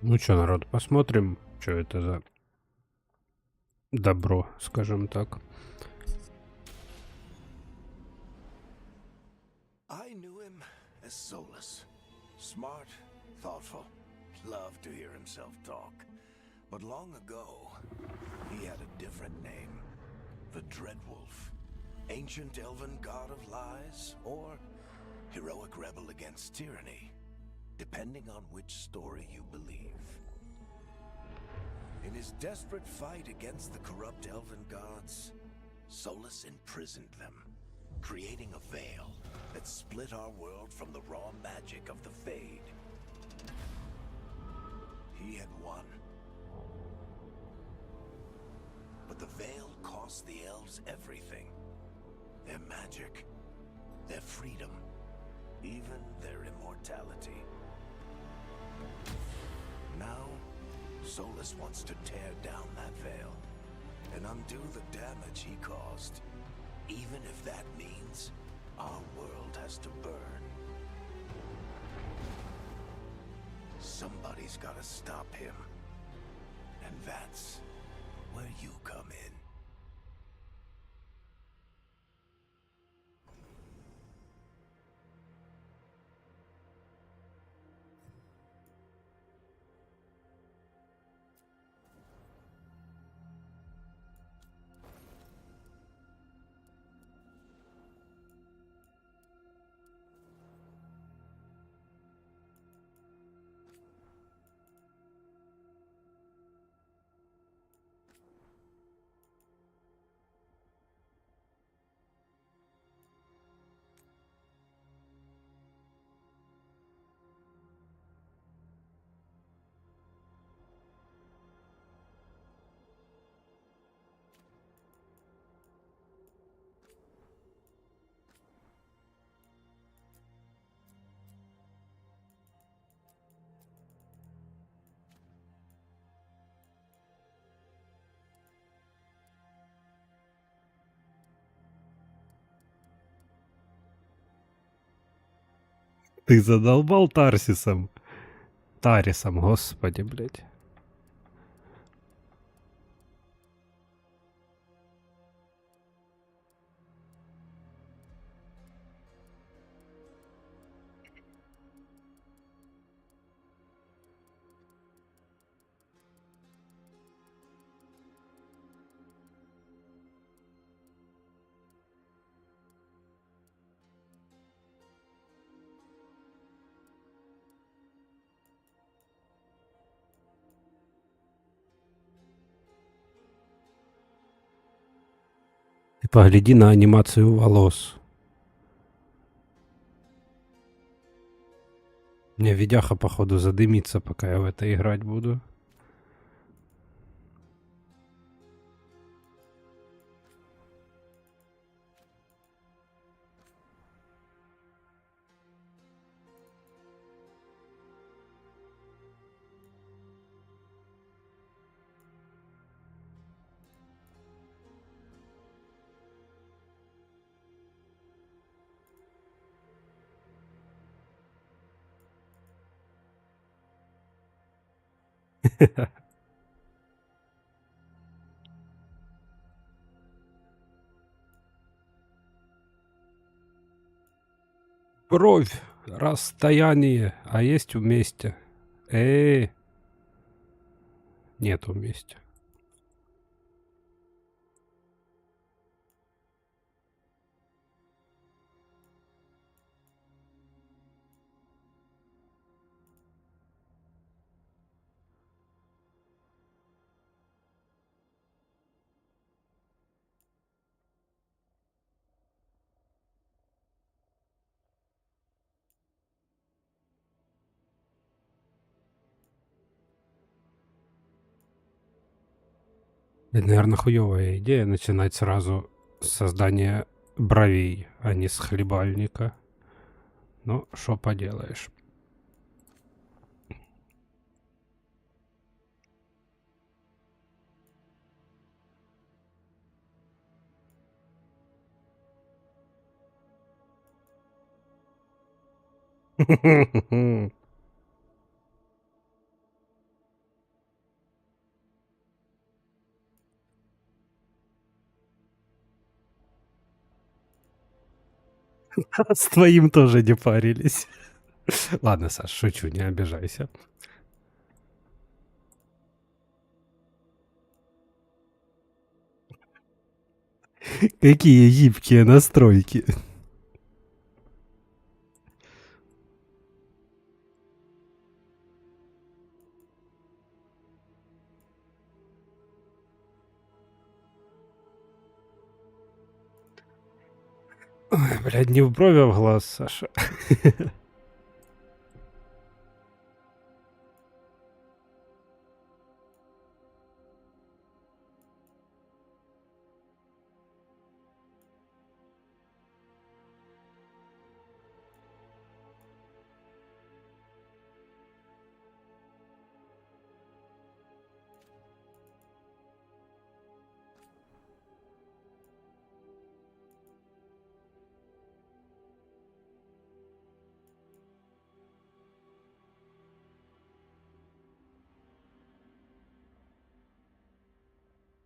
Ну чё, народ, посмотрим, что это за добро, скажем так. I knew him as Solus. Smart, thoughtful, loved to hear himself talk. But long ago, he had a different name. The Dreadwolf. Ancient elven god of lies, or heroic rebel against tyranny, depending on which story you believe. In his desperate fight against the corrupt elven gods, Solus imprisoned them, creating a veil that split our world from the raw magic of the Fade. He had won. But the veil cost the elves everything. Their magic, their freedom, even their immortality. Now, Solus wants to tear down that veil and undo the damage he caused, even if that means our world has to burn. Somebody's gotta stop him. And that's where you come in. Ты задолбал Тарсисом. Тарисом, господи, блядь. Ты погляди на анимацию волос. Мне видяха, походу, задымится, пока я в это играть буду. Бровь, расстояние, а есть вместе. Нет вместе. Это, наверное, хуевая идея начинать сразу с создания бровей, а не с хлебальника. Ну, что поделаешь. С твоим тоже не парились. Ладно, Саш, шучу, не обижайся. Какие гибкие настройки. Ой, блядь, не в брови, а в глаз, Саша.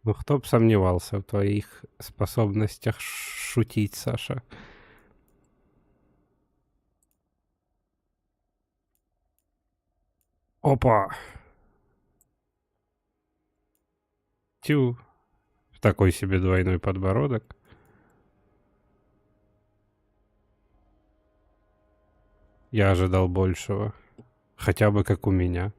Ну, кто б сомневался в твоих способностях шутить, Саша. Опа! Тю. Такой себе двойной подбородок. Я ожидал большего. Хотя бы как у меня.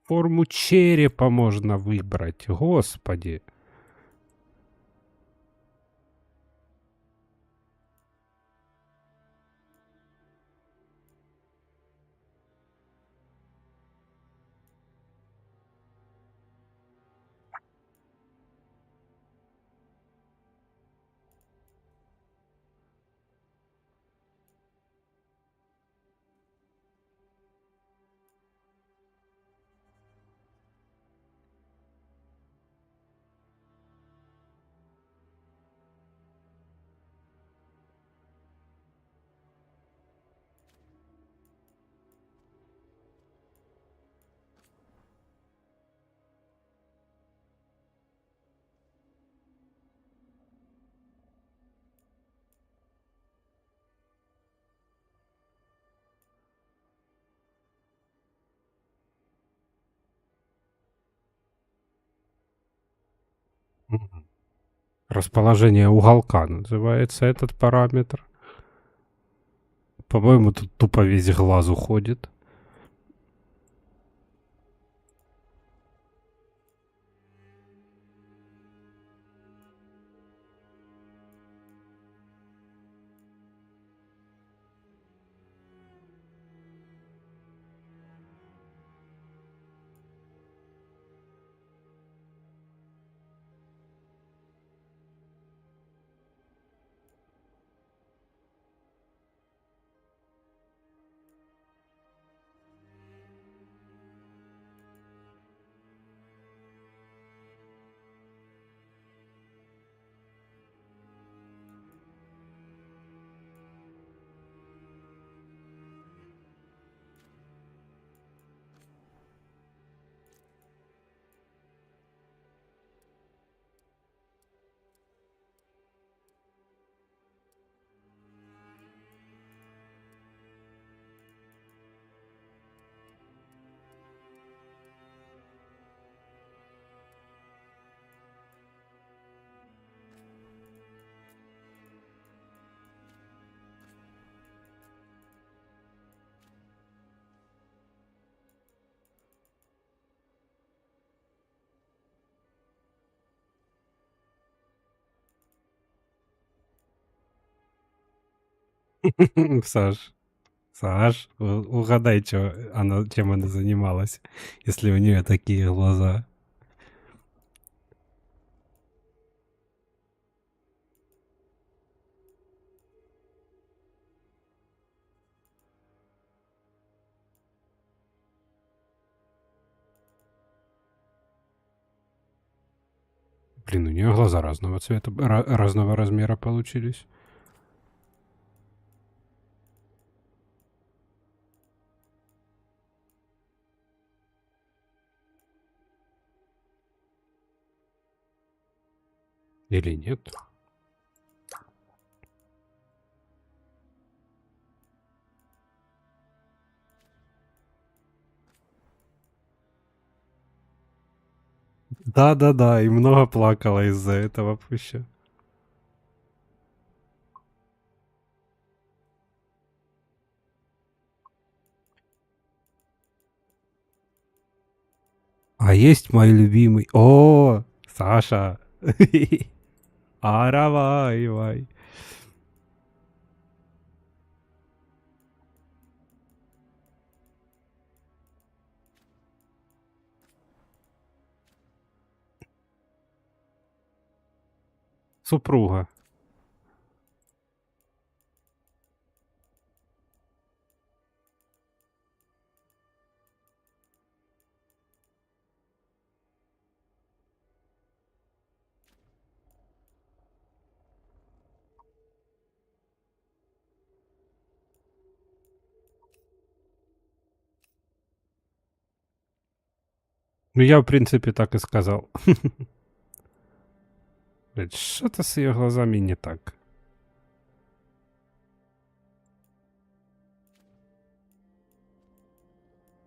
Форму черепа можно выбрать, господи. Расположение уголка называется этот параметр. По-моему, тут тупо весь глаз уходит. Саш, угадай, чем она занималась, если у нее такие глаза. Блин, у нее глаза разного цвета, разного размера получились. Или нет? Да-да-да, и много плакала из-за этого пуща. А есть мой любимый... О, Саша! Аравай-вай. Супруга. Ну, я, в принципе, так и сказал. Блядь, что-то с ее глазами не так.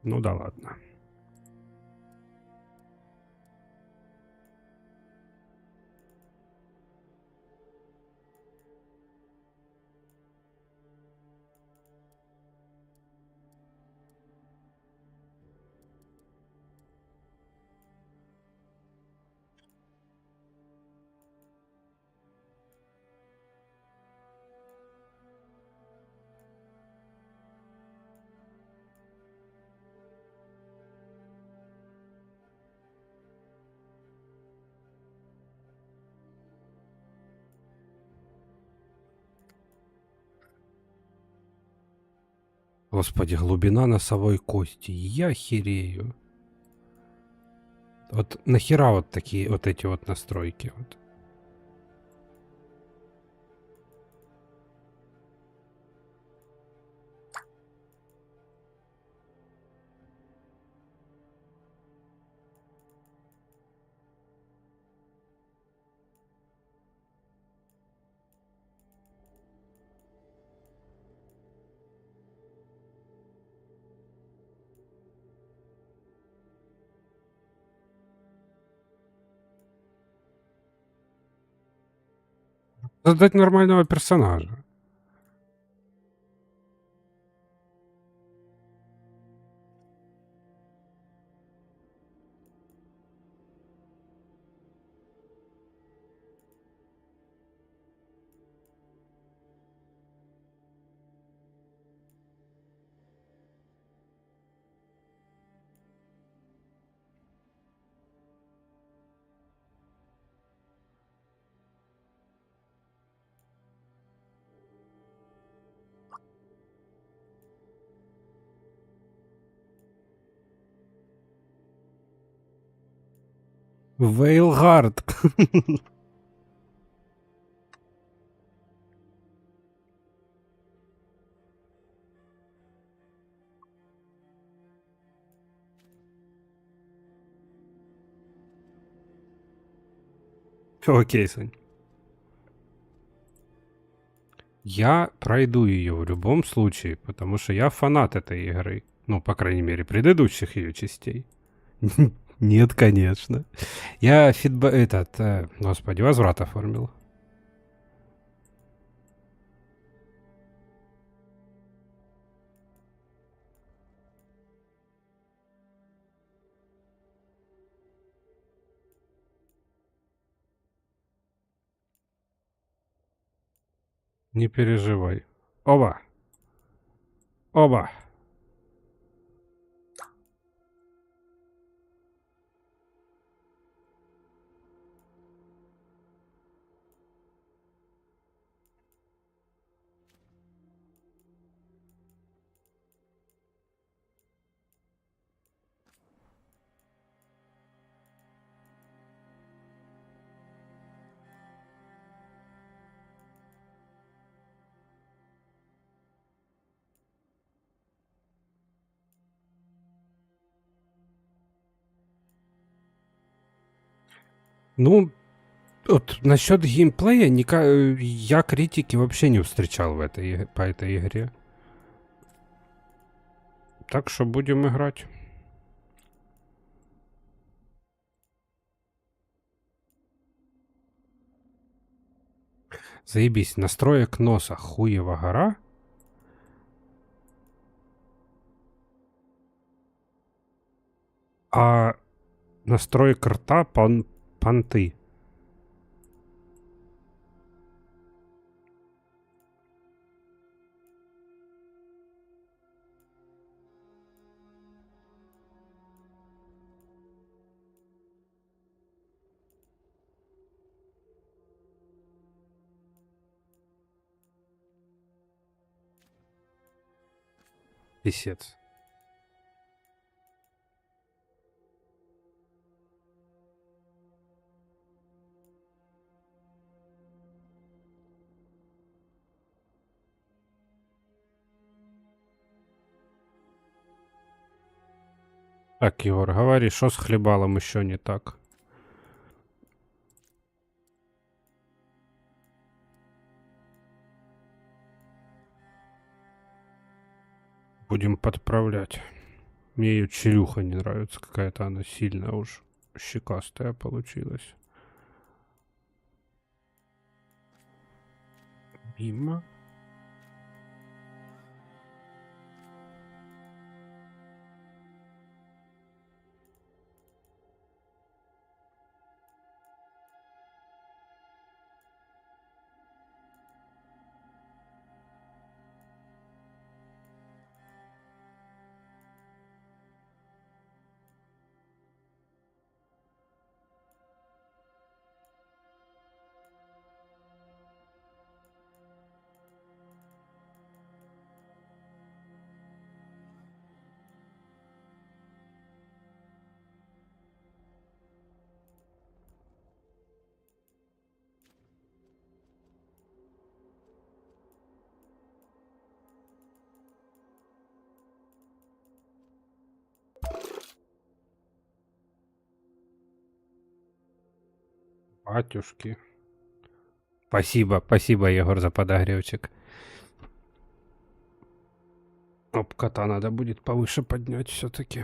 Ну да ладно. Господи, глубина носовой кости. Я херею. Вот нахера вот такие вот эти вот настройки? Вот. Создать нормального персонажа. Veilguard. Окей, Сань. Я пройду ее в любом случае, потому что я фанат этой игры. Ну, по крайней мере, предыдущих ее частей. Нет, конечно. Я господи, возврат оформил. Не переживай. Оба. Оба. Ну, вот насчет геймплея я критики вообще не встречал по этой игре. Так что будем играть. Заебись, настроек носа хуева гора. А настроек рта понты. Писец. Так, Егор, говори, что с хлебалом еще не так? Будем подправлять. Мне ее черюха не нравится, какая-то она сильно уж щекастая получилась. Мимо. Батюшки. Спасибо, спасибо, Егор, за подогревчик. Оп, кота надо будет повыше поднять все-таки.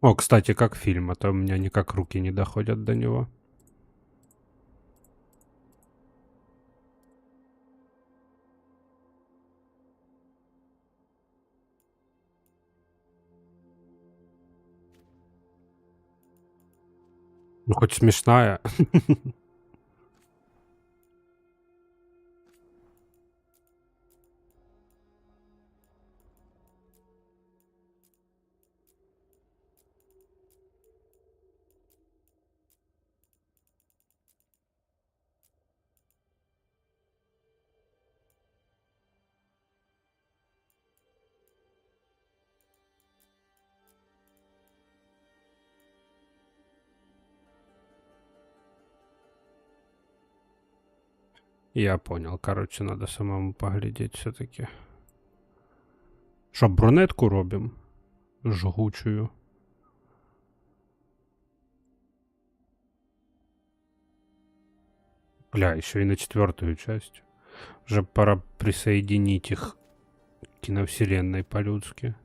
О, кстати, как фильм, а то у меня никак руки не доходят до него. Ну, хоть смешная. Я понял. Короче, надо самому поглядеть все-таки. Що, брунетку робимо? Жгучую. Бля, еще и на 4-ю часть. Уже пора присоединить их к киновселенной по-людски.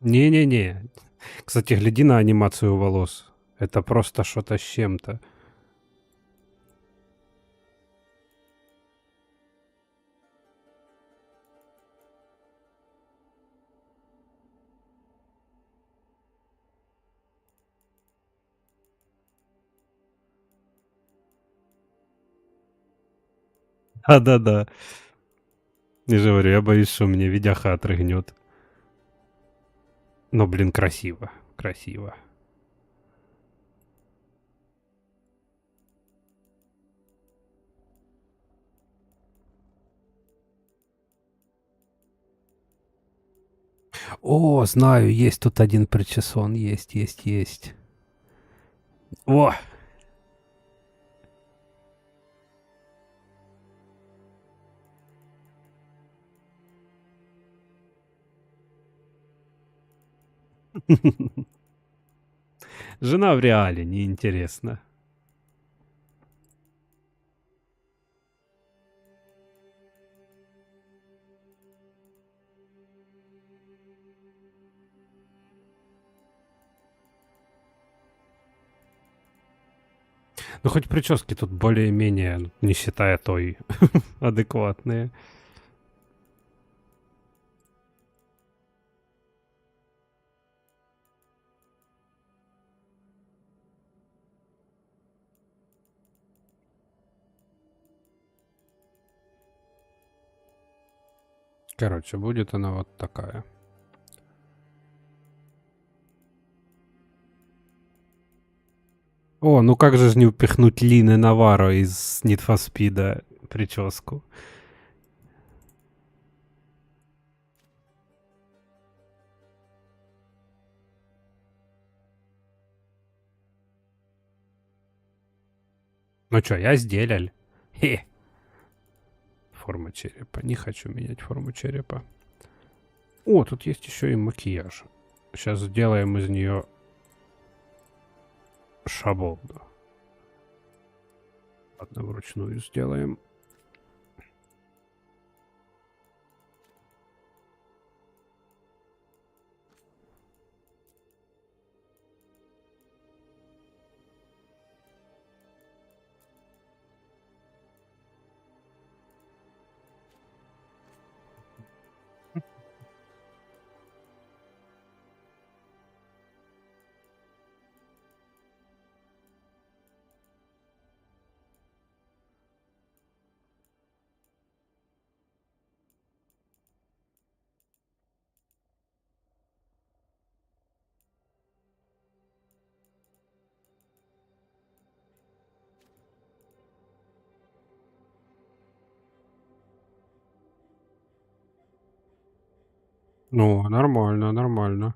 Не-не-не. Кстати, гляди на анимацию волос. Это просто что-то с чем-то. Да-да-да. Я же говорю, я боюсь, что мне видяха отрыгнет. Но, блин, красиво. Красиво. О, знаю, есть тут один причесон. Есть. О! Жена в реале, неинтересно. Ну, хоть прически тут более-менее, не считая той, адекватные. Короче, будет она вот такая. О, ну как же ж не упихнуть Лины Наваро из Need for Speed прическу? Ну чё, я сделал. Хе. Форма черепа. Не хочу менять форму черепа. О, тут есть еще и макияж. Сейчас сделаем из нее шаболду. Ладно, вручную сделаем. Ну, нормально, нормально.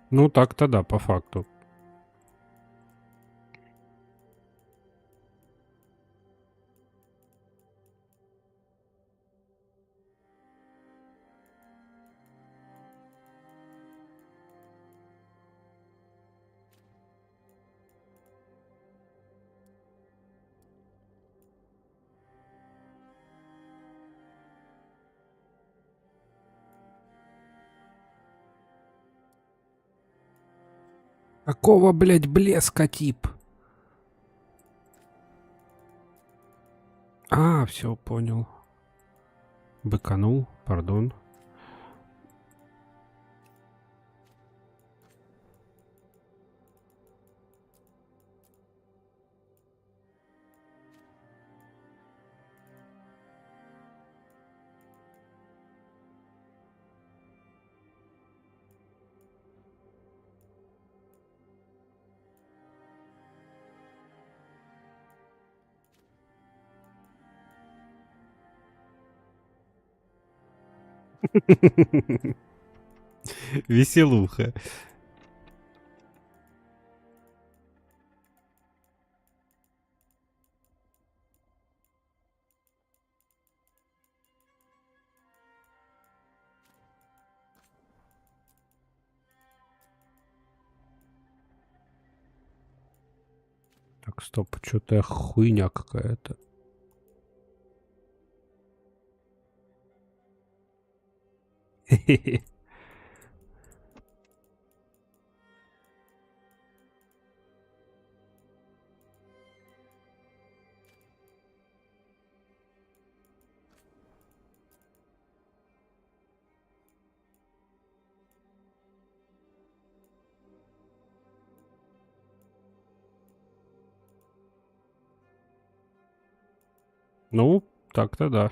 Ну так-то да, по факту. Какого, блядь, блеска тип? А, все, понял. Быканул, пардон. Веселуха. Так, стоп, что-то хуйня какая-то. Ну, так-то да.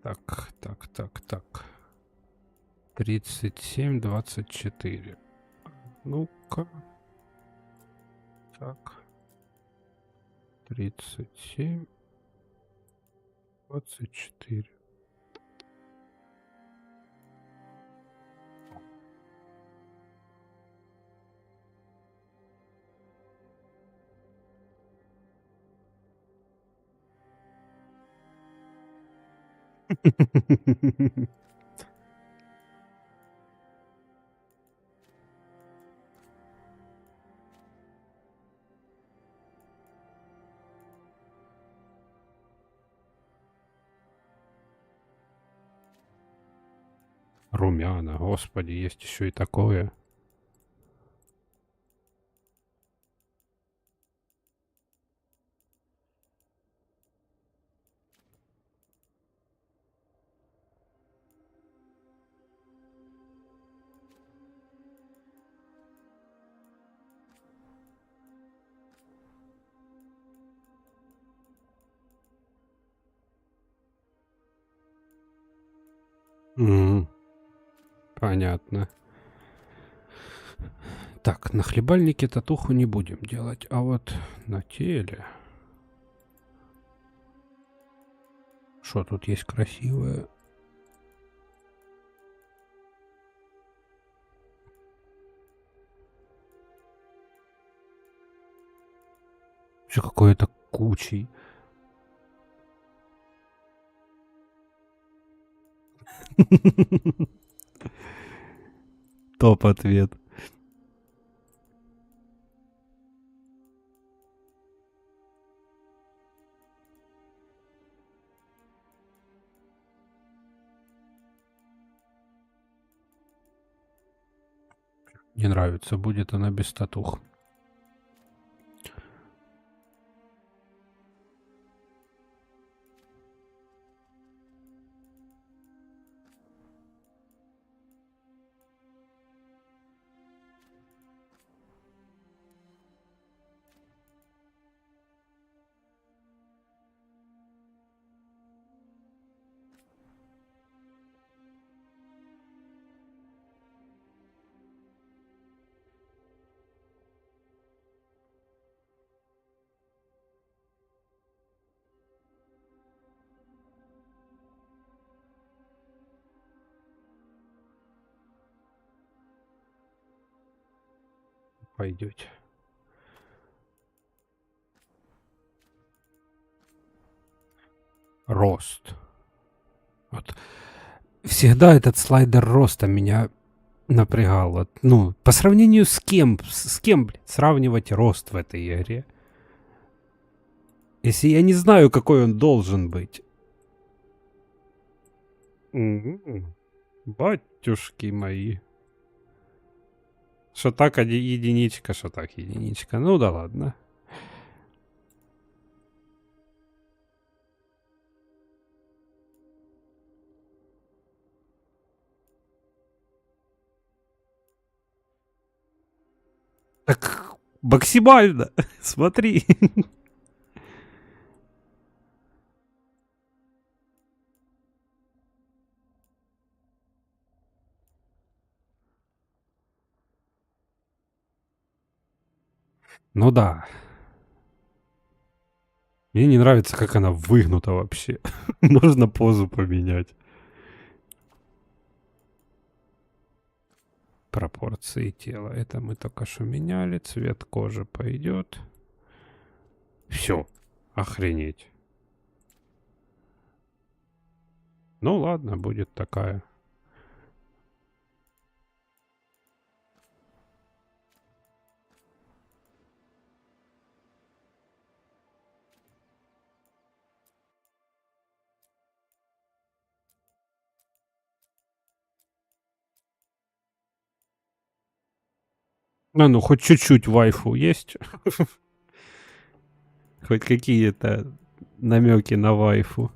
Так, так, так, так. 37, 24. Ну-ка. Так. 37, 24. Румяна, господи, есть еще и такое. Мгм. Понятно. Так, на хлебальнике татуху не будем делать, а вот на теле... Что тут есть красивое? Все какое-то кучей. Топ-ответ. Не нравится, будет она без татух. Пойдете. Рост. Вот. Всегда этот слайдер роста меня напрягал. Вот. Ну, по сравнению с кем? С кем, блядь, сравнивать рост в этой игре? Если я не знаю, какой он должен быть. Батюшки мои. Что так единичка, что так единичка. Ну да ладно. Так максимально. Смотри. Ну да. Мне не нравится, как она выгнута вообще. Можно позу поменять. Пропорции тела. Это мы только что меняли. Цвет кожи пойдет. Все. Охренеть. Ну ладно, будет такая. А ну, хоть чуть-чуть вайфу есть. Хоть какие-то намеки на вайфу.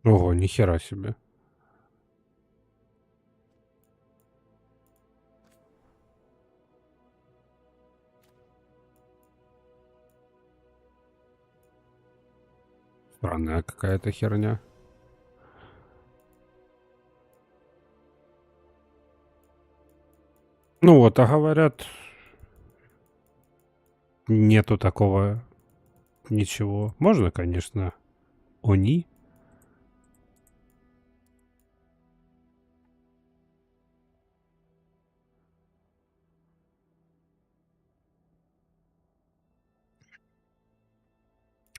Ого, нихера себе. Странная какая-то херня. Ну вот, а говорят, нету такого ничего. Можно, конечно, они.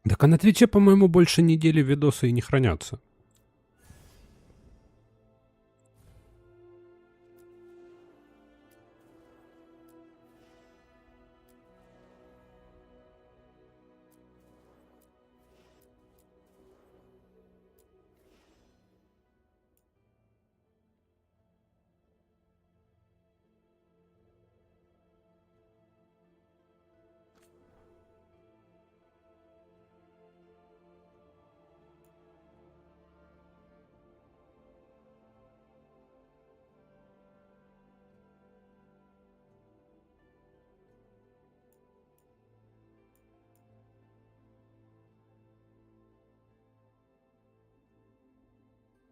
Так а на Твиче, по-моему, больше недели видосы и не хранятся.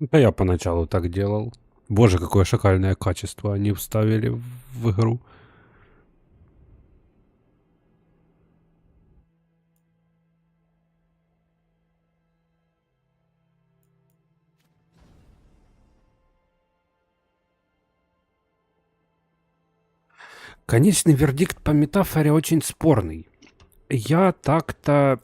Да я поначалу так делал. Боже, какое шикарное качество они вставили в игру. Конечный вердикт по метафоре очень спорный. Я так-то...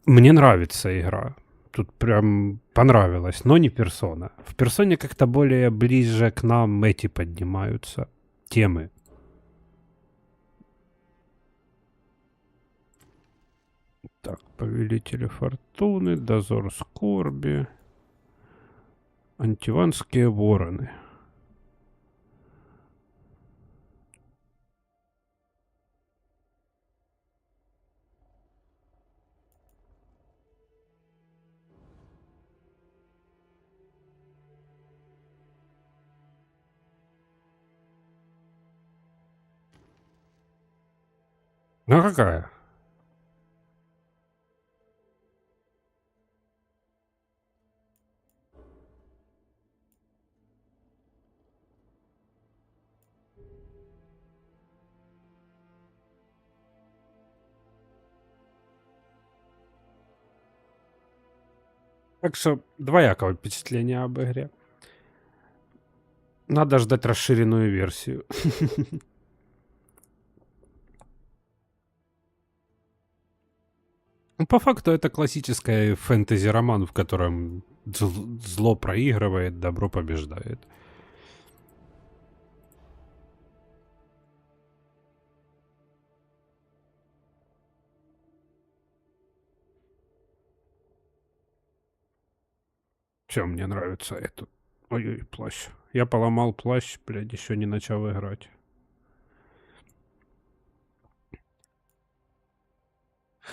Мне нравится игра. Тут прям понравилось, но не персона. В персоне как-то более ближе к нам эти поднимаются темы. Так, Повелители Фортуны, Дозор Скорби, Антиванские Вороны. Ну а какая? Так что двоякое впечатление об игре. Надо ждать расширенную версию. Ну, по факту это классическая фэнтези-роман, в котором зло проигрывает, добро побеждает. Чем мне нравится этот? Ой-ой, плащ. Я поломал плащ, блядь, еще не начал играть.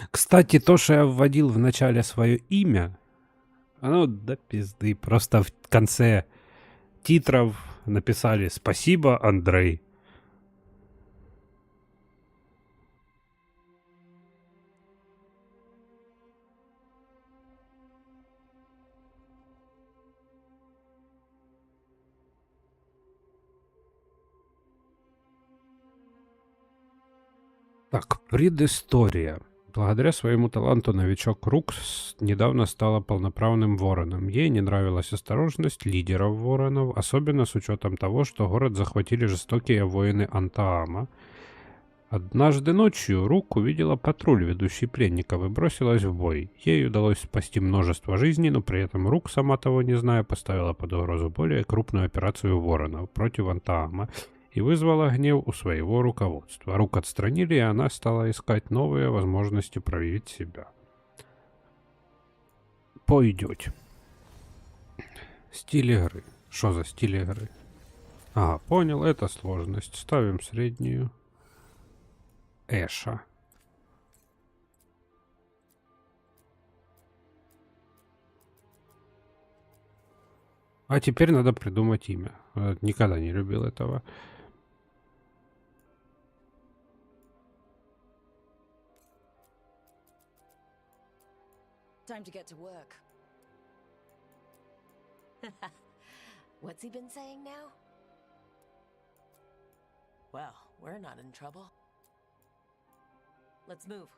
Кстати, то, что я вводил в начале свое имя, оно до пизды. Просто в конце титров написали «Спасибо, Андрей». Так, предыстория. Благодаря своему таланту новичок Рукс недавно стала полноправным вороном. Ей не нравилась осторожность лидеров воронов, особенно с учетом того, что город захватили жестокие воины Антаама. Однажды ночью Рук увидела патруль, ведущий пленников, и бросилась в бой. Ей удалось спасти множество жизней, но при этом Рук, сама того не зная, поставила под угрозу более крупную операцию воронов против Антаама и вызвала гнев у своего руководства. Рук отстранили, и она стала искать новые возможности проявить себя. Пойдете. Стиль игры. Что за стиль игры? Ага, понял, это сложность. Ставим среднюю. Эша. А теперь надо придумать имя. Никогда не любил этого. Time to get to work. What's he been saying now? Well, we're not in trouble. Let's move.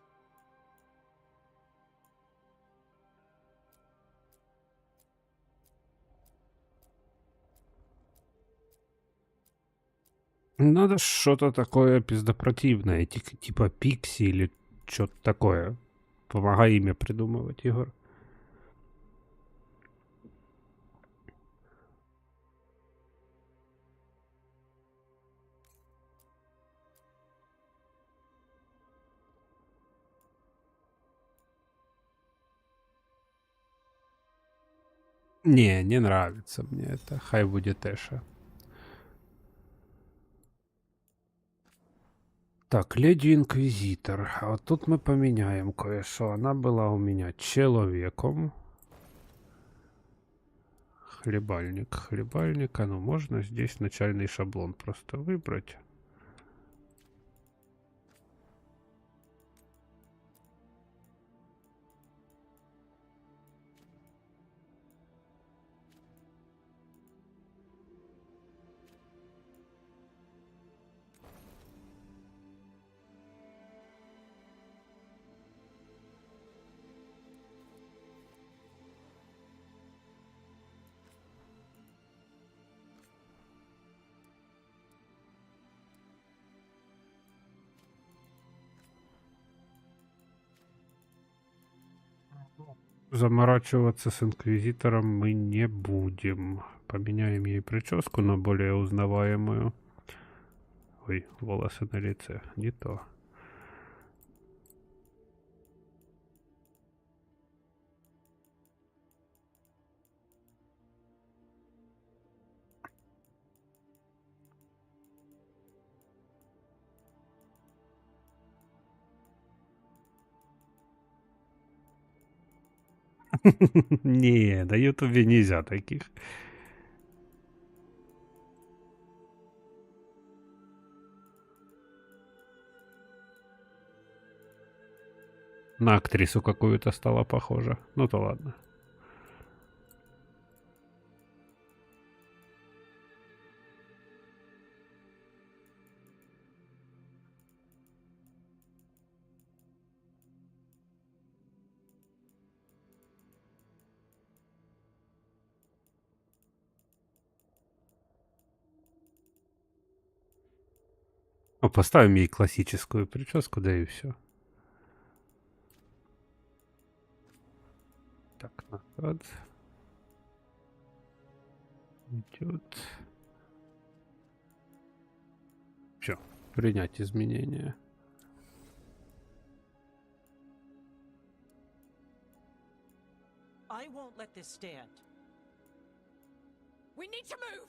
Надо что-то такое пиздопротивное, типа Пикси или что-то такое. Помогай имя придумывать, Егор. Не нравится мне это. Хай будет Эша. Так, Леди Инквизитор. А вот тут мы поменяем кое-что. Она была у меня человеком. Хлебальник. Хлебальник. А ну, можно здесь начальный шаблон просто выбрать. Заморачиваться с инквизитором мы не будем. Поменяем ей прическу на более узнаваемую. Ой, волосы на лице. Не то. Не, на ютубе нельзя таких. На актрису какую-то стала похожа. Ну то ладно. Ну, поставим ей классическую прическу, да и все. Так, назад. Идет. Все, принять изменения. I won't let this stand. We need to move!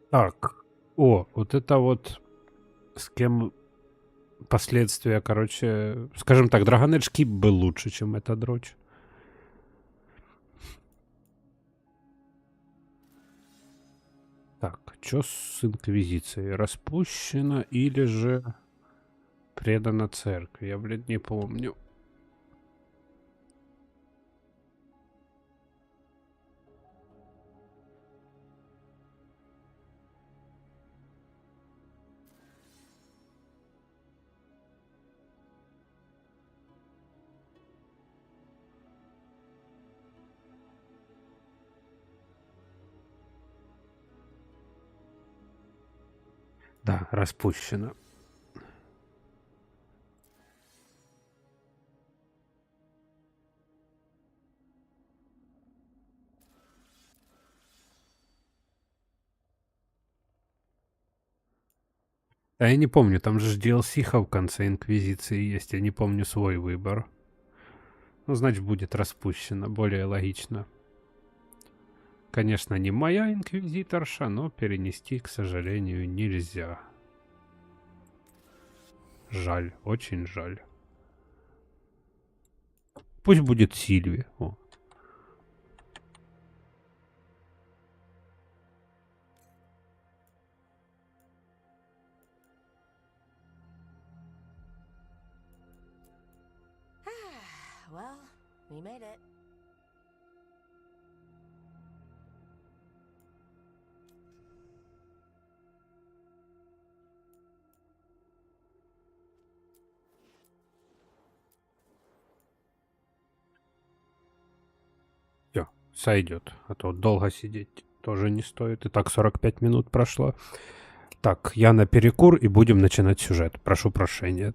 Так, о, вот это вот с кем последствия, короче, скажем так, Dragon Age Keep был лучше, чем эта дрочь. Так, что с инквизицией? Распущена или же предана церкви? Я, блин, не помню. Да, распущена. А я не помню, там же DLC-ха в конце Инквизиции есть, я не помню свой выбор. Ну, значит, будет распущена, более логично. Конечно, не моя инквизиторша, но перенести, к сожалению, нельзя. Жаль, очень жаль. Пусть будет Сильви. О. Well, we made it. Всё, сойдет. А то долго сидеть тоже не стоит. И так 45 минут прошло. Так, я на перекур и будем начинать сюжет. Прошу прощения.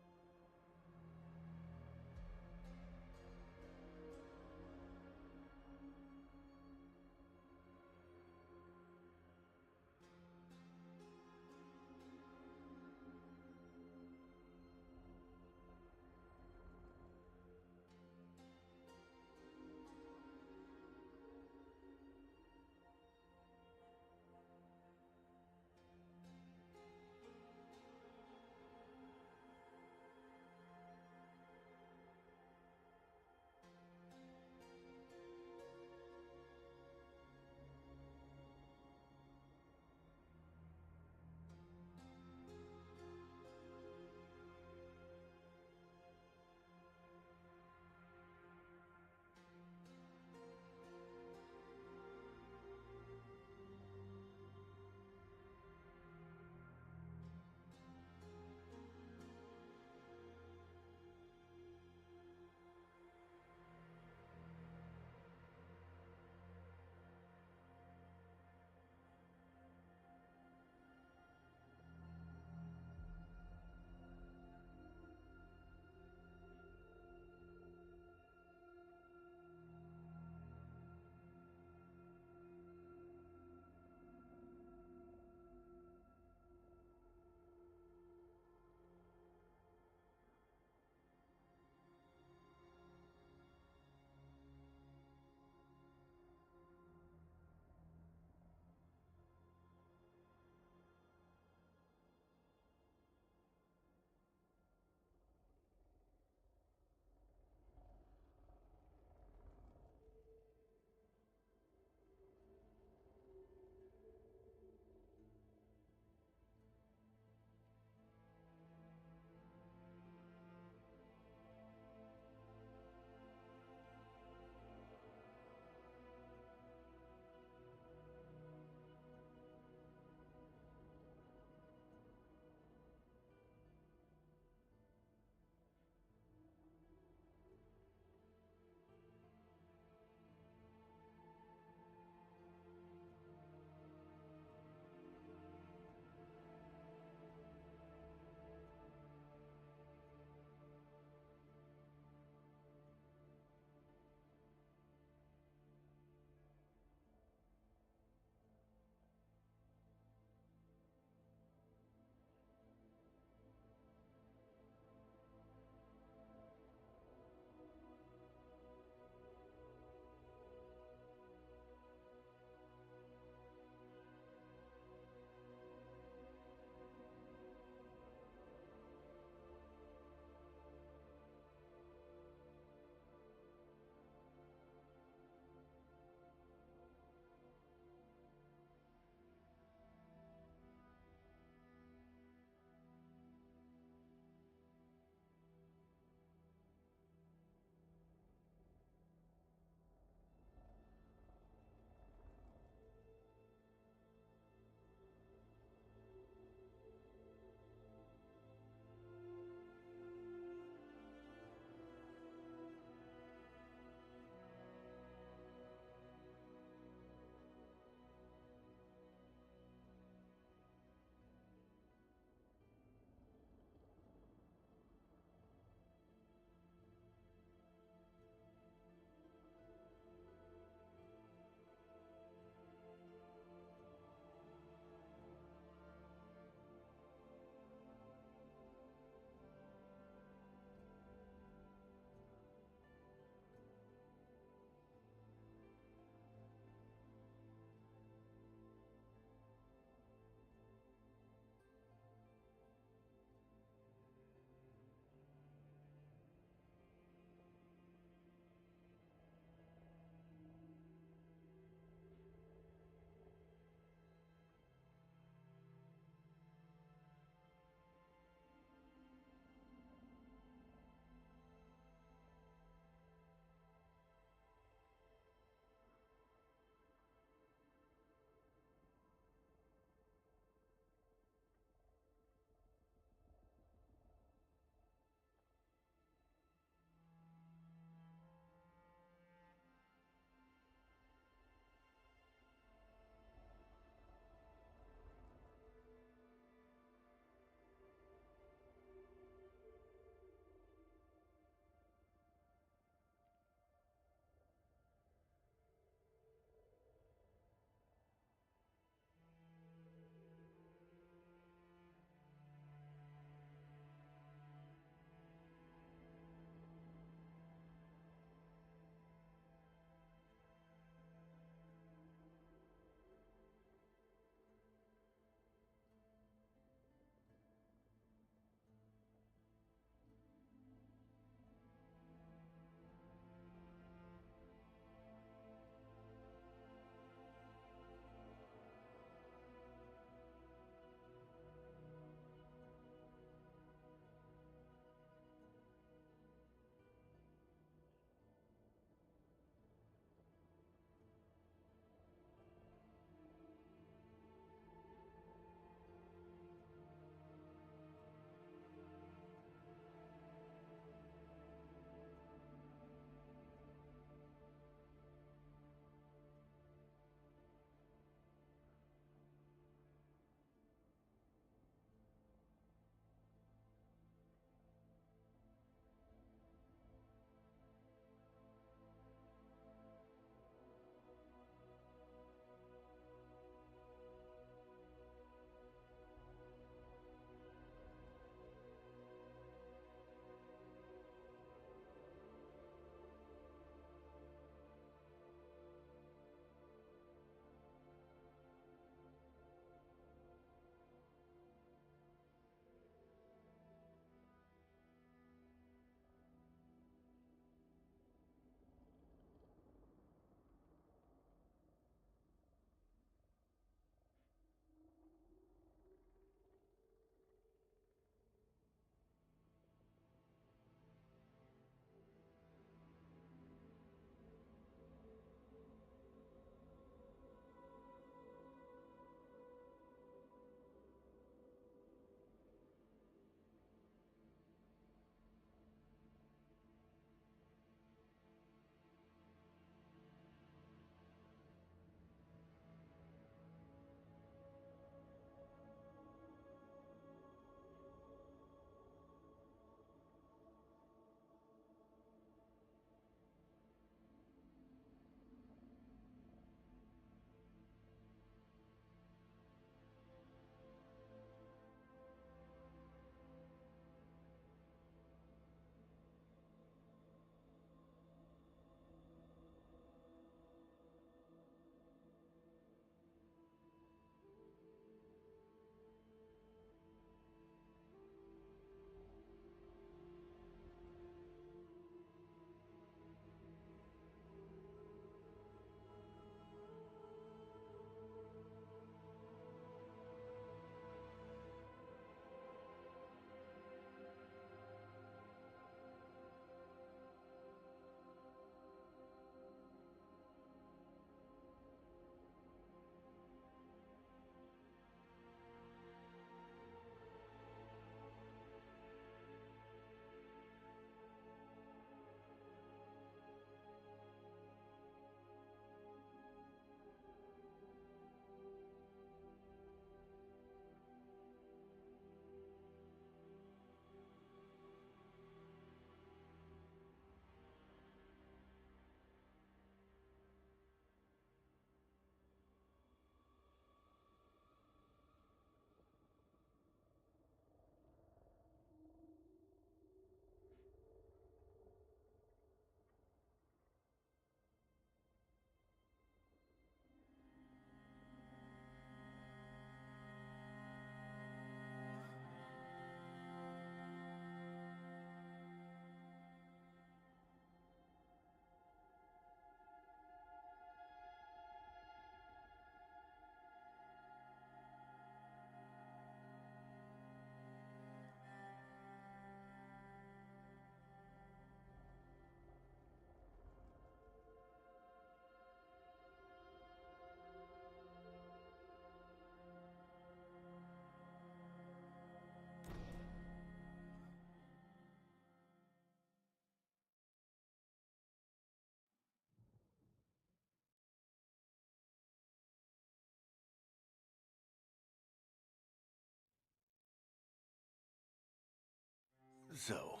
So,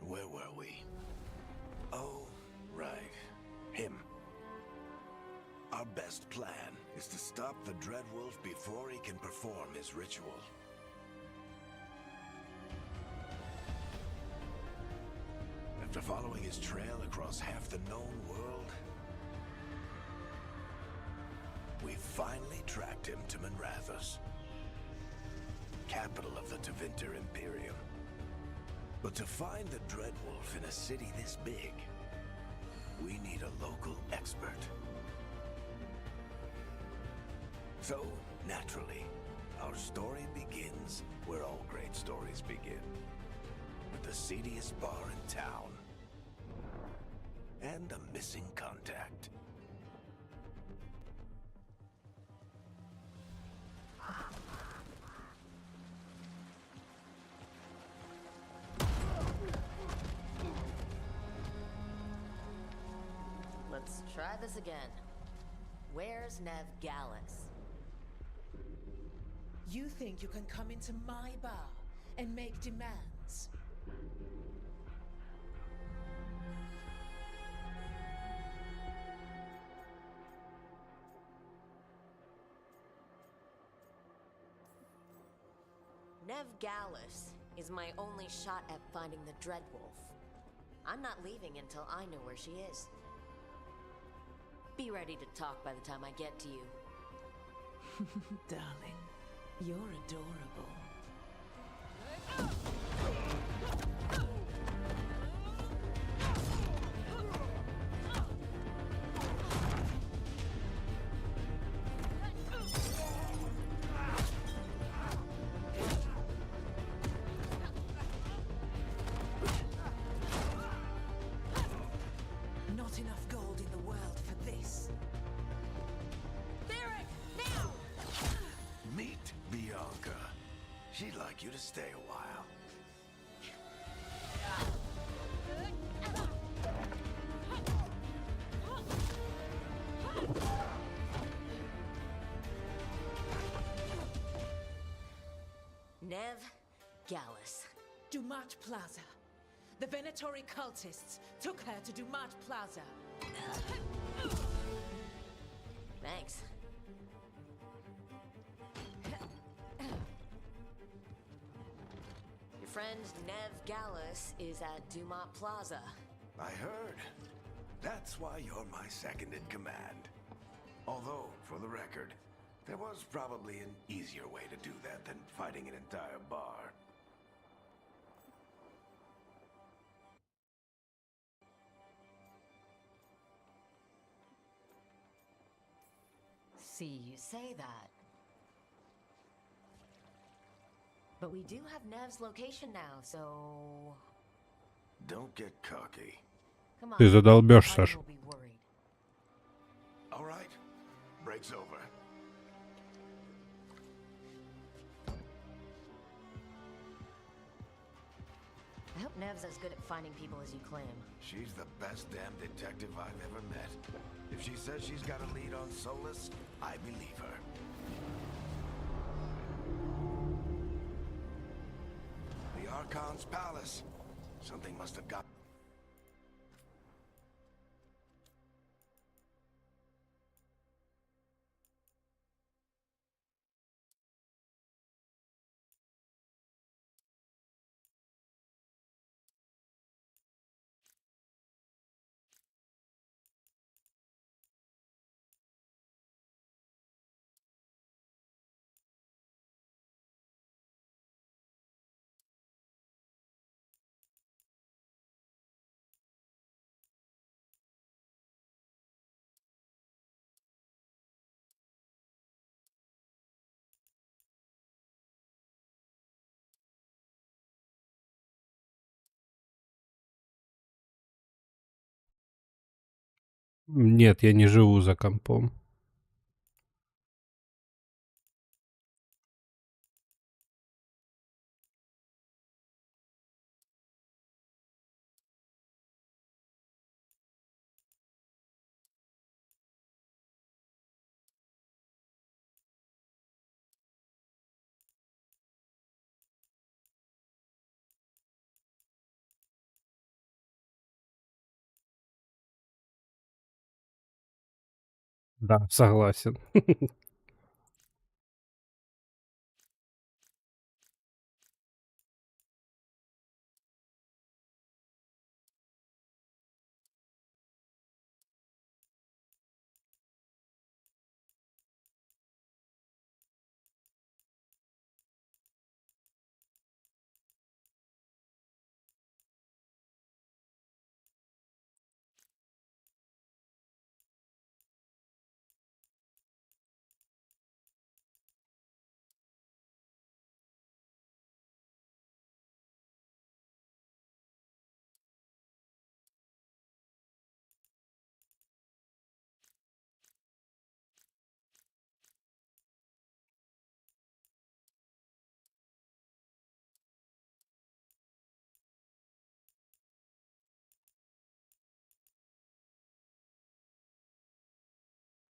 where were we? Oh, right. Him. Our best plan is to stop the Dreadwolf before he can perform his ritual. After following his trail across half the known world, we finally tracked him to Minrathous, capital of the Tevinter Imperium. But to find the Dreadwolf in a city this big, we need a local expert. So, naturally, our story begins where all great stories begin. With the seediest bar in town. And a missing contact. Let's try this again. Where's Nev Gallus? You think you can come into my bar and make demands? Nev Gallus is my only shot at finding the Dreadwolf. I'm not leaving until I know where she is. Be ready to talk by the time I get to you. Darling, you're adorable. Not enough gold in the world for this. Meet Bianca. She'd like you to stay a while. Nev Gallus. Dumat Plaza. The Venatori cultists took her to Dumat Plaza. Thanks. Your friend Nev Gallus is at Dumat Plaza. I heard. That's why you're my second in command. Although, for the record, there was probably an easier way to do that than fighting an entire bar. See, you say that. But we do have Nev's location now, so... Don't get cocky. Come on. Ты задолбёшь, I Саш. will be worried. All right. Break's over. I hope Nev's as good at finding people as you claim. She's the best damn detective I've ever met. If she says she's got a lead on Solus, I believe her. The Archon's palace. Something must have got... Нет, я не живу за компом. Да, согласен.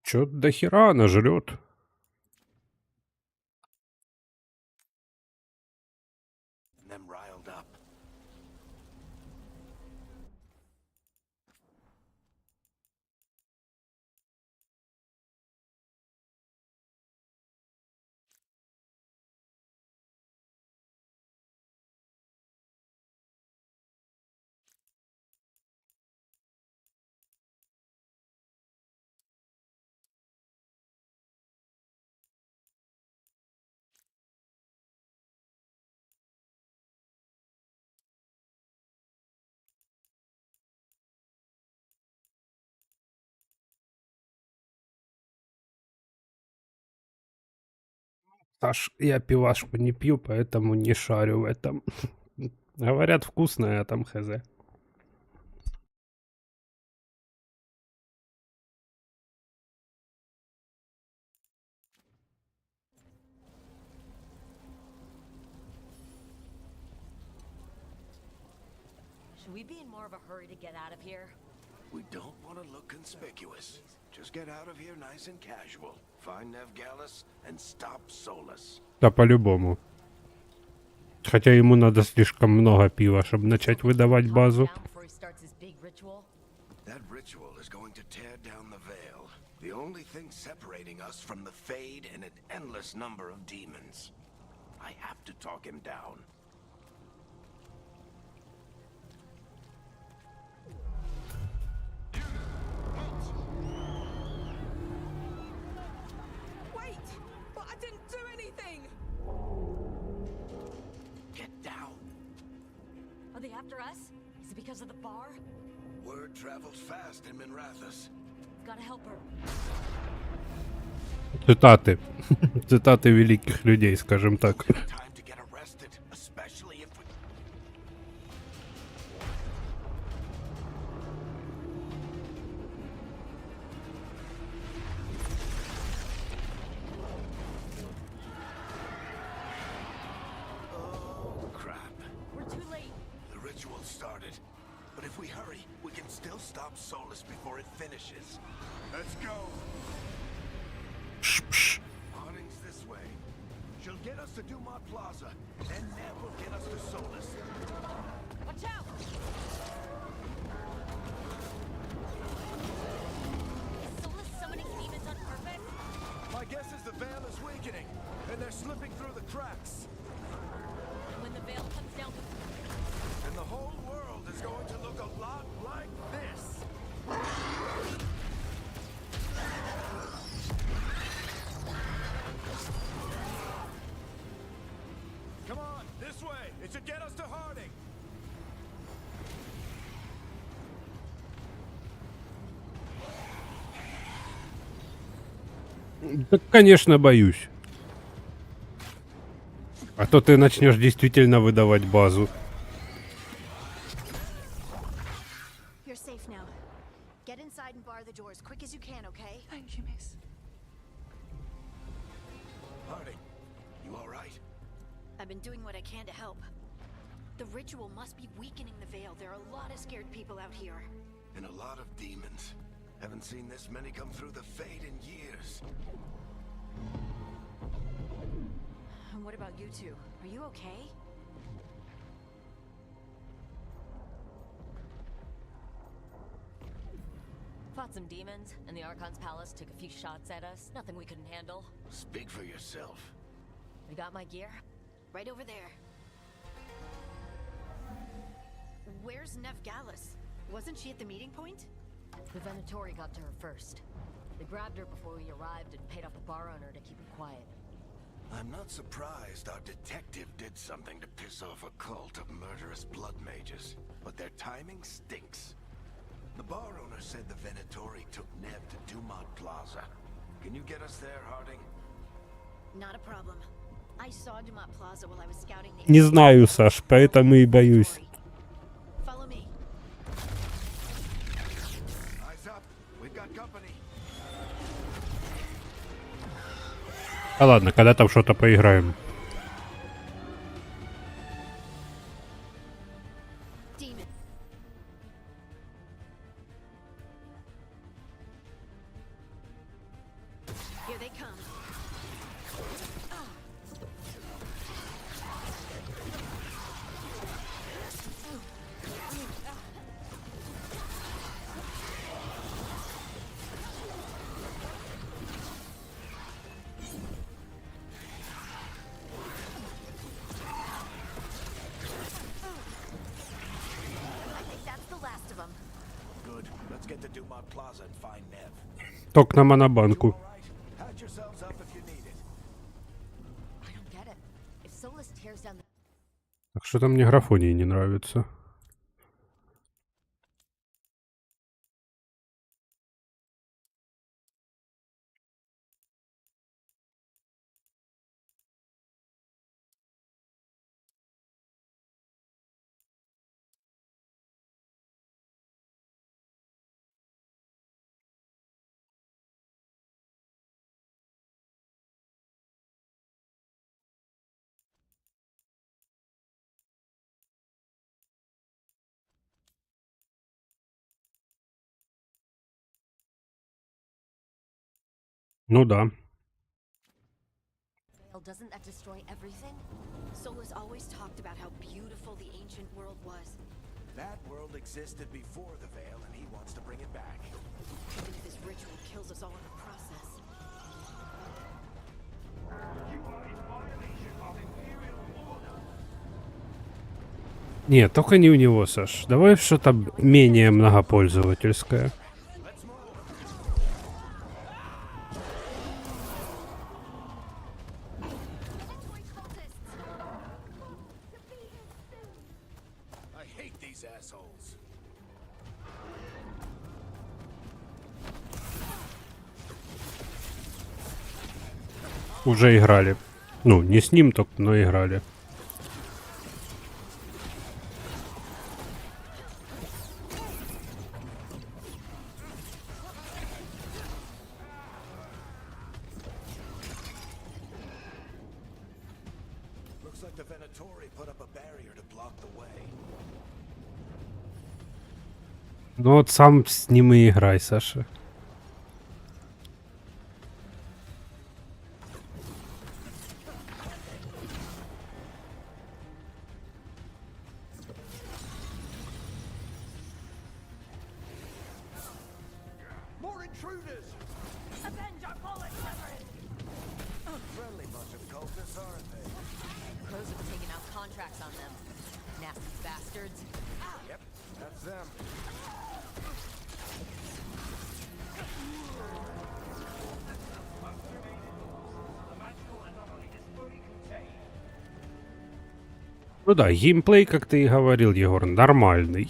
Чё-то до хера она жрет. Them riled up. Саш, я пивашку не пью, поэтому не шарю в этом. Говорят, вкусная, а там хз. Should we be in more of a hurry to get out of here? We don't want to look conspicuous. Just get out of here nice and casual. Find Veilguard and stop Solus. Да по-любому. Хотя ему надо слишком много пива, чтобы начать выдавать Calm базу. down before he starts his big ritual. That ritual is going to tear down the veil. The only thing separating us from the Fade and an endless number of demons. I have to talk him down. Wait! But I didn't do anything! Get down. Are they after us? Is it because of the bar? Word travels fast in Minrathus. Gotta help her. Цитаты. Цитаты великих людей, скажем так. Time to get arrested, especially if we... Oh, crap. We're too late. The ritual started. But if we hurry, we can still stop Solus before it finishes. Let's go. Harding's this way. She'll get us to Dumont Plaza, and Neb will get us to Solus. Watch out! Is Solus summoning demons on purpose? My guess is the veil is weakening, and they're slipping through the cracks. And when the veil comes down to... And the whole world is going to look a lot like this. Come on, this way. It should get us to Harding. Да, конечно, боюсь. А то ты начнешь действительно выдавать базу. You're safe now. Get inside and bar the doors quick as you can, okay? Thank you, miss. Harding, you all right? I've been doing what I can to help. The ritual must be weakening the veil. There are a lot of scared people out here. And a lot of demons. Haven't seen this many come through the Fade in years. And what about you two? Are you okay? fought some demons, and the Archon's palace took a few shots at us. Nothing we couldn't handle. Speak for yourself. We got my gear. Right over there. Where's Nev Gallus? Wasn't she at the meeting point? The Venatori got to her first. They grabbed her before we arrived and paid off the bar owner to keep her quiet. I'm not surprised our detective did something to piss off a cult of murderous blood mages, but their timing stinks. The bar owner said the Venatori took Nev to Dumont Plaza. Can you get us there, Harding? Not a problem. I saw Dumont Plaza while I was scouting the... Не знаю, Саш, поэтому и боюсь. Follow me. Eyes up. We've got company. А ладно, когда там что-то поиграем. Demon. Here they come. I think that's the last of them. Good. Let's get to Dumont Plaza and find Nev. Ток на монобанку. All right. Patch yourselves up if you need it. I don't get it. If Solus tears down the... Так что-то мне графоний не нравится. Ну да. Veil, doesn't that destroy everything? Solus always talked about how beautiful the ancient world was. That world existed before the Veil, and he wants to bring it back. Even if his ritual kills us all in the process. Нет, только не у него, Саш. Давай что-то менее многопользовательское. I hate these assholes. Уже играли. Ну, не с ним только, но играли. Looks like the Venatori put up a barrier to block the way. Ну вот сам с ним и играй, Саша. More intruders! Avenge our fallen brethren! Friendly bunch of cultists, aren't they? Crows have taken out contracts on them. Nasty bastards. Yep, that's them. Ну да, геймплей, как ты и говорил, Егор, нормальный.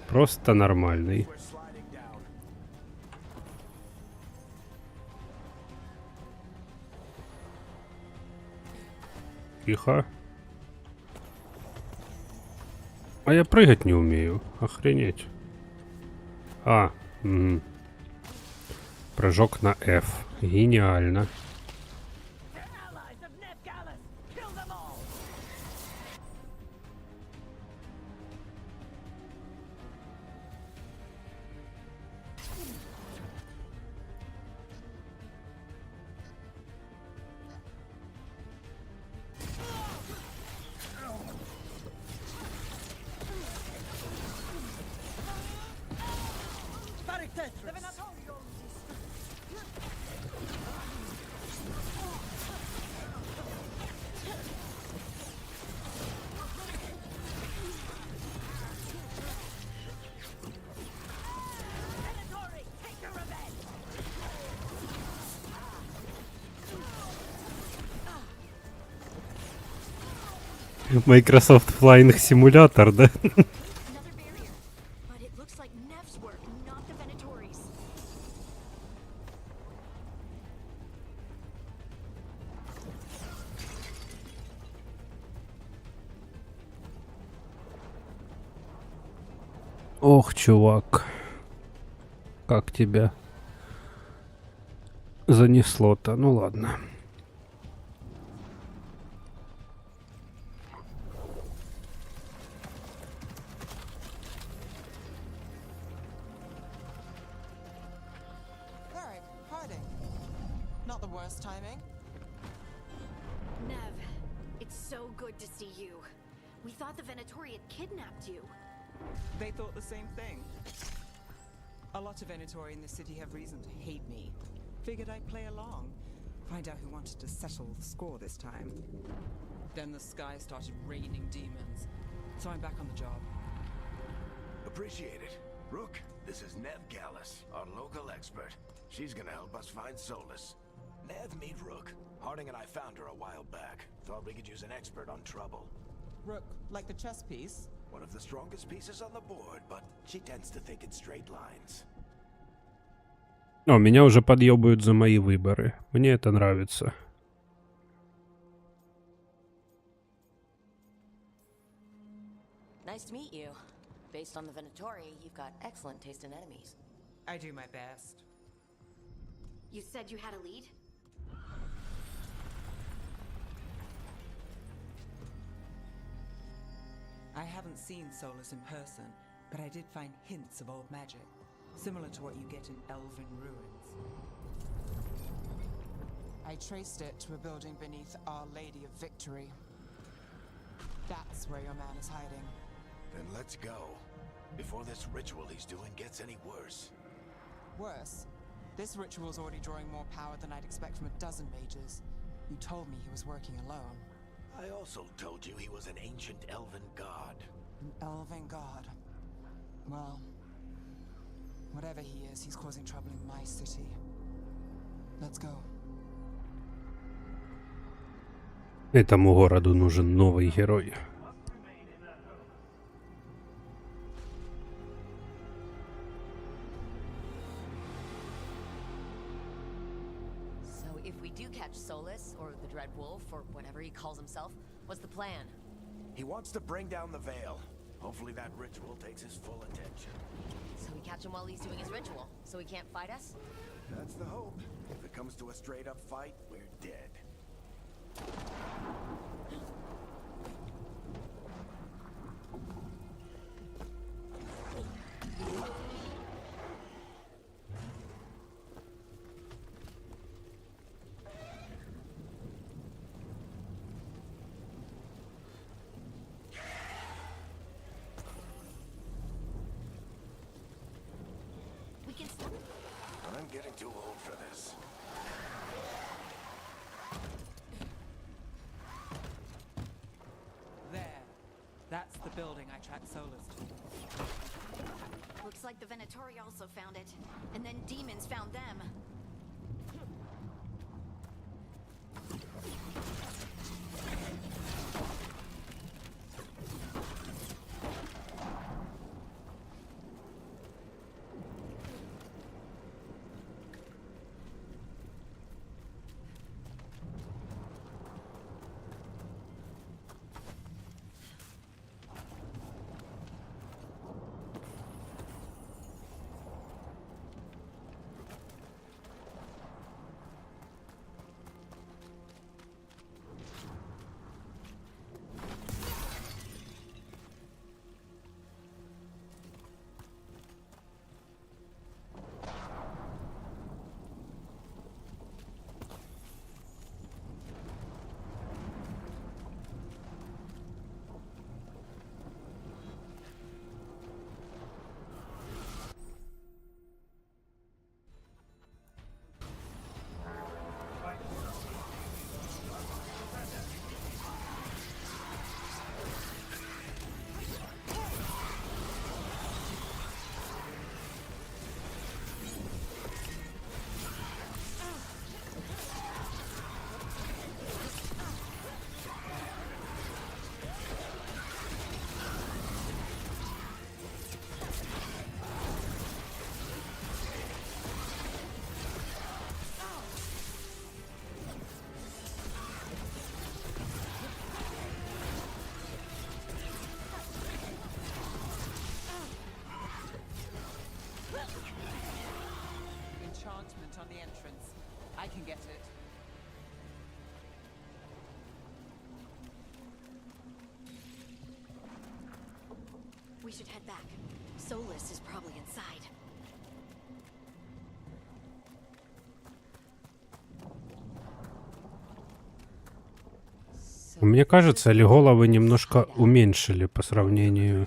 Просто нормальный. We're sliding down. Тихо. А я прыгать не умею. Охренеть. А, угу. Прыжок на F. Гениально. Allies of Nev Gallus! Kill them all! Microsoft Flying Simulator, да? Another barrier. But it looks like Nev's work, not the Venatori's. Ох, чувак. Как тебя занесло-то? Ну ладно. Alright, hiding. Not the worst timing. Nev, it's so good to see you. We thought the Venatori had kidnapped you. They thought the same thing. A lot of Venatori in the city have reason to hate me. Figured I'd play along. Find out who wanted to settle the score this time. Then the sky started raining demons. So I'm back on the job. Appreciate it. Rook, this is Nev Gallus, our local expert. She's gonna help us find Solus. Nev, meet Rook. Harding and I found her a while back. Thought we could use an expert on trouble. Rook, like the chess piece? One of the strongest pieces on the board, but she tends to think in straight lines. О, меня уже подъебывают за мои выборы. Мне это нравится. Nice to meet you. Based on the Venatori, you've got excellent taste in enemies. I do my best. You said you had a lead? I haven't seen Solus in person, but I did find hints of old magic, similar to what you get in elven ruins. I traced it to a building beneath Our Lady of Victory. That's where your man is hiding. Then let's go. Before this ritual he's doing gets any worse. Worse, this ritual's already drawing more power than I'd expect from a dozen mages. You told me he was working alone. I also told you he was an ancient elven god. An elven god. Well, whatever he is, he's causing trouble in my city. Let's go. Этому городу нужен новый герой. So if we do catch Solus, or the Dreadwolf, or whatever he calls himself, what's the plan? He wants to bring down the veil. Hopefully that ritual takes his full attention. So we catch him while he's doing his ritual, so he can't fight us? That's the hope. If it comes to a straight-up fight, we're dead. We can I'm getting too old for this. There. That's the building I tracked Solus to. Looks like the Venatori also found it. And then demons found them. I can get it. We should head back. Solus is probably inside. Мне кажется, или головы немножко уменьшили по сравнению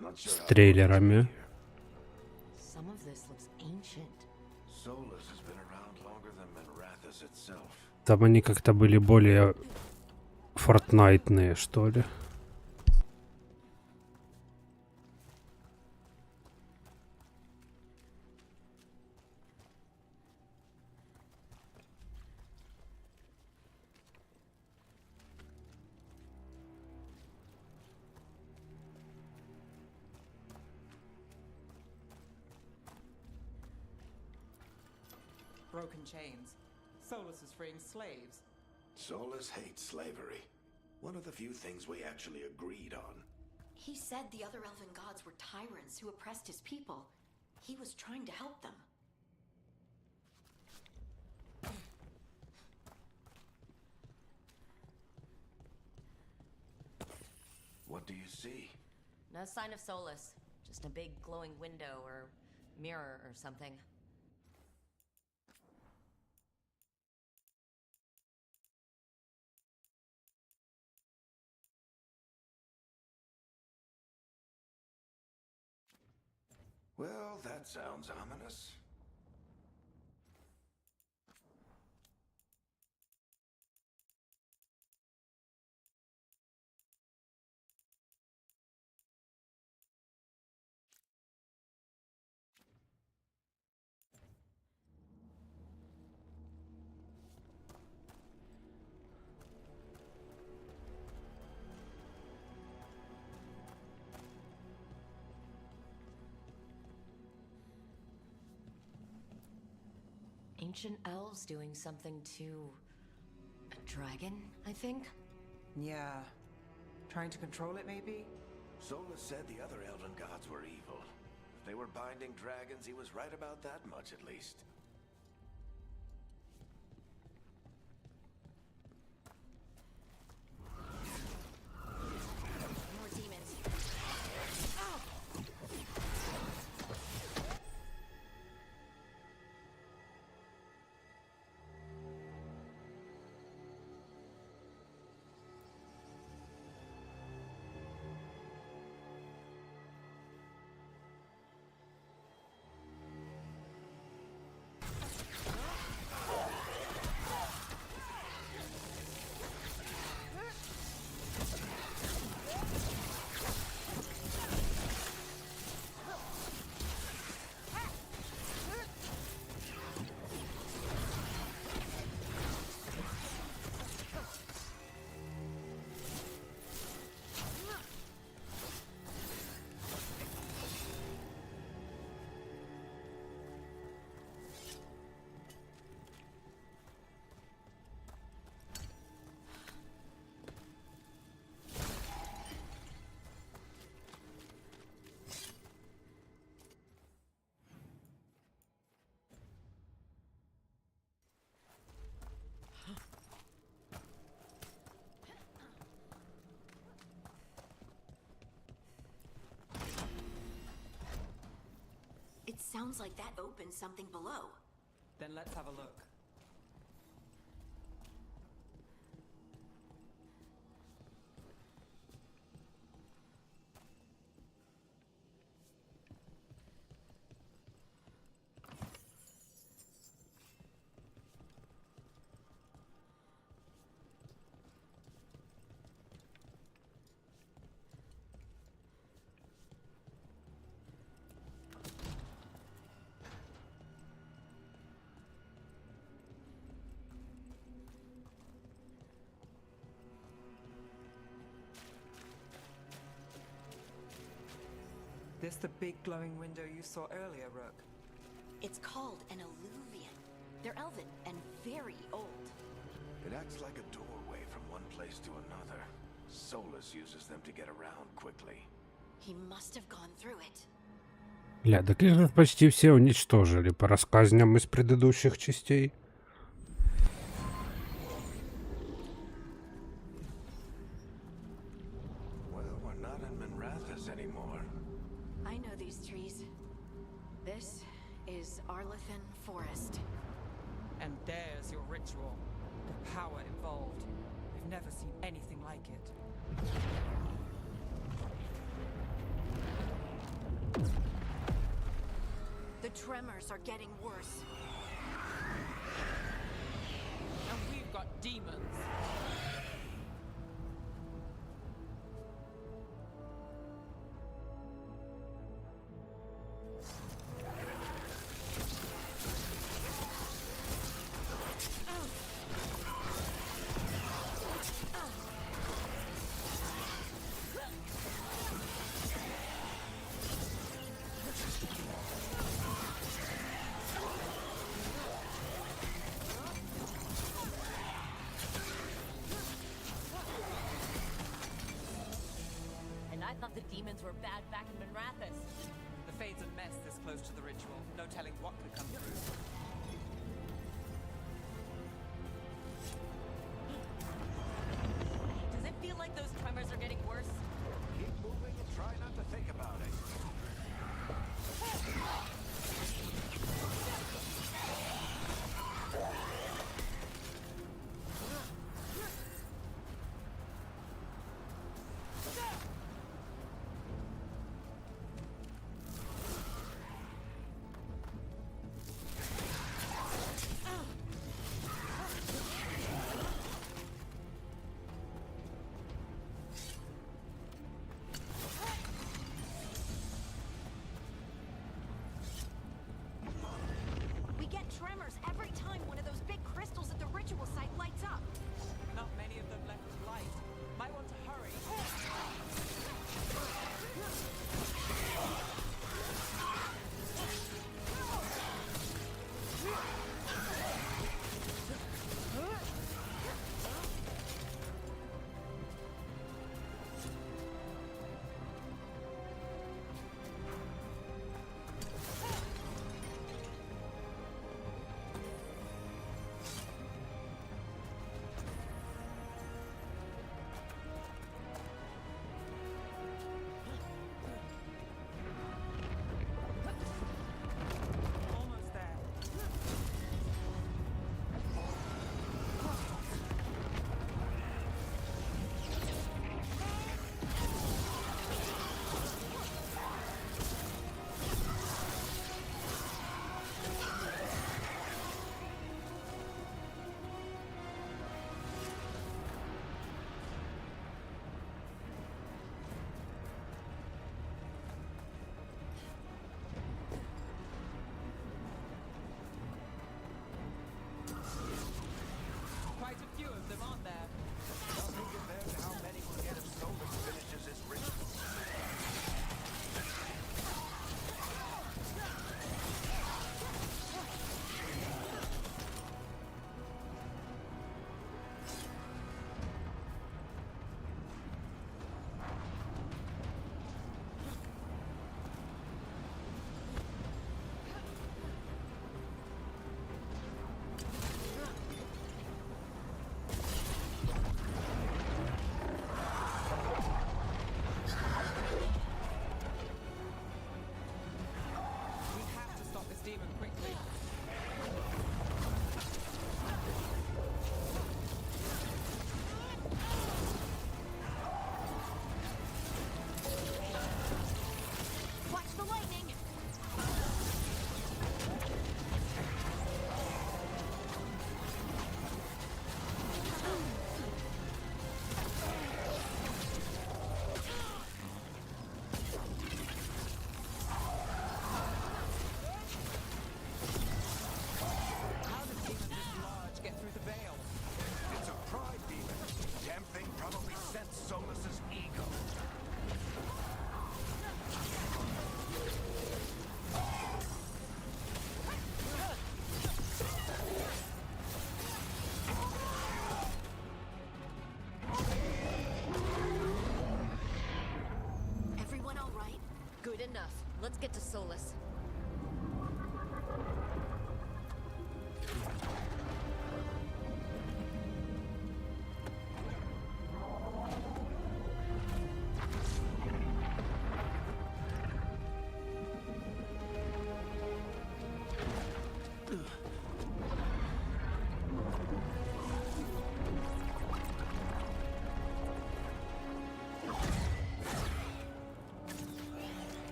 Not sure с how трейлерами. Some of this looks ancient. Solus has been around longer than Manrathus itself. Там они как-то были более фортнайтные, что ли. Broken chains. Solus is freeing slaves. Solus hates slavery. One of the few things we actually agreed on. He said the other elven gods were tyrants who oppressed his people. He was trying to help them. What do you see? No sign of Solus. Just a big glowing window or mirror or something. Well, that sounds ominous. Ancient elves doing something to a dragon, I think? Yeah. Trying to control it, maybe? Solus said the other elven gods were evil. If they were binding dragons, he was right about that much at least. More demons. It sounds like that opened something below. Then let's have a look. This the big glowing window you saw earlier, Rook? It's called an alluvian. They're elven and very old. It acts like a doorway from one place to another. Solus uses them to get around quickly. He must have gone through it. Ля, так их же почти все уничтожили по рассказням из предыдущих частей. This is Arlethan Forest. And there's your ritual. The power involved. We've never seen anything like it. The tremors are getting worse. And we've got demons. And I thought the demons were bad back in Minrathous. The Fade's a mess this close to the ritual. No telling what could come through. Does it feel like those tremors are getting worse? Keep moving and try not to think about it.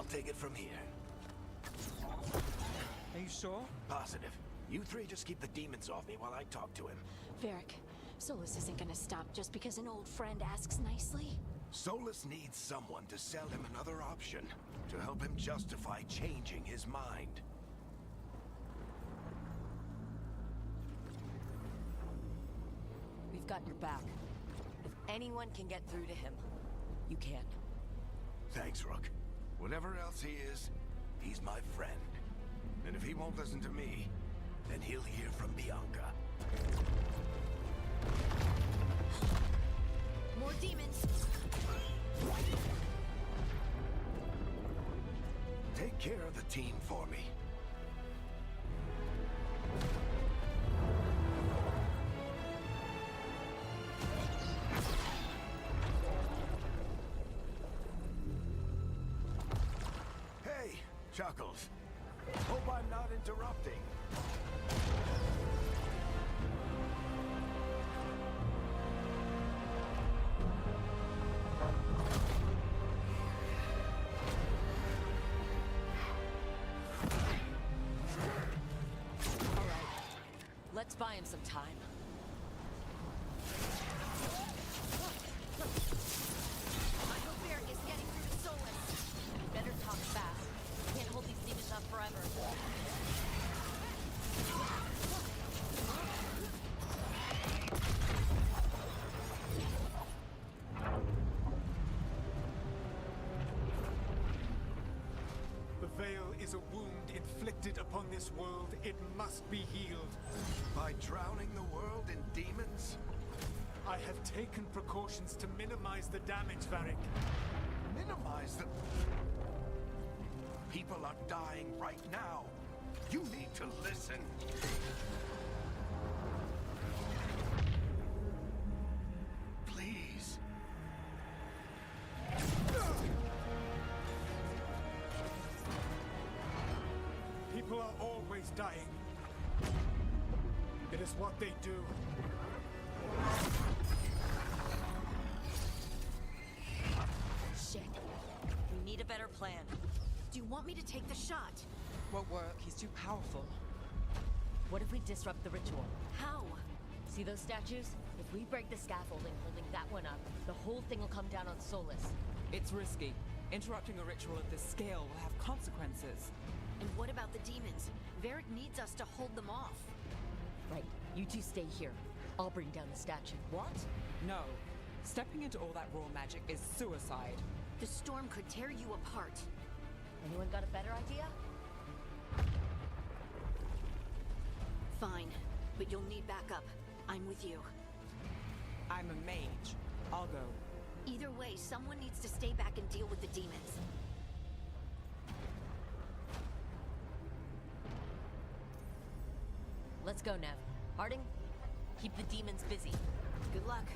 take it from here. Are you sure? Positive. You three just keep the demons off me while I talk to him. Varric, Solus isn't gonna stop just because an old friend asks nicely. Solus needs someone to sell him another option, to help him justify changing his mind. We've got your back. If anyone can get through to him, you can. Thanks, Rook. Whatever else he is, he's my friend. And if he won't listen to me, then he'll hear from Bianca. More demons! Take care of the team for me. Hey, Chuckles. Hope I'm not interrupting. Let's buy him some time. I hope Varric is getting through to Solus. Better talk fast. Can't hold these demons up forever. The veil is a wound inflicted upon this world. It must be healed. By drowning the world in demons? I have taken precautions to minimize the damage, Varric. Minimize the... People are dying right now. You need to listen. Please. People are always dying. It is what they do. Shit. We need a better plan. Do you want me to take the shot? Won't work. He's too powerful. What if we disrupt the ritual? How? See those statues? If we break the scaffolding holding that one up, the whole thing will come down on Solus. It's risky. Interrupting a ritual of this scale will have consequences. And what about the demons? Varric needs us to hold them off. Right, you two stay here. I'll bring down the statue. What? No. Stepping into all that raw magic is suicide. The storm could tear you apart. Anyone got a better idea? Fine, but you'll need backup. I'm with you. I'm a mage. I'll go. Either way, someone needs to stay back and deal with the demons. Let's go, Nev. Harding, keep the demons busy. Good luck.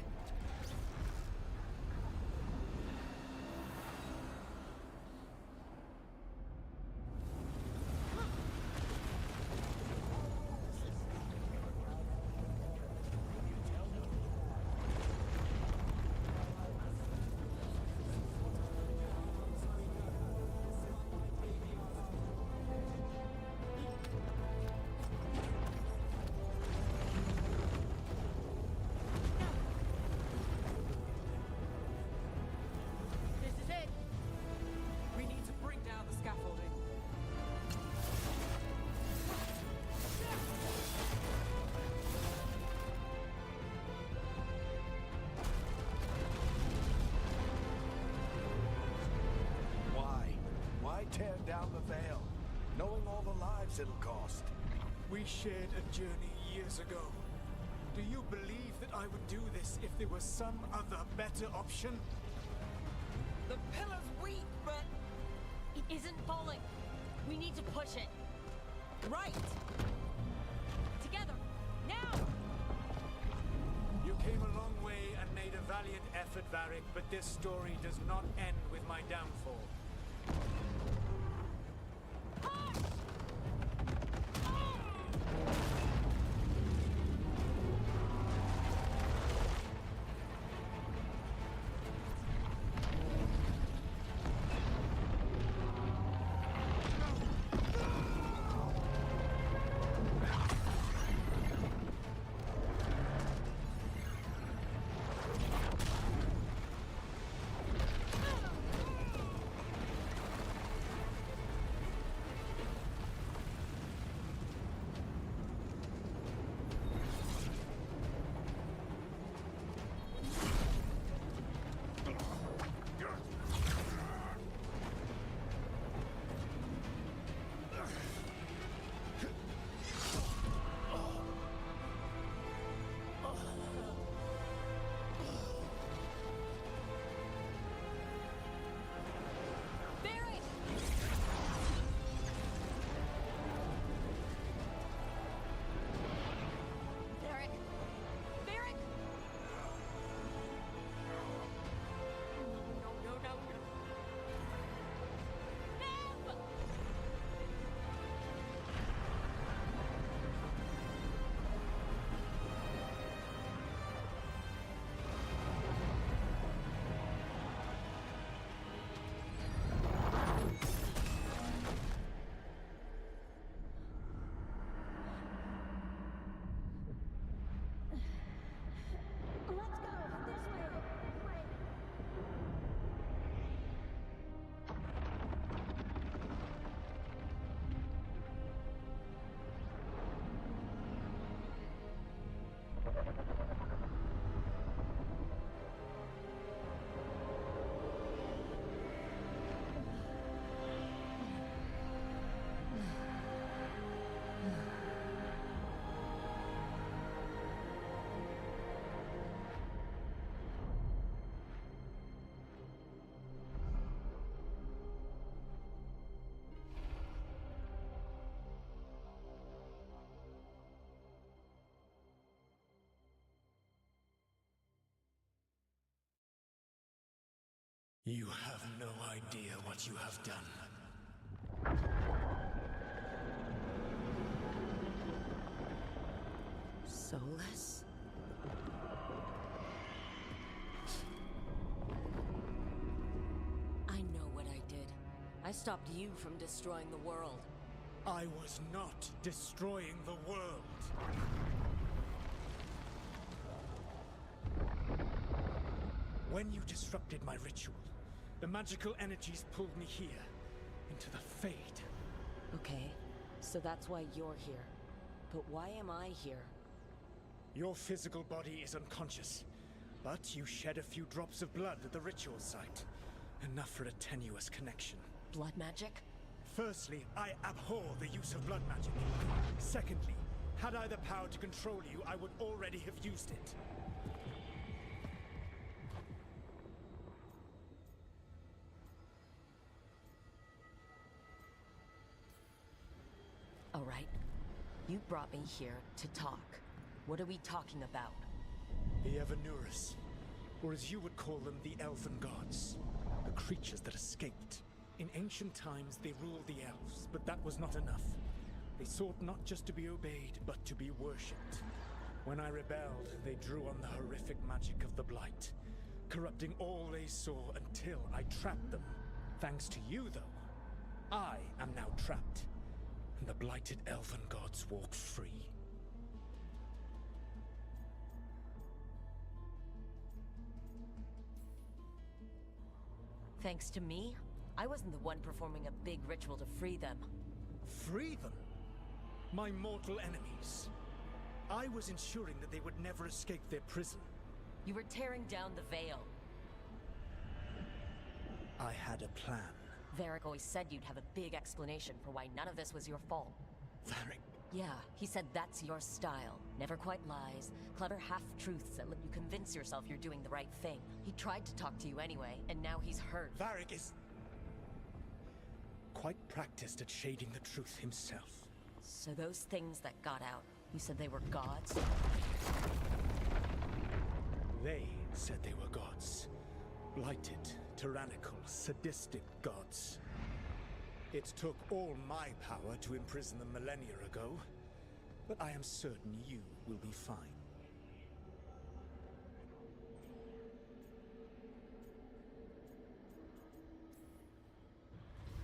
This is it! We need to bring down the scaffolding. Why? Why tear down the veil? Knowing all the lives it'll cost. We shared a journey years ago. Do you believe that I would do this if there was some other better option? The pillar's weak, but... It isn't falling. We need to push it. Right! Together! Now! You came a long way and made a valiant effort, Varric, but this story does not end with my downfall. You have no idea what you have done. Soulless? I know what I did. I stopped you from destroying the world. I was not destroying the world. When you disrupted my ritual, the magical energies pulled me here, into the Fade. Okay, so that's why you're here. But why am I here? Your physical body is unconscious, but you shed a few drops of blood at the ritual site. Enough for a tenuous connection. Blood magic? Firstly, I abhor the use of blood magic. Secondly, had I the power to control you, I would already have used it. All right. You brought me here to talk. What are we talking about? The Evanurus, or as you would call them, the Elven Gods. The creatures that escaped. In ancient times, they ruled the elves, but that was not enough. They sought not just to be obeyed, but to be worshipped. When I rebelled, they drew on the horrific magic of the Blight, corrupting all they saw until I trapped them. Thanks to you, though, I am now trapped, and the blighted Elven Gods walk free. Thanks to me? I wasn't the one performing a big ritual to free them. Free them? My mortal enemies. I was ensuring that they would never escape their prison. You were tearing down the veil. I had a plan. Varric always said you'd have a big explanation for why none of this was your fault. Varric? Yeah, he said that's your style. Never quite lies, clever half-truths that let you convince yourself you're doing the right thing. He tried to talk to you anyway, and now he's hurt. Varric is quite practiced at shading the truth himself. So those things that got out, you said they were gods? They said they were gods. Blighted, tyrannical, sadistic gods. It took all my power to imprison them millennia ago, but I am certain you will be fine.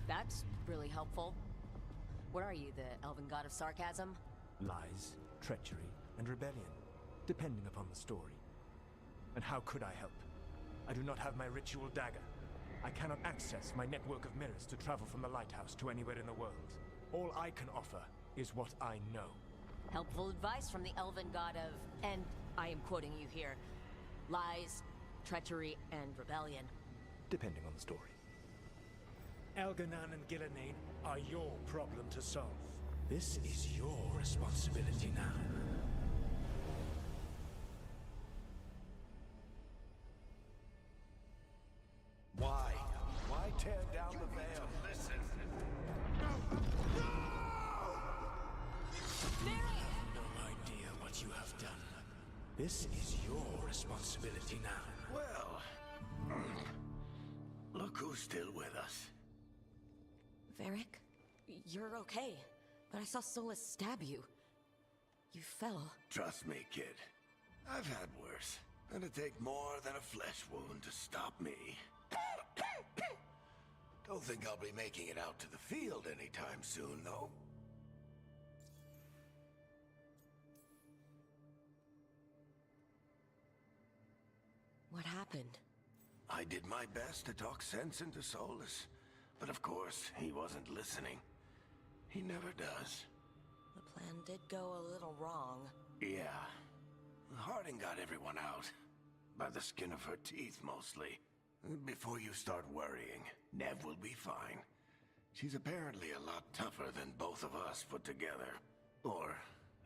That's really helpful. What are you, the elven god of sarcasm? Lies, treachery, and rebellion, depending upon the story. And how could I help? I do not have my ritual dagger. I cannot access my network of mirrors to travel from the lighthouse to anywhere in the world. All I can offer is what I know. Helpful advice from the elven god of, and I am quoting you here, lies, treachery, and rebellion. Depending on the story. Elganan and Gillenane are your problem to solve. This is your responsibility now. Why? Why tear down the veil? Listen. No idea what you have done. This is your responsibility now. Well, look who's still with us. Varric, you're okay, but I saw Solus stab you. You fell. Trust me, kid. I've had worse. It'd take more than a flesh wound to stop me. Don't think I'll be making it out to the field anytime soon, though. What happened? I did my best to talk sense into Solus, but of course, he wasn't listening. He never does. The plan did go a little wrong. Yeah. Harding got everyone out. By the skin of her teeth, mostly. Before you start worrying, Nev will be fine. She's apparently a lot tougher than both of us put together. Or,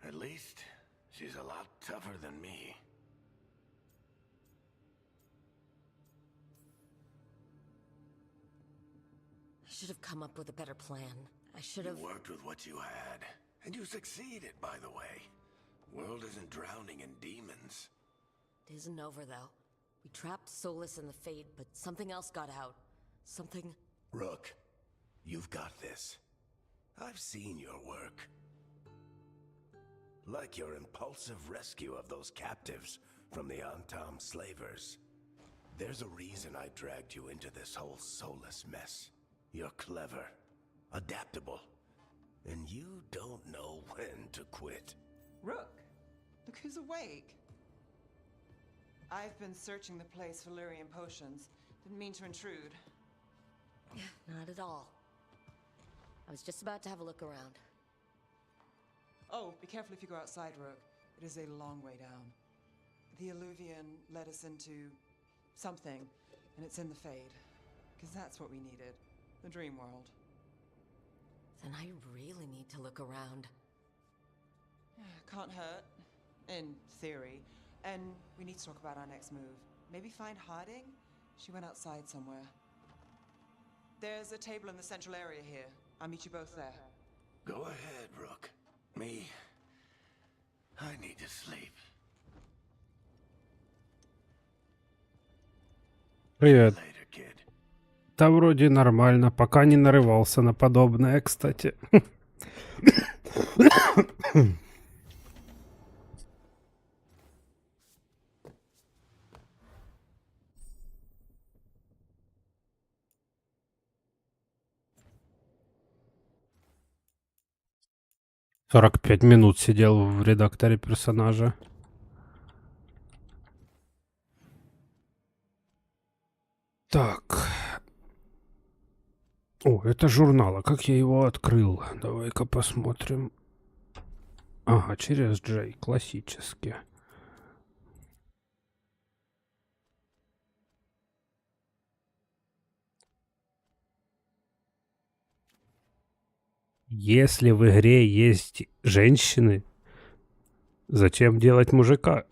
at least, she's a lot tougher than me. I should have come up with a better plan. I should have... You worked with what you had. And you succeeded, by the way. World isn't drowning in demons. It isn't over, though. We trapped Solus in the Fade, but something else got out. Something... Rook, you've got this. I've seen your work. Like your impulsive rescue of those captives from the Antam slavers. There's a reason I dragged you into this whole Solus mess. You're clever, adaptable, and you don't know when to quit. Rook, look who's awake. I've been searching the place for Lyrian potions. Didn't mean to intrude. Not at all. I was just about to have a look around. Oh, be careful if you go outside, Rook. It is a long way down. The Alluvian led us into something, and it's in the Fade. Because that's what we needed. The dream world. Then I really need to look around. Can't hurt. In theory. And we need to talk about our next move. Maybe find Harding? She went outside somewhere. There's a table in the central area here. I'll meet you both there. Go ahead, Rook. Me, I need to sleep. Привет. Later, kid. Да вроде нормально, пока не нарывался на подобное, кстати. Сорок 45 минут сидел в редакторе персонажа. Так. О, это журнал. А как я его открыл? Давай-ка посмотрим. Ага, через Джей. Классически. Если в игре есть женщины, зачем делать мужика?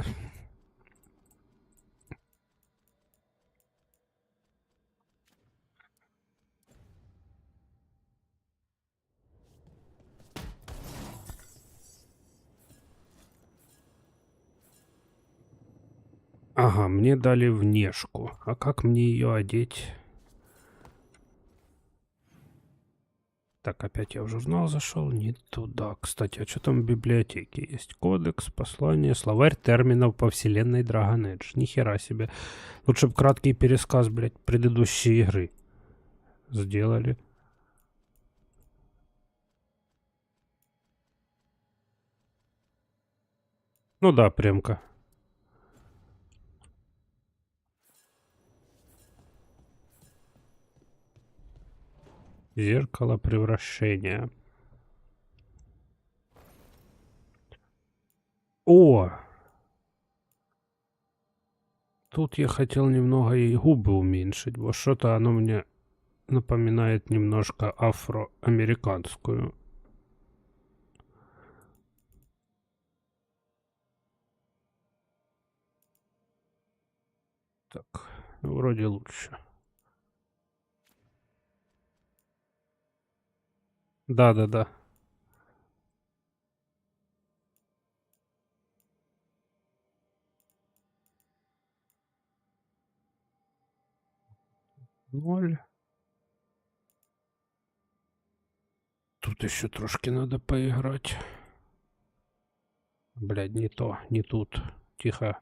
Ага, мне дали внешку. А как мне ее одеть? Так, опять я в журнал зашел. Не туда. Кстати, а что там в библиотеке есть? Кодекс, послание, словарь терминов по вселенной Dragon Age. Нихера себе. Лучше бы краткий пересказ, блядь, предыдущей игры сделали. Ну да, прямка. Зеркало превращения. О! Тут я хотел немного ей губы уменьшить, вот что-то оно мне напоминает немножко афроамериканскую. Так, вроде лучше. Да-да-да. Ноль. Тут еще трошки надо поиграть. Блядь, не то, не тут. Тихо.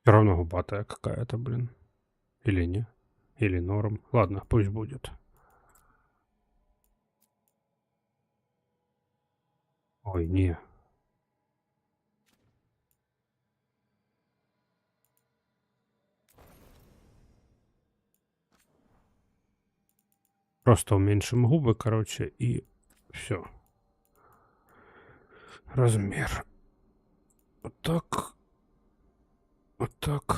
Все равно губатая какая-то, блин. Или не? Или норм. Ладно, пусть будет. Ой, не. Просто уменьшим губы, короче, и все. Размер. Вот так. Вот так.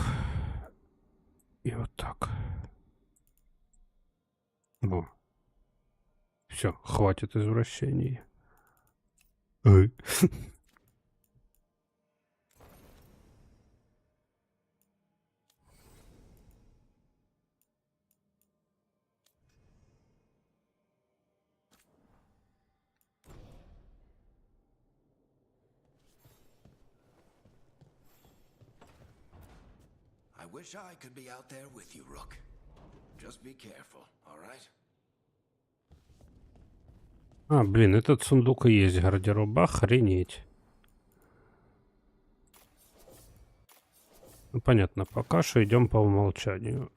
И вот так. Во. Все, хватит извращений. Ой. I wish I could be out there with you, Rook. Just be careful, all right? А, блин, этот сундук и есть гардероб. Охренеть. Ну, понятно, пока что идем по умолчанию.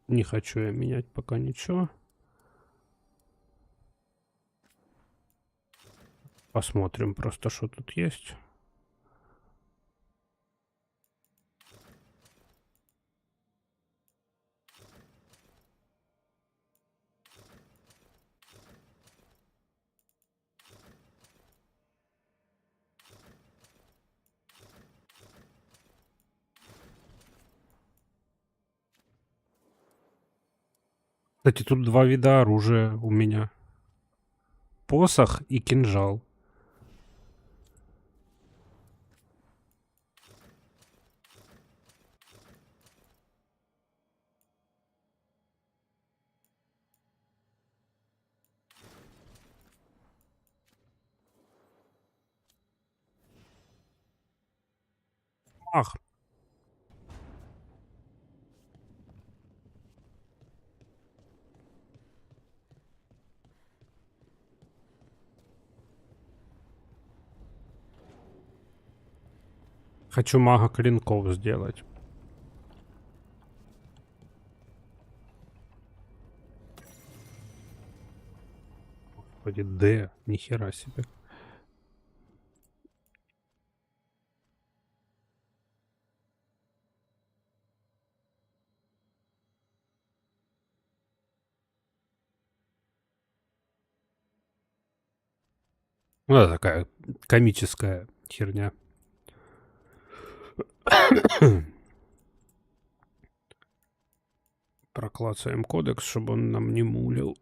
Не хочу я менять пока ничего. Посмотрим просто, что тут есть. Кстати, тут два вида оружия у меня. Посох и кинжал. Ах, хочу мага клинков сделать. Господи, Д, нихера себе. Ну, да, такая комическая херня. Проклацаем кодекс, чтобы он нам не мулил.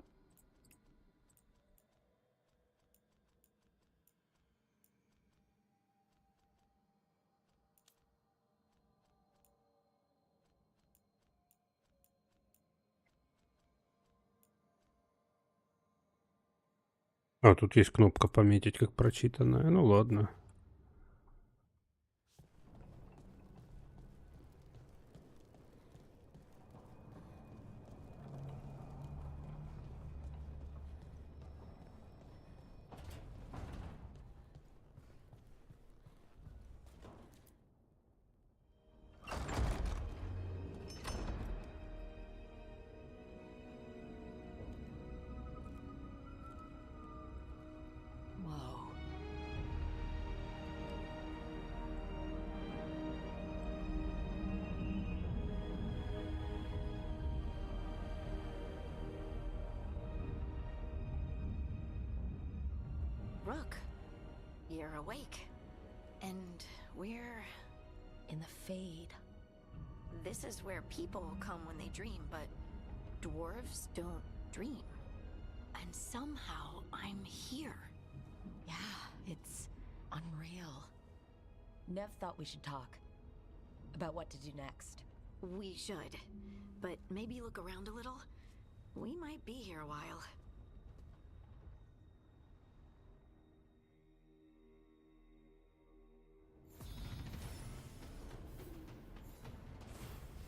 А, тут есть кнопка пометить как прочитанная. Ну ладно. Whoa. Rook, you're awake. And we're... In the Fade. This is where people come when they dream, but dwarves don't dream. And somehow I'm here. Yeah, it's unreal. Nev thought we should talk about what to do next. We should. But maybe look around a little. We might be here a while.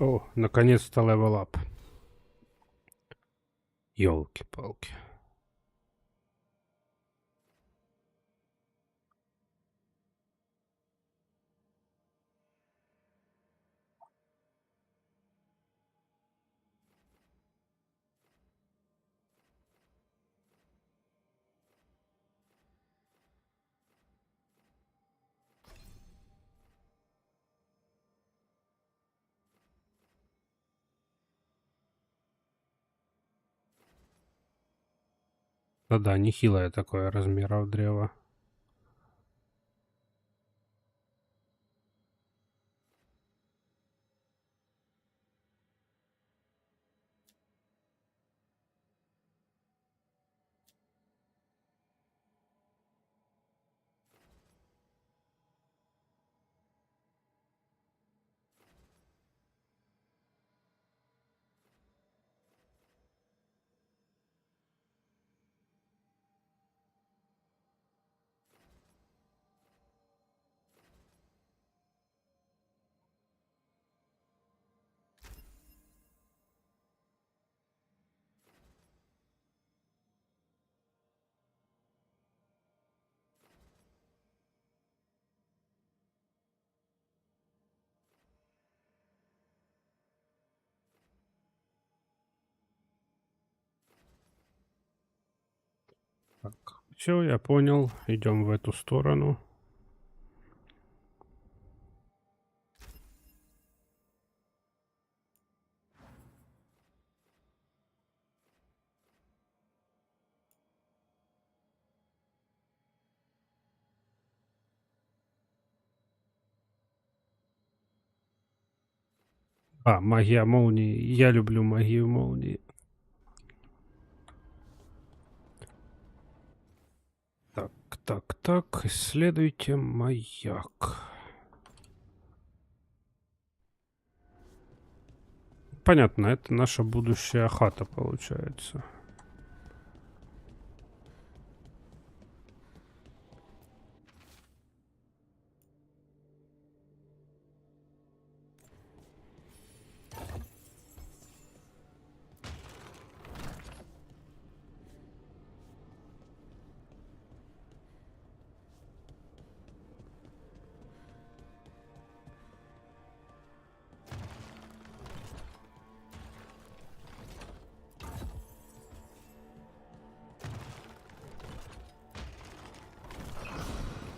О, наконец-то левел ап. Ёлки-палки. Да-да, нехилое такое размеров древо. Так, все, я понял. Идем в эту сторону. А, магия молнии. Я люблю магию молнии. Так, так, так. Исследуйте маяк. Понятно, это наша будущая хата получается.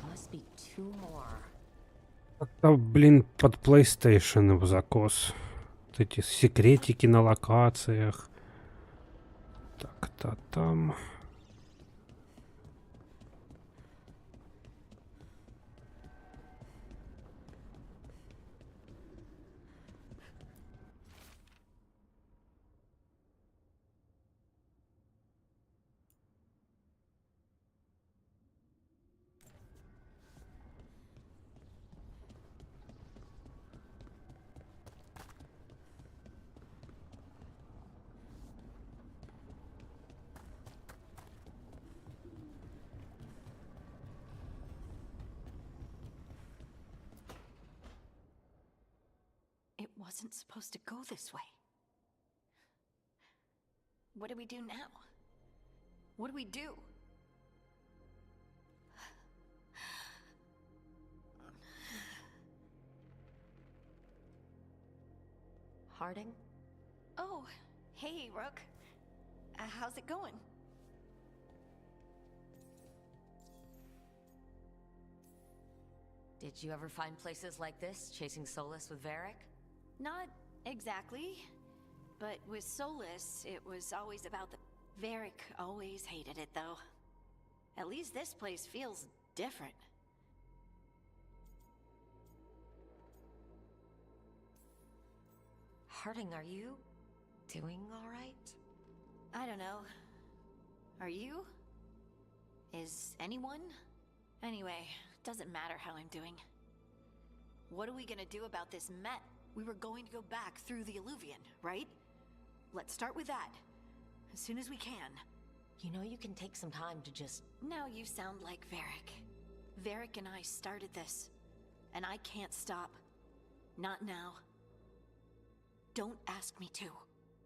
Must be two more. Это, блин, под PlayStation в закос. Вот эти секретики на локациях. Так-то там. It wasn't supposed to go this way. What do we do now? What do we do? Harding? Oh, hey, Rook. How's it going? Did you ever find places like this, chasing Solus with Varric? Not exactly. But with Solus, it was always about the... Varric always hated it, though. At least this place feels different. Harding, are you doing all right? I don't know. Are you? Is anyone? Anyway, doesn't matter how I'm doing. What are we gonna do about this Met? We were going to go back through the Alluvion, right? Let's start with that. As soon as we can. You know you can take some time to just... Now you sound like Varric. Varric and I started this. And I can't stop. Not now. Don't ask me to.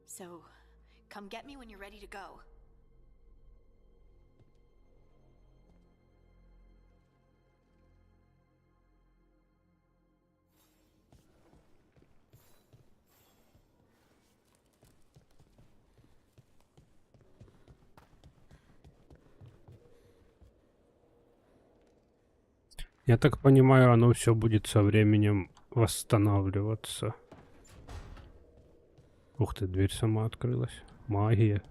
So, come get me when you're ready to go. Я так понимаю, оно все будет со временем восстанавливаться. Ух ты, дверь сама открылась. Магия.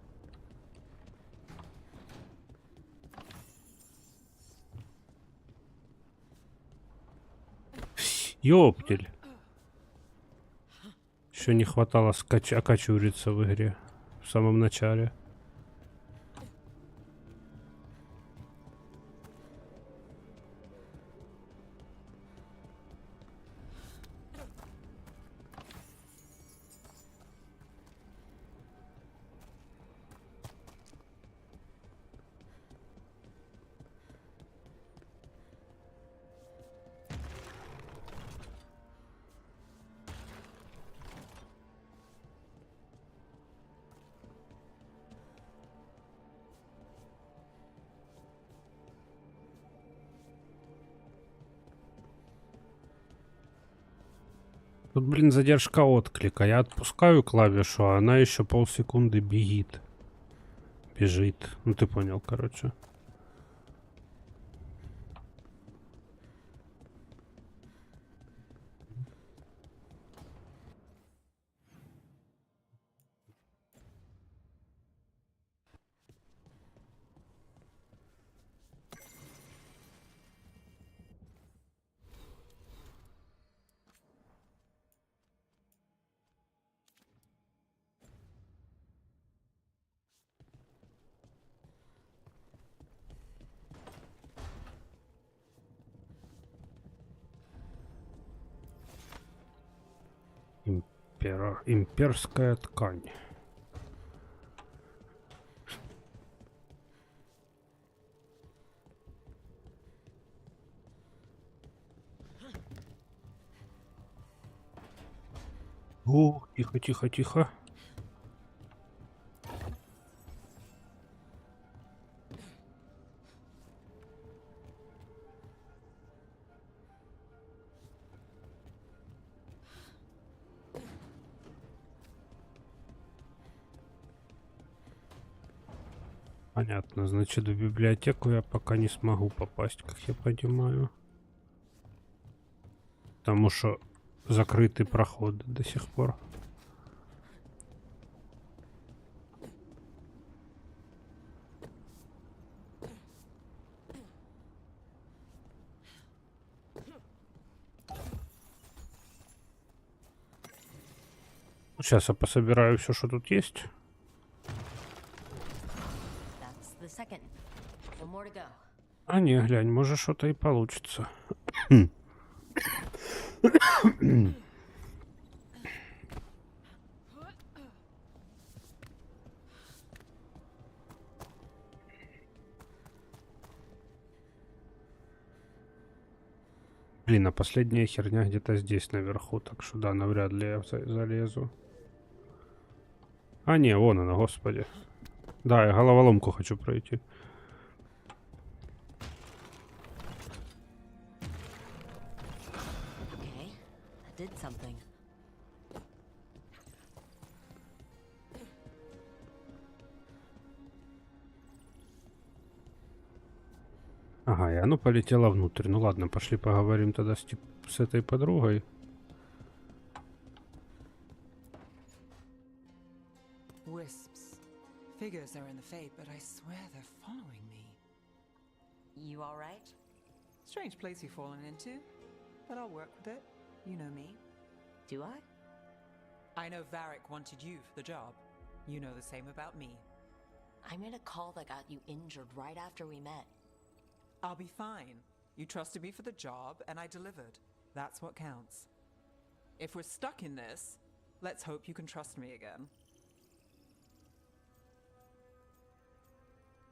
Ёптель. Еще не хватало окочуриться в игре в самом начале. Тут, блин, задержка отклика. Я отпускаю клавишу, а она еще полсекунды бегит. Бежит. Ну ты понял, короче. Имперская ткань. О, тихо, тихо, тихо. Понятно, значит, в библиотеку я пока не смогу попасть, как я понимаю. Потому что закрыты проходы до сих пор. Сейчас я пособираю все, что тут есть. That's the second. One more to go. А не, глянь, может что-то и получится. Блин, а последняя херня где-то здесь наверху, так что да, навряд ли я залезу. А не, вон она, господи. Да, я головоломку хочу пройти. Okay, that did something. Ага, и оно полетело внутрь. Ну ладно, пошли поговорим тогда с этой подругой. Wisps. Figures are in the fate, but I swear they're following me. You alright? Strange place you've fallen into, but I'll work with it. You know me. Do I? I know Varric wanted you for the job. You know the same about me. I made a call that got you injured right after we met. I'll be fine. You trusted me for the job, and I delivered. That's what counts. If we're stuck in this, let's hope you can trust me again.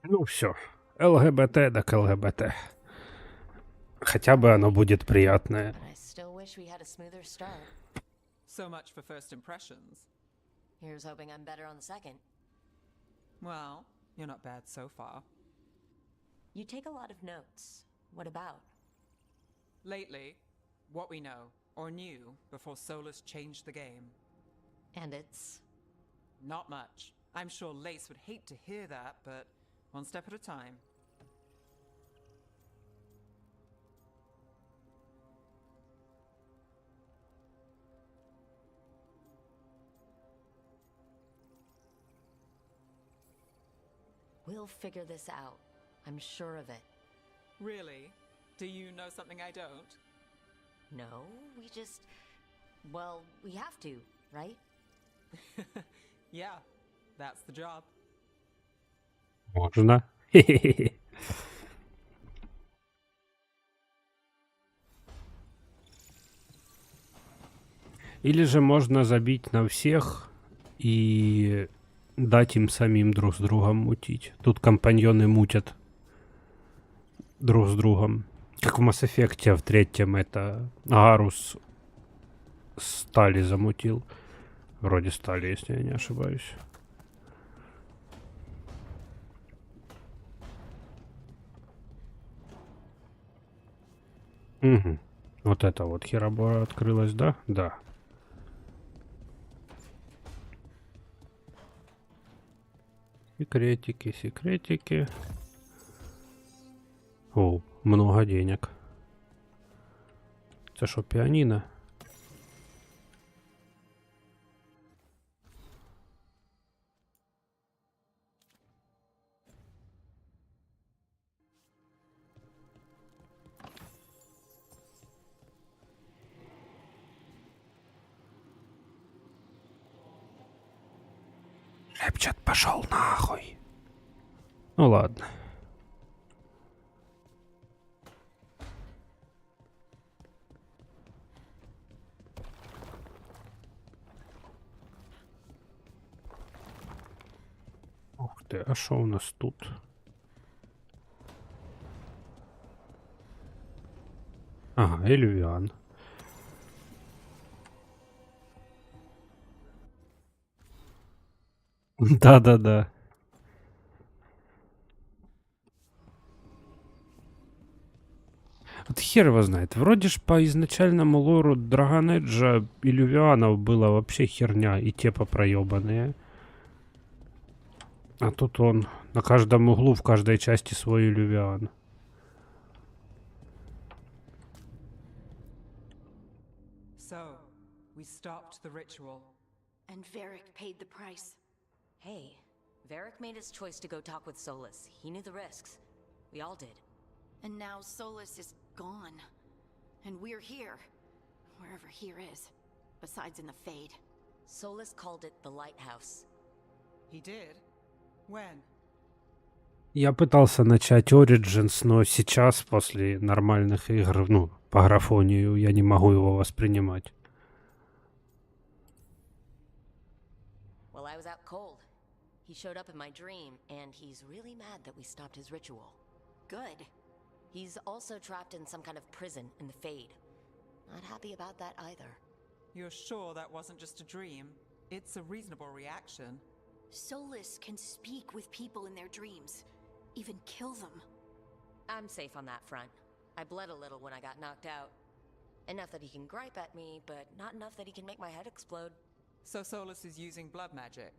Ну все, ЛГБТ так ЛГБТ. Хотя бы оно будет приятное. But I still wish we had a smoother start. So much for first impressions. Here's hoping I'm better on the second. Well, you're not bad so far. You take a lot of notes. What about? Lately, what we know, or knew, before Solus changed the game. And it's... Not much. I'm sure Lace would hate to hear that, but one step at a time. We'll figure this out. I'm sure of it. Really? Do you know something I don't? No, we just... Well, we have to, right? Yeah, that's the job. Можно. Хе-хе-хе. Или же можно забить на всех и дать им самим друг с другом мутить. Тут компаньоны мутят друг с другом. Как в Mass Effect в третьем это Гарус Стали замутил. Вроде Стали, если я не ошибаюсь. Угу. Вот это вот херобора открылась, да? Да. Секретики, секретики. О, много денег. Это что, пианино? Лепчат пошел нахуй. Ну ладно. Ух ты, а что у нас тут? Ага, Эльвиан. Да-да-да. Вот хер его знает. Вроде ж по изначальному лору Dragon Age Иллювианов было вообще херня, и те попроебанные. А тут он на каждом углу, в каждой части свой Иллювиан. So, we stopped the ritual. And Varric paid the price. Hey, Varric made his choice to go talk with Solus. He knew the risks. We all did. And now Solus is gone. And we're here. Wherever here is. Besides in the Fade. Solus called it the Lighthouse. He did? When? Я пытался начать Origins, но сейчас, после нормальных игр, ну, по графонию, я не могу его воспринимать. Well, I was out cold. He showed up in my dream, and he's really mad that we stopped his ritual. Good. He's also trapped in some kind of prison in the Fade. Not happy about that either. You're sure that wasn't just a dream? It's a reasonable reaction. Solus can speak with people in their dreams. Even kill them. I'm safe on that front. I bled a little when I got knocked out. Enough that he can gripe at me, but not enough that he can make my head explode. So Solus is using blood magic,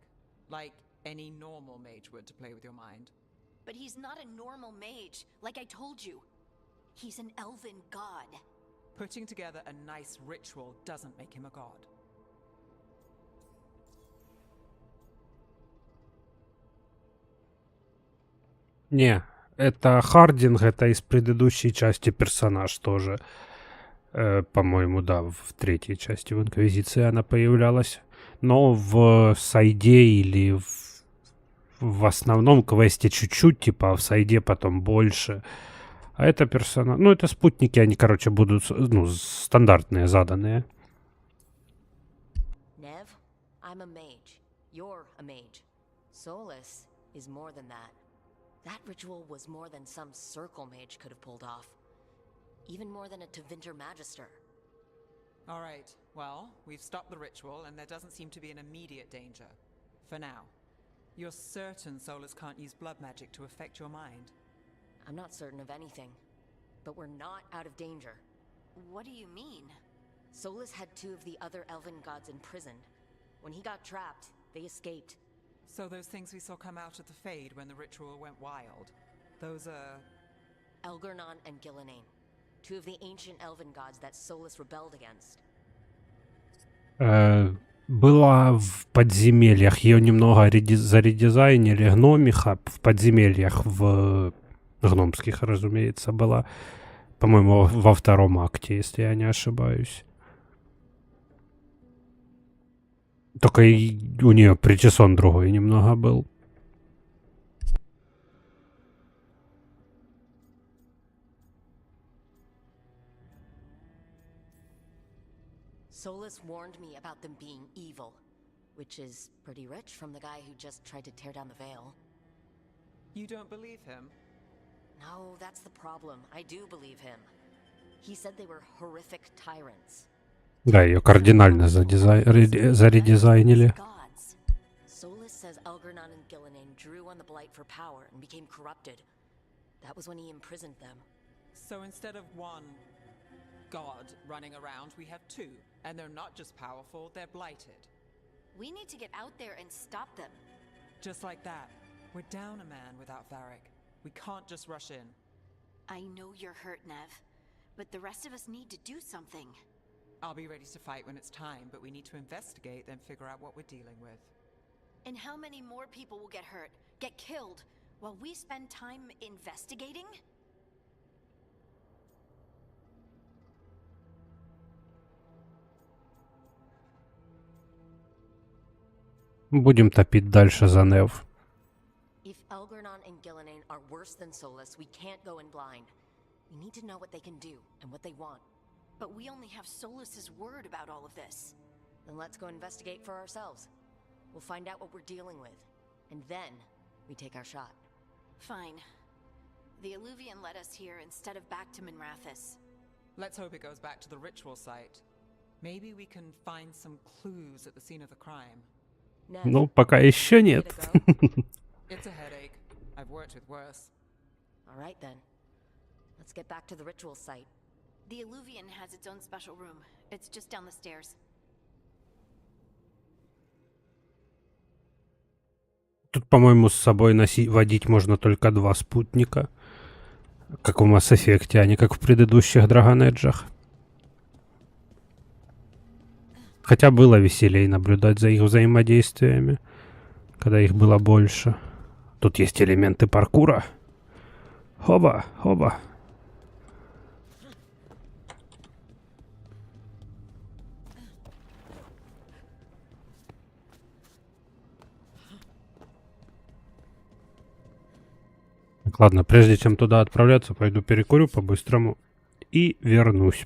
like any normal mage would to play with your mind. But he's not a normal mage, like I told you. He's an elven god. Putting together a nice ritual doesn't make him a god. Не, это Хардинг, это из предыдущей части персонаж тоже. По-моему, да, в третьей части в Инквизиции она появлялась. Но в сайде или в основном квесте чуть-чуть, типа, а в сайде потом больше. А это персонаж... Ну, это спутники, они, короче, будут, ну, стандартные, заданные. Nev, I'm a mage. You're a mage. Solus is more than that. That ritual was more than some circle mage could have pulled off. Even more than a Tevinter Magister. All right, well, we've stopped the ritual and there doesn't seem to be an immediate danger. For now. You're certain Solus can't use blood magic to affect your mind? I'm not certain of anything. But we're not out of danger. What do you mean? Solus had two of the other elven gods imprisoned. When he got trapped, they escaped. So those things we saw come out of the Fade when the ritual went wild, those are... Elgernon and Gillenane. Two of the ancient elven gods that Solus rebelled against. Была в подземельях, ее немного заредизайнили, гномиха в подземельях, в гномских, разумеется, была. По-моему, во втором акте, если я не ошибаюсь. Только и у нее причесон другой немного был. Solus warned me about them being evil, which is pretty rich from the guy who just tried to tear down the veil. You don't believe him? No, that's the problem. I do believe him. He said they were horrific tyrants. Да, ее кардинально заредизайнили. Gods. Solus says Algernon and Gillinan drew on the Blight for power and became corrupted. That was when he imprisoned them. So instead of one god running around, we have two. And they're not just powerful, they're blighted. We need to get out there and stop them. Just like that. We're down a man without Varric. We can't just rush in. I know you're hurt, Nev, but the rest of us need to do something. I'll be ready to fight when it's time, but we need to investigate, then figure out what we're dealing with. And how many more people will get hurt, get killed, while we spend time investigating? Будем топить дальше за Нев. If Algernon and Gillinan are worse than Solus, we can't go in blind. We need to know what they can do and what they want. But we only have Solus's word about all of this. Then let's go investigate for ourselves. We'll find out what we're dealing with. And then, we take our shot. Fine. The Illuvian led us here instead of back to Minrathous. Let's hope it goes back to the ritual site. Maybe we can find some clues at the scene of the crime. Nev, Ну, пока еще ready нет. to go? It's a headache. I've worked with worse. All right then. Let's get back to the ritual site. The Illuvian has its own special room. It's just down the stairs. Тут, по-моему, с собой водить можно только 2 спутника. Как в Mass Effect, а не как в предыдущих Dragon Edge'ах. Хотя было веселее наблюдать за их взаимодействиями, когда их было больше. Тут есть элементы паркура. Хоба, хоба. Так, ладно, прежде чем туда отправляться, пойду перекурю по-быстрому и вернусь.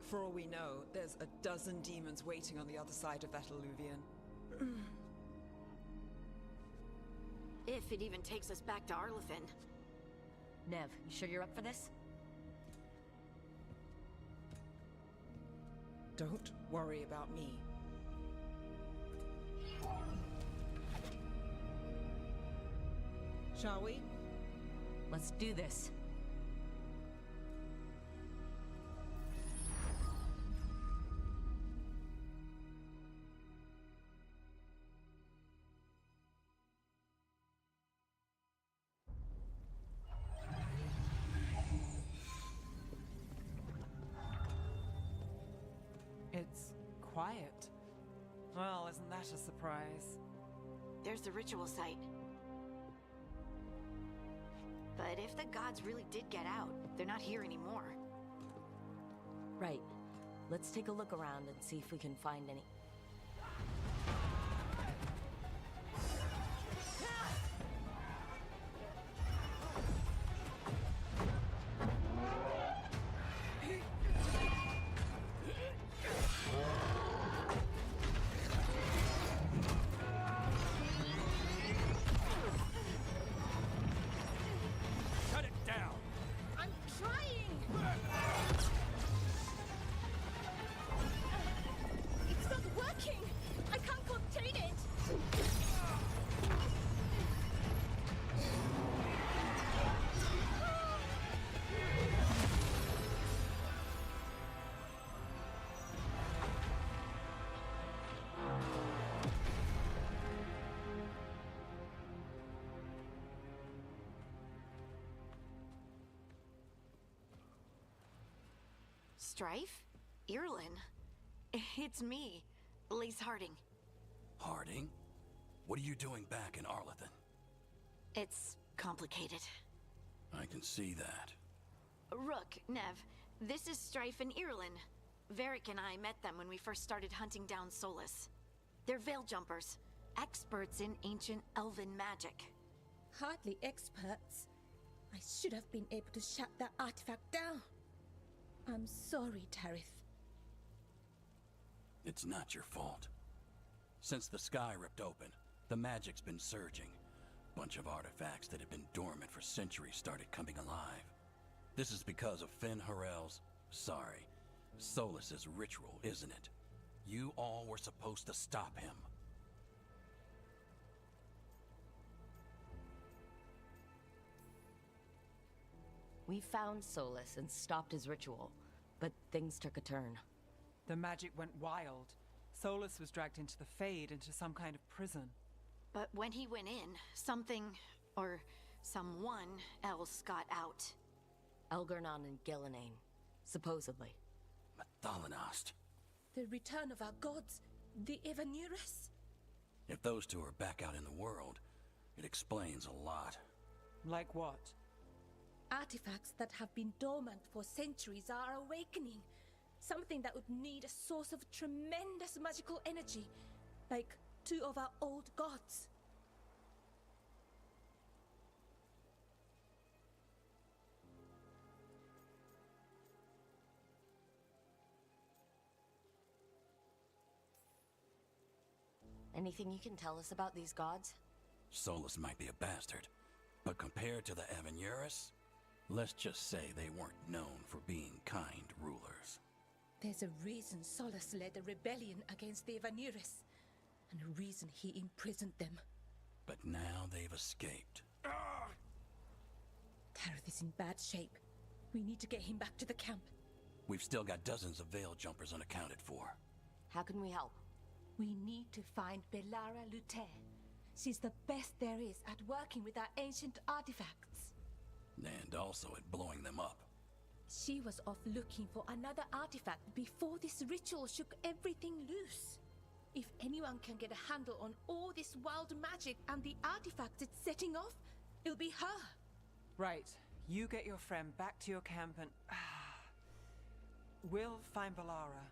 For all we know, there's a dozen demons waiting on the other side of that alluvion. If it even takes us back to Arlathan. Nev, you sure you're up for this? Don't worry about me. Shall we? Let's do this. It's quiet. Well, isn't that a surprise? There's the ritual site. But if the gods really did get out, they're not here anymore. Right. Let's take a look around and see if we can find any. Shut it down! I'm trying! It's not working! I can't contain it! Strife? Irlin? It's me, Lace Harding. Harding? What are you doing back in Arlathan? It's complicated. I can see that. Rook, Nev, this is Strife and Irlin. Varric and I met them when we first started hunting down Solus. They're veil jumpers, experts in ancient elven magic. Hardly experts. I should have been able to shut that artifact down. I'm sorry, Tarith. It's not your fault. Since the sky ripped open, the magic's been surging. Bunch of artifacts that had been dormant for centuries started coming alive. This is because of Finn Harel's, Solus's ritual, isn't it? You all were supposed to stop him. We found Solus and stopped his ritual, but things took a turn. The magic went wild. Solus was dragged into the Fade, into some kind of prison. But when he went in, something, or someone else got out. Elgernon and Gillenane, supposedly. Mathalanost. The return of our gods, the Evanurus. If those two are back out in the world, it explains a lot. Like what? Artifacts that have been dormant for centuries are awakening. Something that would need a source of tremendous magical energy, like two of our old gods. Anything you can tell us about these gods? Solus might be a bastard, but compared to the Evanurus, let's just say they weren't known for being kind rulers. There's a reason Solus led a rebellion against the Evanurus, and a reason he imprisoned them. But now they've escaped. Tarith is in bad shape. We need to get him back to the camp. We've still got dozens of veil jumpers unaccounted for. How can we help? We need to find Belara Luther. She's the best there is at working with our ancient artifacts. And also at blowing them up. She was off looking for another artifact before this ritual shook everything loose. If anyone can get a handle on all this wild magic and the artifacts it's setting off, it'll be her. Right. You get your friend back to your camp and... we'll find Belara.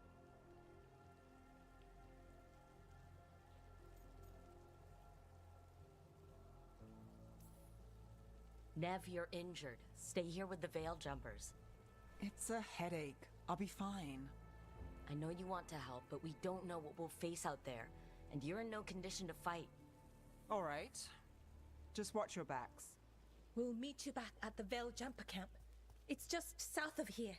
Nev, you're injured. Stay here with the Veil Jumpers. It's a headache. I'll be fine. I know you want to help, but we don't know what we'll face out there, and you're in no condition to fight. All right. Just watch your backs. We'll meet you back at the Veil jumper camp. It's just south of here.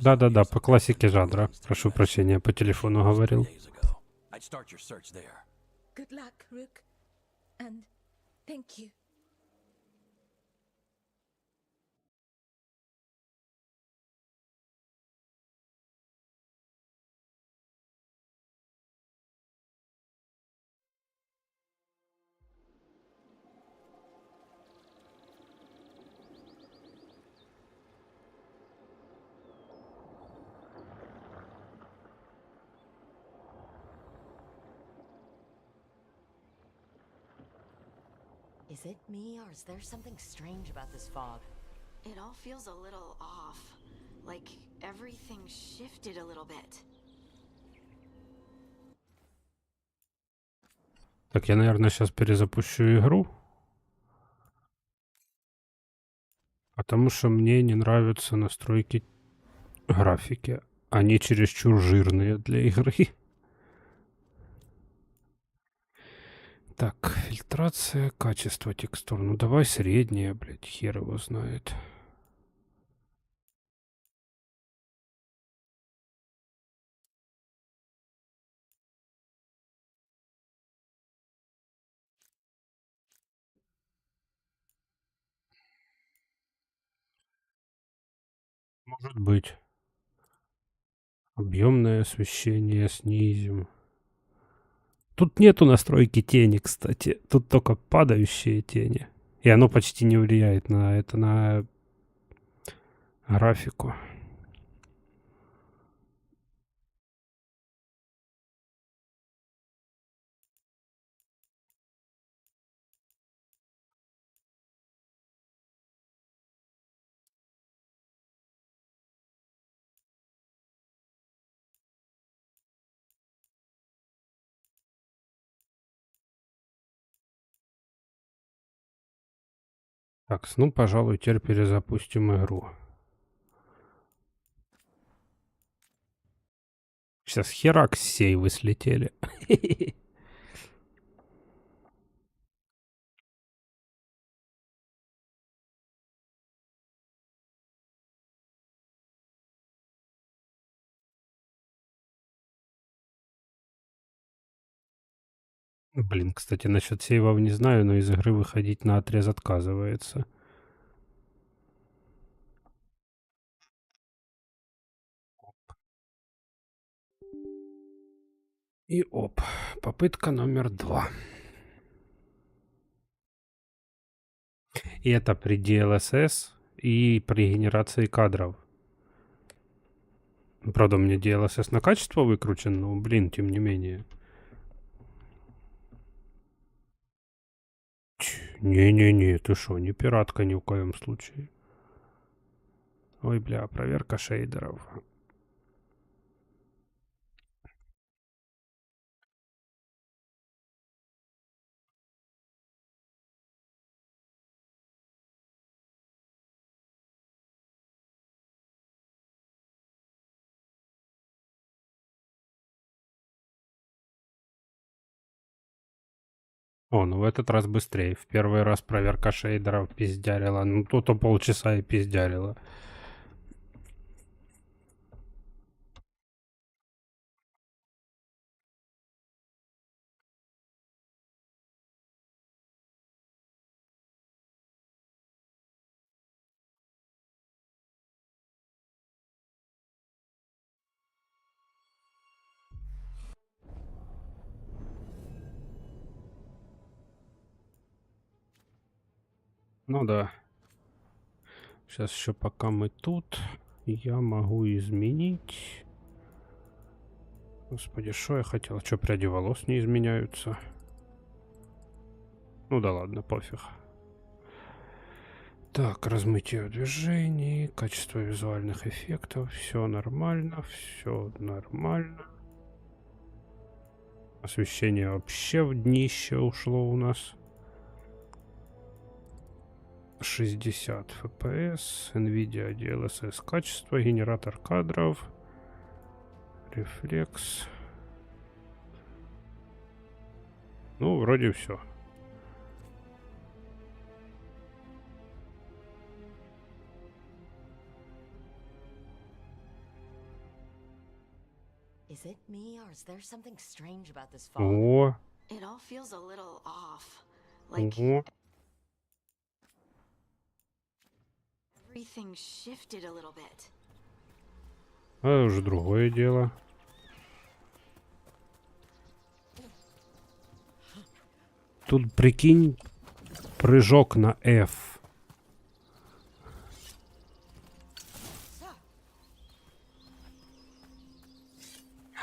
Да-да-да, по классике жанра. Прошу прощения, по телефону говорил. I'd start your search there. Good luck, Rook. And thank you. Is it me, or is there something strange about this fog? It all feels a little off. Like everything shifted a little bit. Так, я, наверное, сейчас перезапущу игру. Потому что мне не нравятся настройки графики. Они чересчур жирные для игры. Так, фильтрация, качество текстур. Ну давай среднее, блядь, хер его знает. Может быть. Объемное освещение снизим. Тут нету настройки тени, кстати. Тут только падающие тени. И оно почти не влияет на это, на графику. Так, ну, пожалуй, теперь перезапустим игру. Сейчас херак сейвы слетели. Блин, кстати, насчет сейвов не знаю, но из игры выходить наотрез отказывается. И оп, попытка номер 2. И это при DLSS и при генерации кадров. Правда, у меня DLSS на качество выкручен, но, блин, тем не менее. Не-не-не, ты шо, не пиратка ни в коем случае. Ой, бля, проверка шейдеров. О, ну в этот раз быстрее. В первый раз проверка шейдеров пиздярила. Ну, то полчаса и пиздярила. Ну да. Сейчас еще пока мы тут, я могу изменить. Господи, что я хотел? Что, пряди волос не изменяются? Ну да ладно, пофиг. Так, размытие движений, качество визуальных эффектов. Все нормально, все нормально. Освещение вообще в днище ушло у нас. 60 FPS, NVIDIA DLSS качество, генератор кадров. Рефлекс. Ну, вроде все. Is it me, or is there something strange about this fog? О, It all feels a little off. Like ого. everything shifted a little bit. А это уже другое дело. Тут, прикинь, прыжок на F.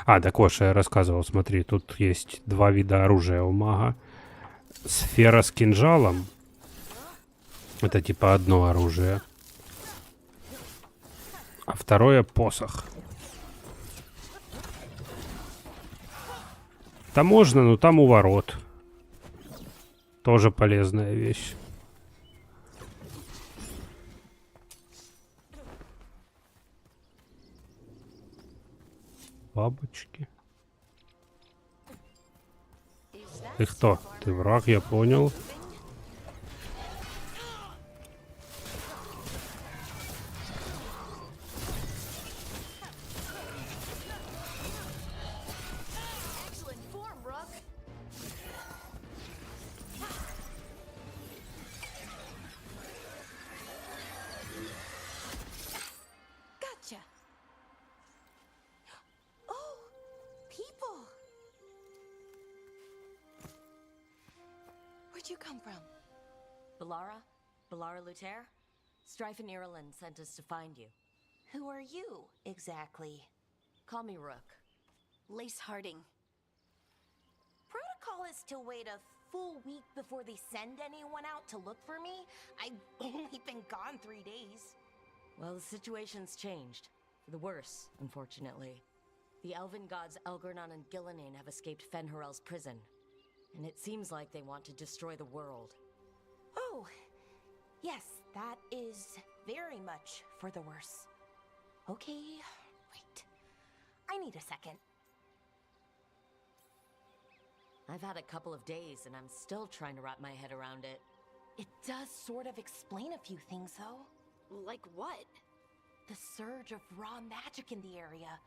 А, так вот, что я рассказывал, смотри, тут есть два вида оружия у мага. Сфера с кинжалом. Это типа одно оружие. А второе посох. Там можно, но там у ворот. Тоже полезная вещь. Бабочки. Ты кто? Ты враг, я понял. Excellent form, Rook. Gotcha. Oh, people. Where'd you come from? Balara Luther? Strife and Ireland sent us to find you. Who are you, exactly? Call me Rook. Lace Harding. Protocol is to wait a full week before they send anyone out to look for me. I've only been gone 3 days. Well, the situation's changed. For the worse, unfortunately. The elven gods Elgornon and Gillenane have escaped Fenharel's prison. And it seems like they want to destroy the world. Oh, yes, that is very much for the worse. Okay, wait. I need a second. I've had a couple of days and I'm still trying to wrap my head around it. It does sort of explain a few things, though. Like what? The surge of raw magic in the area.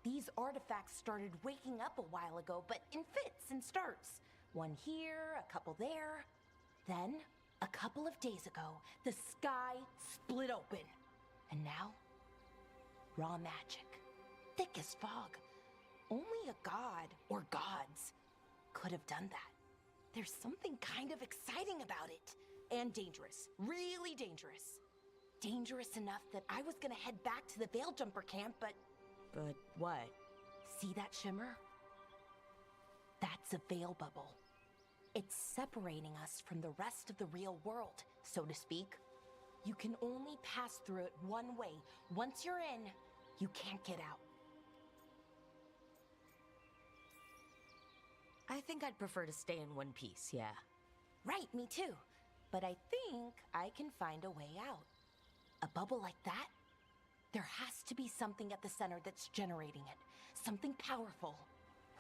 These artifacts started waking up a while ago, but in fits and starts. One here, a couple there. Then, a couple of days ago, the sky split open. And now, raw magic. Thick as fog. Only a god, or gods, could have done that. There's something kind of exciting about it. And dangerous. Really dangerous. Dangerous enough that I was gonna head back to the Veil Jumper camp, but... But what? See that shimmer? That's a veil bubble. It's separating us from the rest of the real world, so to speak. You can only pass through it one way. Once you're in, you can't get out. I think I'd prefer to stay in one piece, yeah. Right, me too. But I think I can find a way out. A bubble like that? There has to be something at the center that's generating it. Something powerful.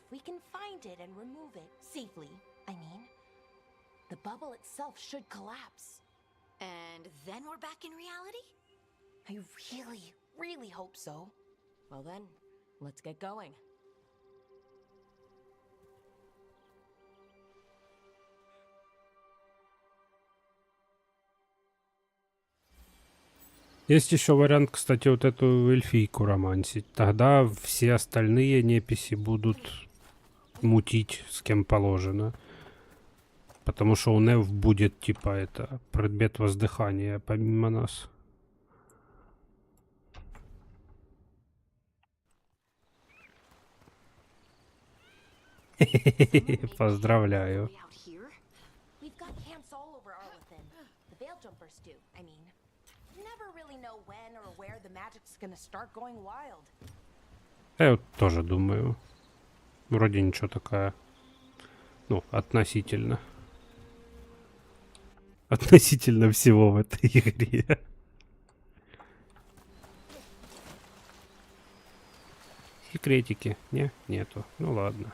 If we can find it and remove it safely, I mean, the bubble itself should collapse. And then we're back in reality? I really, really hope so. Well then, let's get going. Есть еще вариант, кстати, вот эту эльфийку романсить. Тогда все остальные неписи будут мутить с кем положено. Потому что у Нев будет, типа, это, предмет воздыхания помимо нас. Поздравляю. Out here? We've got camps all over Arlethan. The Veil Jumpers do, I mean. You never really know when or where the magic's gonna start going wild. Я вот тоже думаю. Вроде ничего такая. Ну, относительно. Относительно всего в этой игре. И секретики? Не, нету. Ну ладно.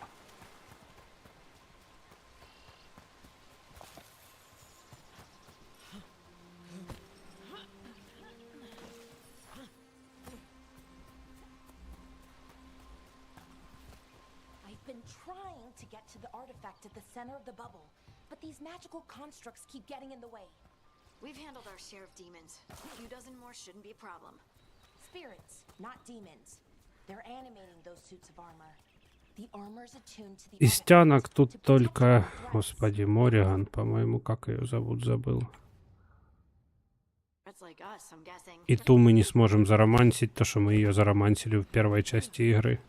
I've been trying to get to the artifact at the center of the bubble, but these magical constructs keep getting in the way. We've handled our share of demons. A few dozen more shouldn't be a problem. Spirits, not demons. They're animating those suits of armor. The armor's attuned to the Из artifact тянок to тут protect только, them from threats. господи, Мориган, по-моему, как ее зовут, забыл. That's like us, I'm guessing. И ту мы не сможем заромансить, то, что мы ее заромансили в первой части игры.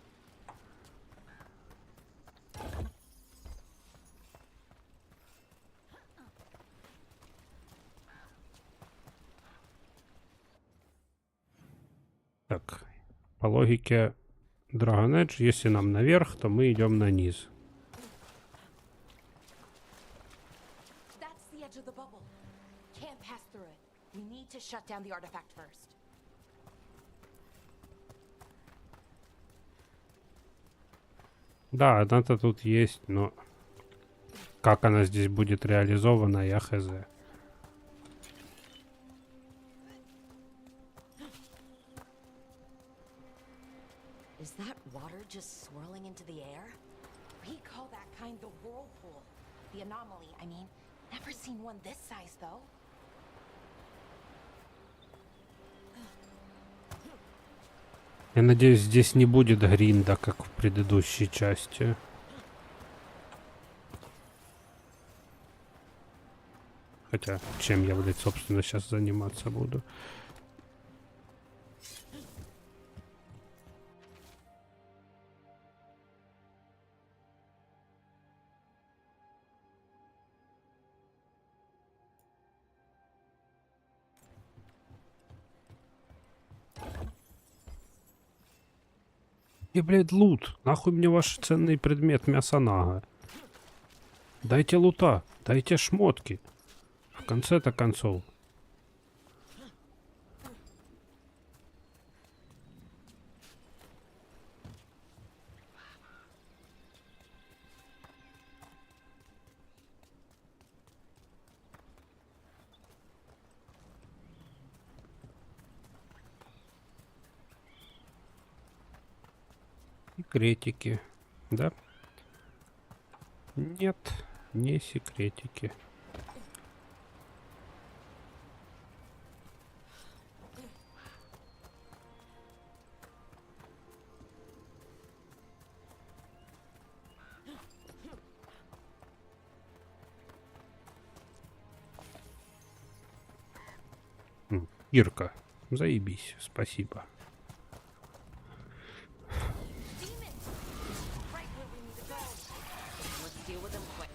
Так, по логике Dragon Age, если нам наверх, то мы идем на низ. That's the edge of the bubble. Can't pass through it. We need to shut down the artifact first. Да, она-то тут есть, но как она здесь будет реализована, я хз. Is that water just swirling into the air? We call that kind the whirlpool. The anomaly, I mean. Never seen one this size, though. Я надеюсь, здесь не будет гринда, как в предыдущей части. Хотя, чем я, блядь, собственно, сейчас заниматься буду. И, блядь, лут. Нахуй мне ваш ценный предмет мясонага. Дайте лута. Дайте шмотки. В конце-то концов. Секретики. Да? Нет, не секретики. Ирка, заебись, спасибо. Right where we need to go. Let's deal with them quick.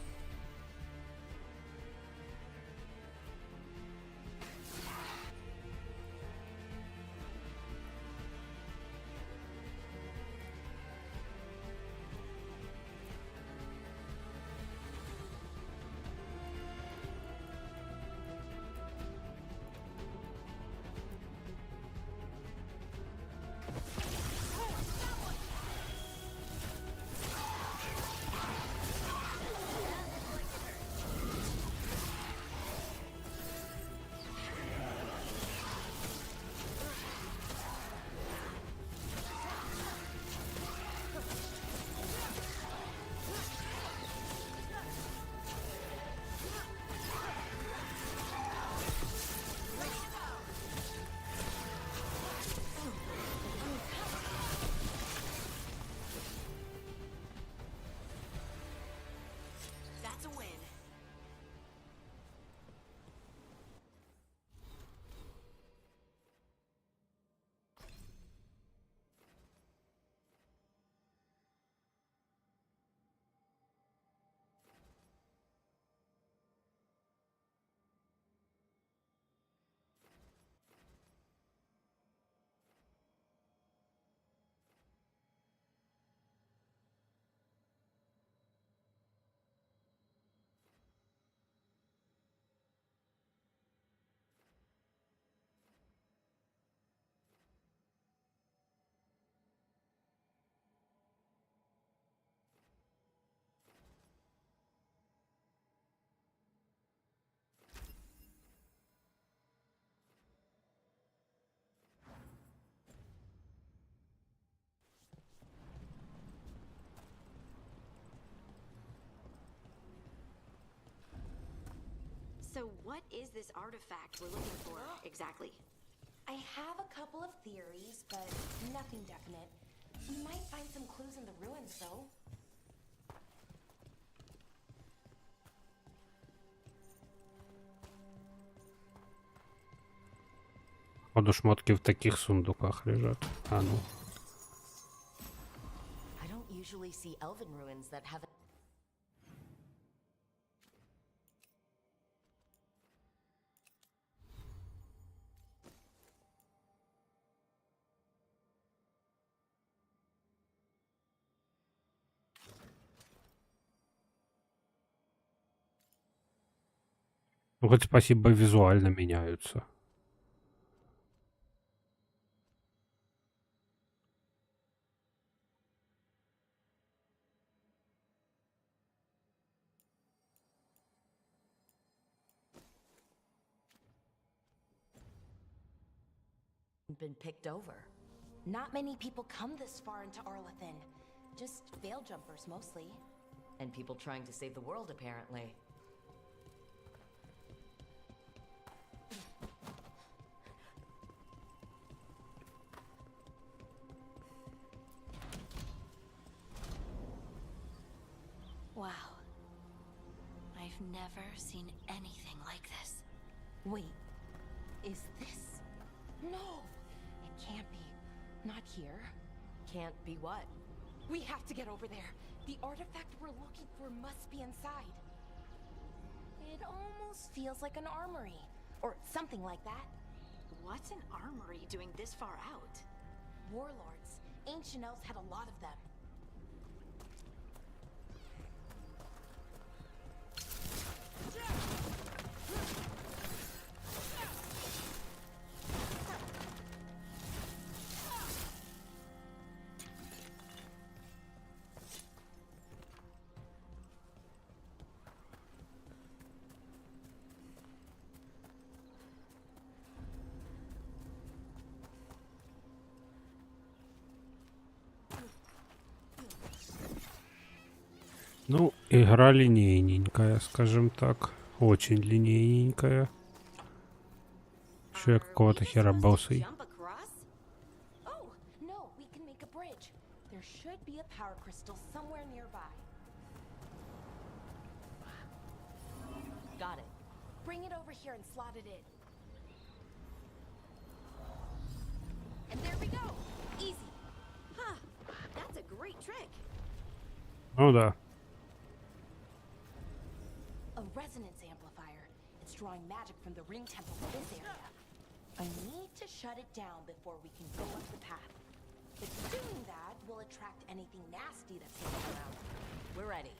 So what is this artifact we're looking for exactly? I have a couple of theories, but nothing definite. We might find some clues in the ruins, though. Походу шмотки в таких сундуках лежат. А ну. I don't usually see elven ruins that have Ну, хоть спасибо, визуально меняются. been picked over. Not many people come this far into Arlathan. Just veil jumpers, mostly. And people trying to save the world, apparently. Wow. I've never seen anything like this. Wait, is this? No, it can't be. Not here. Can't be what? We have to get over there. The artifact we're looking for must be inside. It almost feels like an armory, or something like that. What's an armory doing this far out? Warlords. Ancient elves had a lot of them. Ну, игра линейненькая, скажем так. Очень линейненькая. Еще я какого-то хера боссой. Jump across? Oh, no, we can make a bridge. There should be a power crystal somewhere nearby. Got it. Bring it over here and slot it in. And there we go. Easy. Huh. That's a great trick. Ну да. A resonance amplifier. It's drawing magic from the ring temple to this area. I need to shut it down before we can go up the path. If doing that will attract anything nasty that's hanging around. We're ready.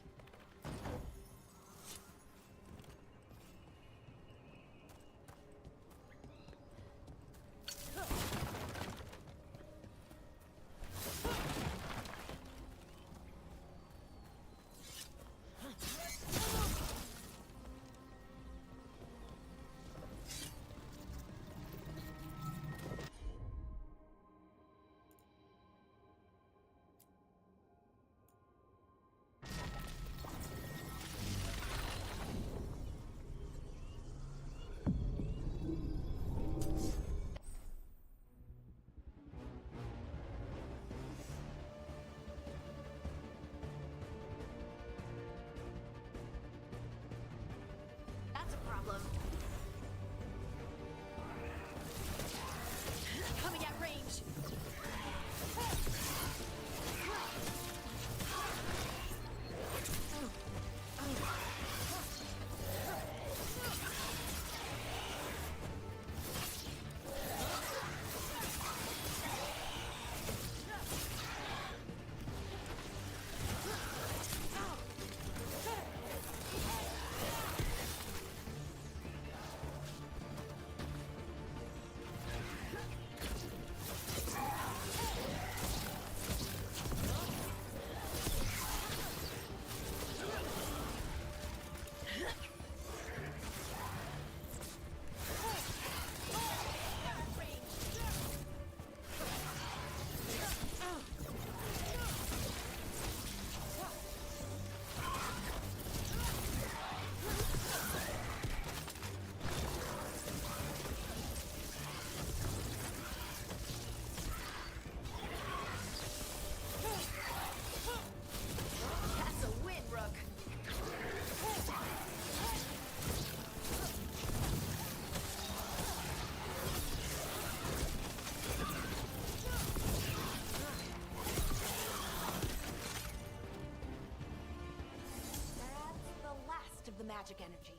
magic energy.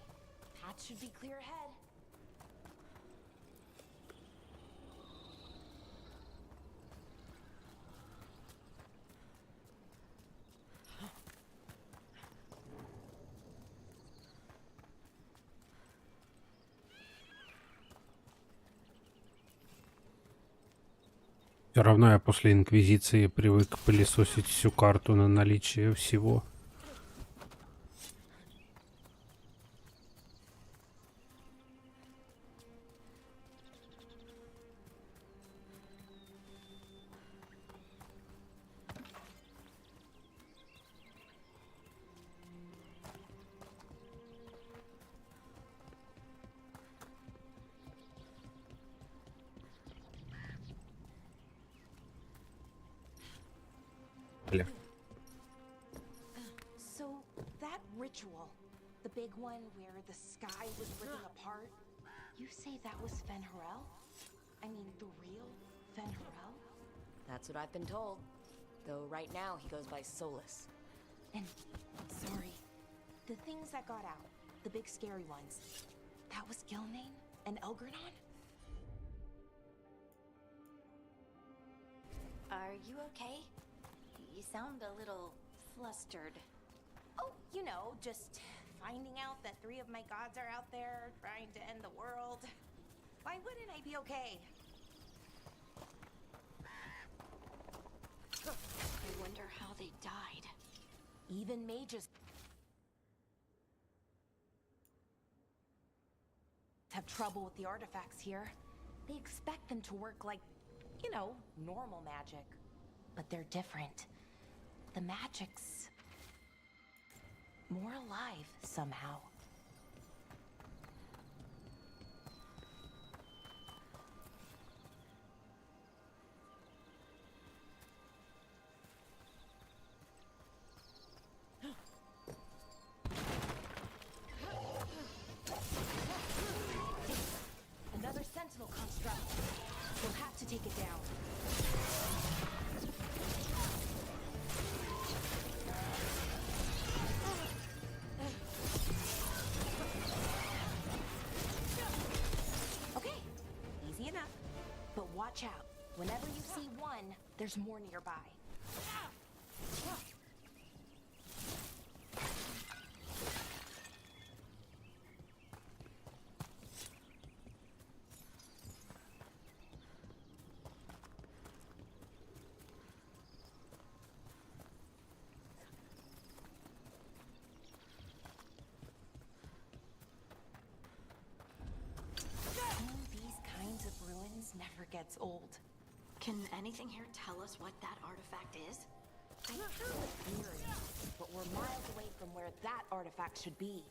Path should be clear ahead. Все равно я после Инквизиции привык пылесосить всю карту на наличие всего. Бля. So, that ritual, the big one where the sky was ripping apart, you say that was Fen'Harel? I mean, the real Fen'Harel? That's what I've been told. Though right now he goes by Solus. And, sorry, the things that got out, the big scary ones, that was Gilnane and Elgranon? Are you okay? You sound a little flustered. Oh, you know, just finding out that 3 of my gods are out there trying to end the world. Why wouldn't I be okay? I wonder how they died. Even mages have trouble with the artifacts here. They expect them to work like, you know, normal magic. But they're different. The magic's more alive somehow. Another sentinel construct. We'll have to take it down. Okay, easy enough. But watch out. Whenever you see one, there's more nearby. Never gets old. Can anything here tell us what that artifact is? I have a theory, but we're miles away from where that artifact should be.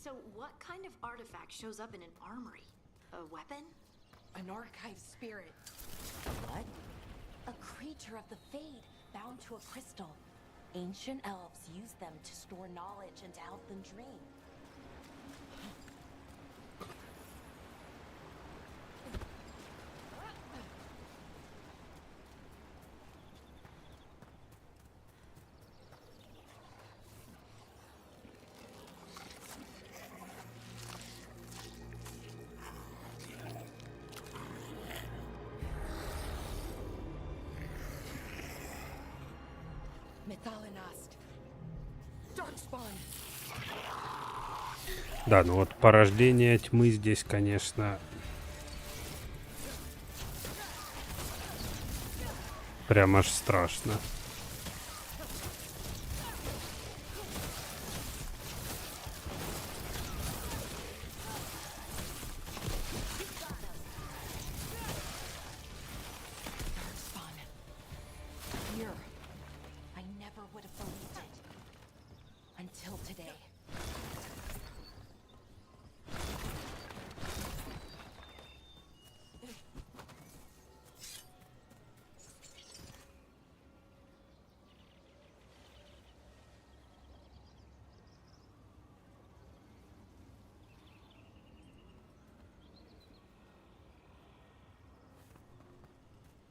So what kind of artifact shows up in an armory? A weapon? An archive spirit. What? A creature of the Fade, bound to a crystal. Ancient elves use them to store knowledge and to help them dream. Methalinast. Darkspawn. Да, ну вот порождение тьмы здесь, конечно, прям аж страшно. Darkspawn. Here. I never would have believed it. Until today.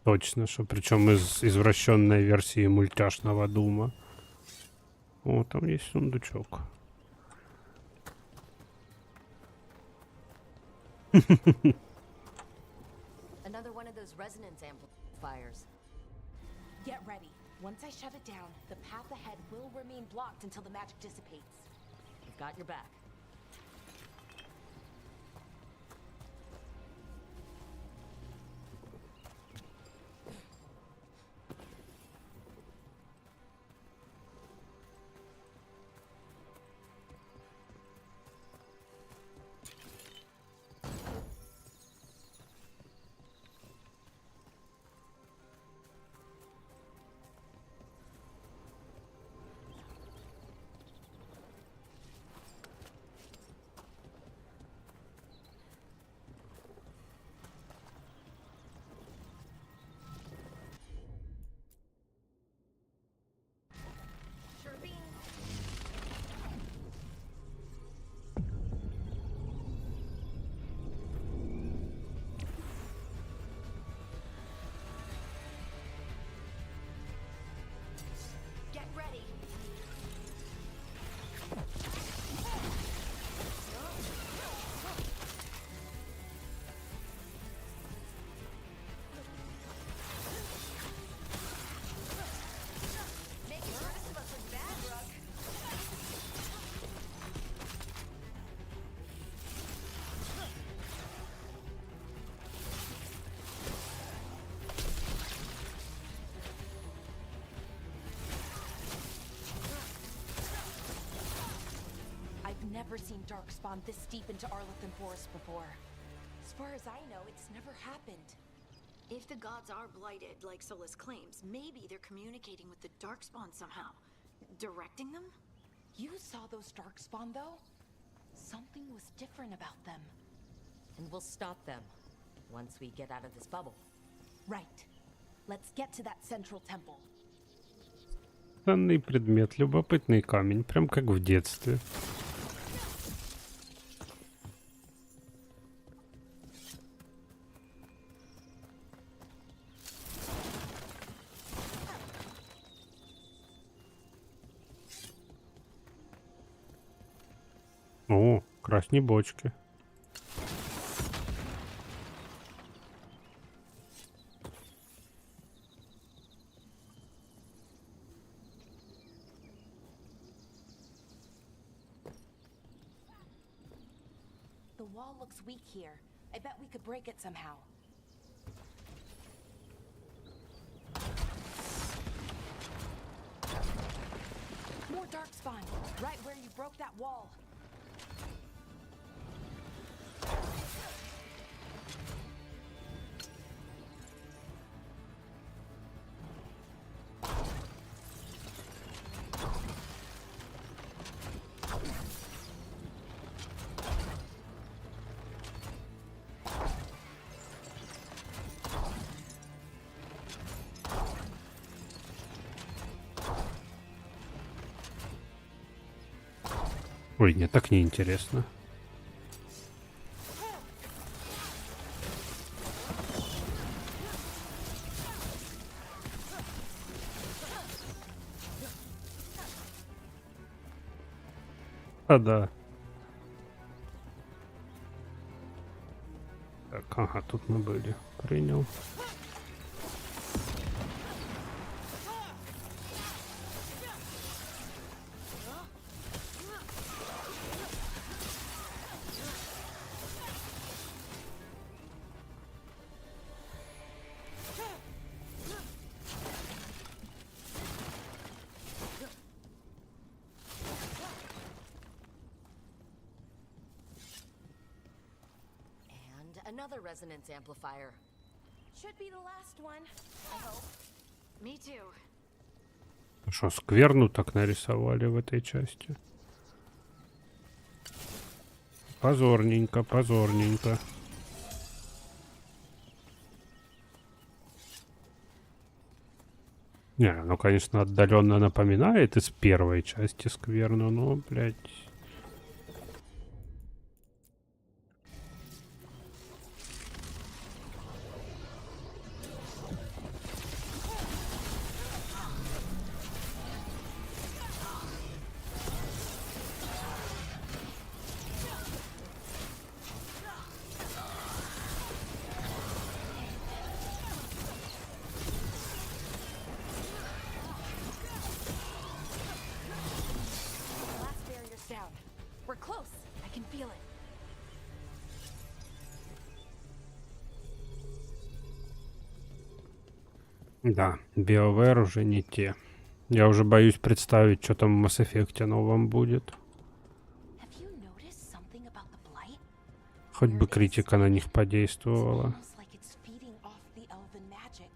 Точно, что причем из извращенной версии мультяшного Дума. О, там есть сундучок. Another one of those resonance amplifiers. Get ready. Once I shut it down, the path ahead will remain blocked until the magic dissipates. I've got your back. Get ready. Making the rest of us look bad, Rook. I've never seen Darkspawn this deep into Arlothan Forest before. As far as I know, it's never happened. If the gods are blighted, like Solus claims, maybe they're communicating with the Darkspawn somehow. Directing them? You saw those Darkspawn, though? Something was different about them. And we'll stop them once we get out of this bubble. Right. Let's get to that central temple. Ценный предмет, любопытный камень, прям как в детстве. О, красные бочки. The wall looks weak here. I bet we could break it somehow. More Darkspawn, right where you broke that wall. Ой, нет, так неинтересно. А, да. Так, ага, тут мы были. Принял. Another resonance amplifier. Should be the last one, I hope. Me too. Что, скверну так нарисовали в этой части? Позорненько, позорненько. Не, ну, конечно, отдаленно напоминает из первой части скверну, но, блядь... The last barrier's down. We're close. I can feel it. Да, BioWare уже не те. Я уже боюсь представить, что там в Mass Effect новом будет. Have you noticed something about the blight? Хоть бы критика на них It's подействовала. almost like it's feeding off the elven magic.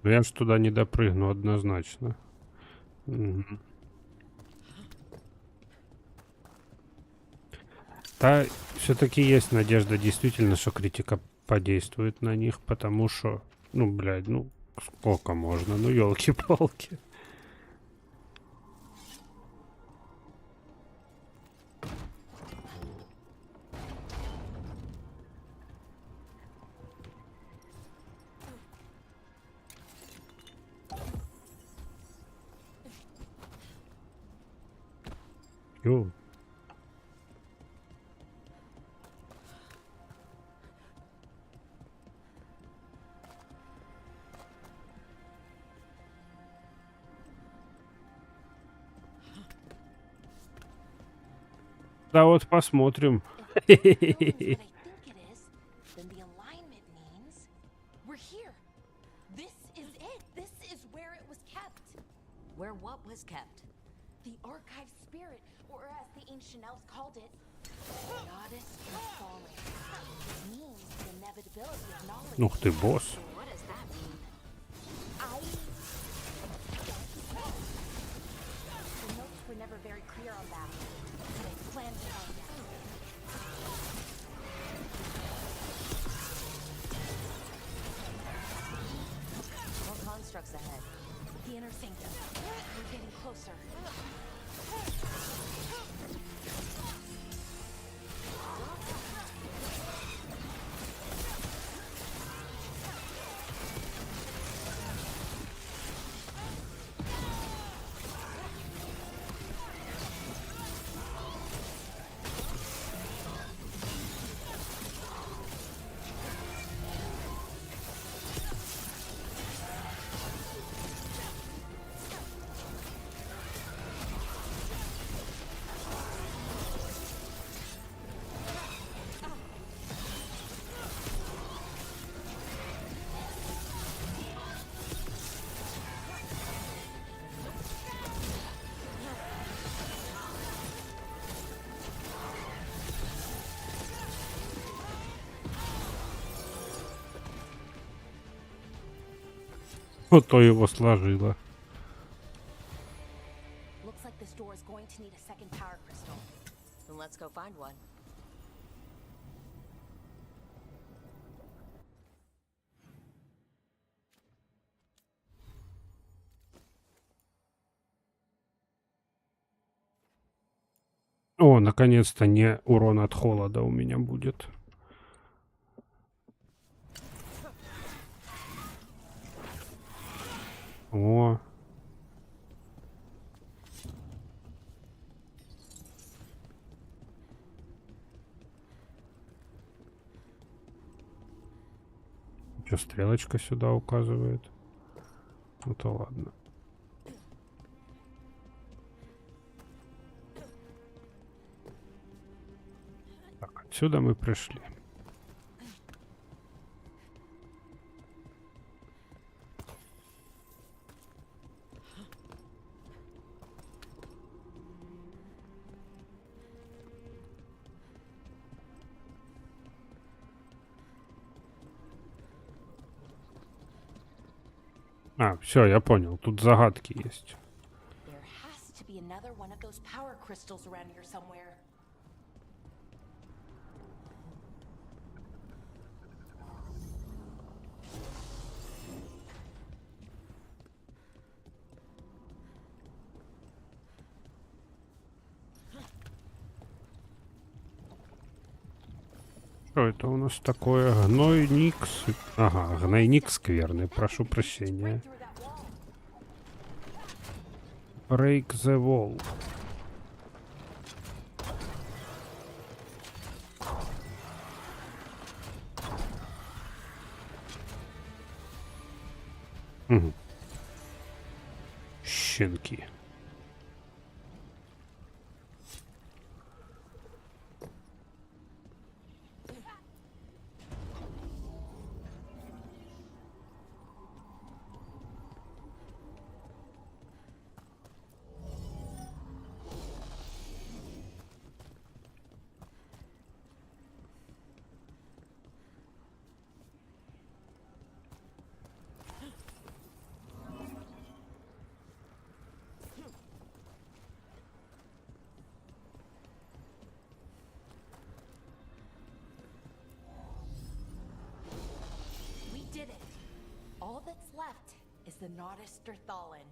Но я ж туда не допрыгну однозначно. Мгм. Да, все-таки есть надежда действительно, что критика подействует на них, потому что, ну, блядь, ну, сколько можно, ну, елки-палки. Ё. Да вот посмотрим. If the building's what I think it is, then the alignment means we're here. This is it. This is where it was kept. Where what was kept? The archive spirit, or as the ancient elves called it, goddess of falling. It means the inevitability of knowledge. Ух ты, босс. What does that mean? I don't know. The notes were never very clear on that, but I plan to find out. More constructs ahead. The inner sanctum. We're getting closer. Вот то его сложило. Looks like this door is going to need a second power crystal. Then let's go find one. О, наконец-то не урон от холода у меня будет. О. Что, стрелочка сюда указывает? Ну то ладно. Так, отсюда мы пришли. А, все, я понял. Тут загадки есть. There has to be another one of those power crystals around here somewhere. Что это у нас такое? Гнойник. Ага, гнойник скверный. Прошу прощения. Break the wall. Угу. Щенки. We did it. All that's left is the Naughtisterthallen.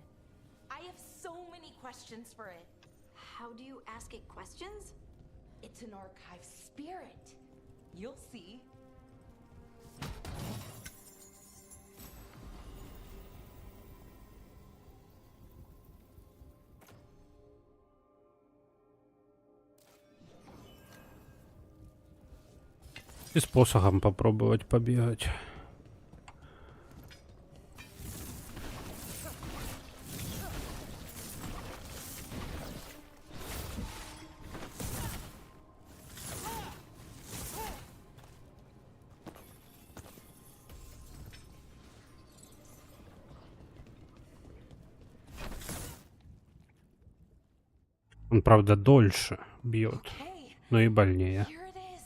I have so many questions for it. How do you ask it questions? It's an archive spirit. You'll see. И с посохом попробовать побегать. Он, правда, дольше бьет, Okay, но и больнее. here it is.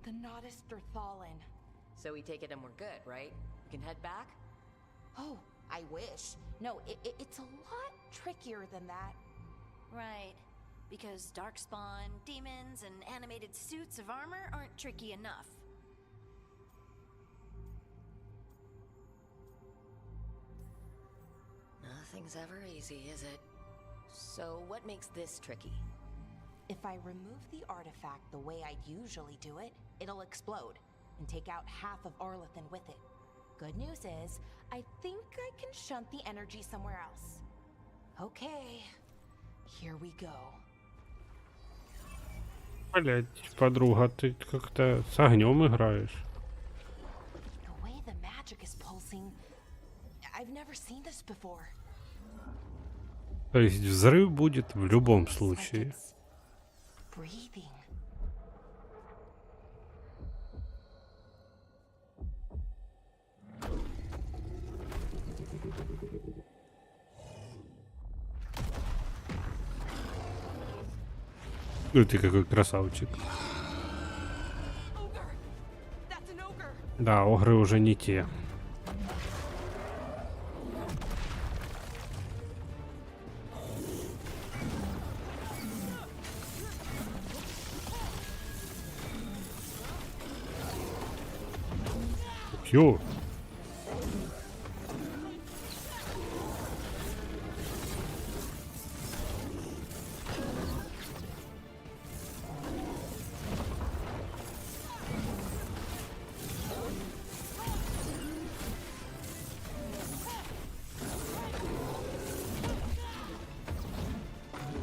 The Naughtisterthallen. So we take it and we're good, right? We can head back? Oh, I wish. No, it's a lot trickier than that. Right. Because darkspawn, demons, and animated suits of armor aren't tricky enough. Nothing's ever easy, is it? So what makes this tricky? If I remove the artifact the way I usually do it, it'll explode and take out half of Arlathan with it. Good news is, I think I can shunt the energy somewhere else. Okay, here we go. Блять, подруга, ты как-то с огнем играешь. The way the magic is pulsing, I've never seen this before. То есть взрыв будет в любом It's like случае. it's breathing. Ну ты какой красавчик. Ogre! That's an ogre! Да, огры уже не те. Тю.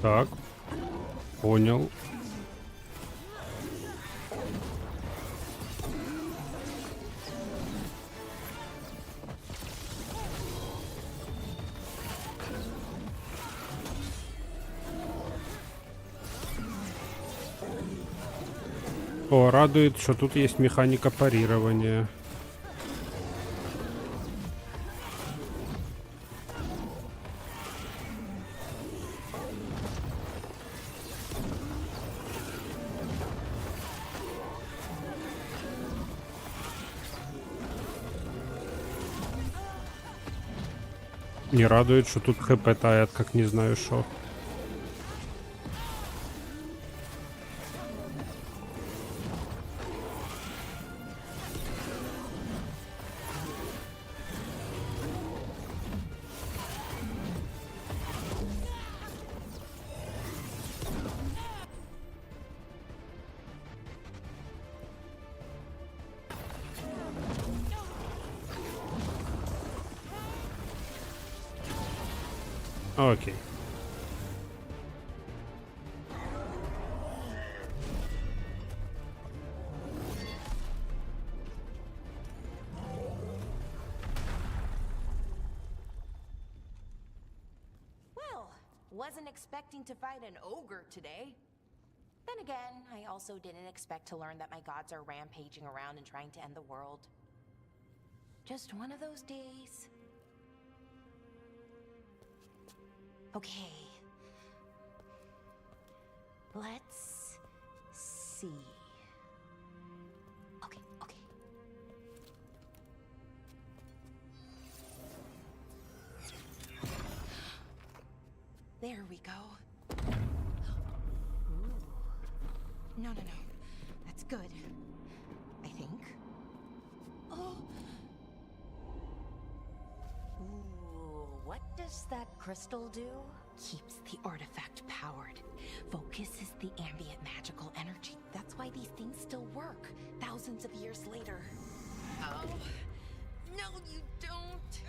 Так, понял. О, радует, что тут есть механика парирования. Не радует, что тут хп тает, как не знаю что. Окей. Well, wasn't expecting to fight an ogre today. Then again, I also didn't expect to learn that my gods are rampaging around and trying to end the world. Just one of those days. Okay. Let's see. Okay, okay. There we go. Ooh. No. That's good. I think. Oh. Ooh, what does that crystal do? Keeps the artifact powered. Focuses the ambient magical energy. That's why these things still work, thousands of years later. Oh. No, you don't.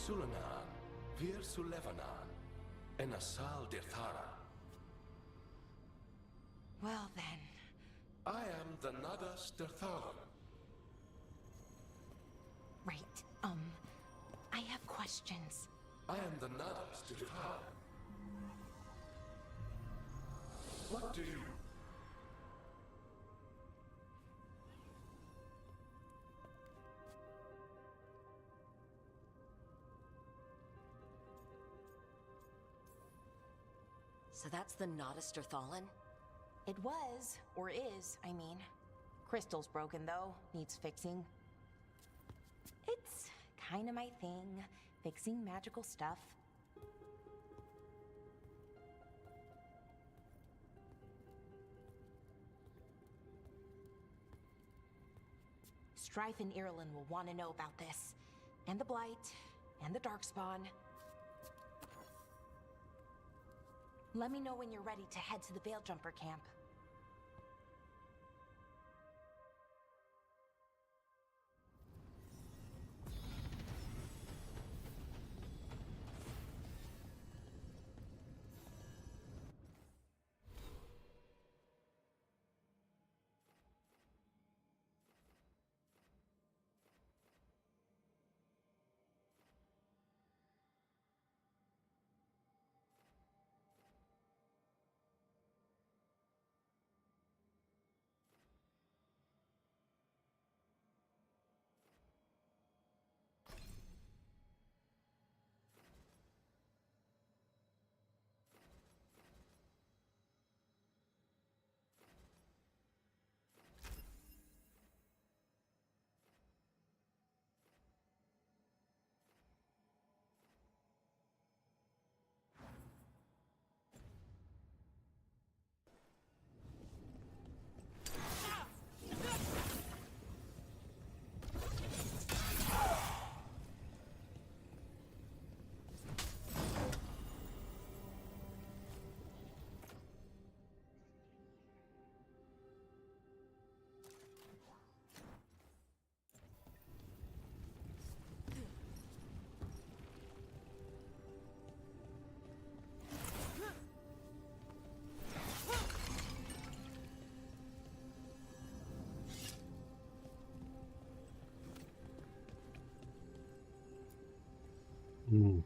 Sulanan, Vir Sulevanan, and Asal Dirthara. Well then. I am the Nadas Dirtharan. Right. I have questions. I am the Nadas Dirtharan. What do you... So that's the Notisterthalin? It was, or is, I mean. Crystal's broken though, needs fixing. It's kinda my thing, fixing magical stuff. Strife and Irulan will want to know about this. And the Blight, and the Darkspawn. Let me know when you're ready to head to the Veilgjumper camp.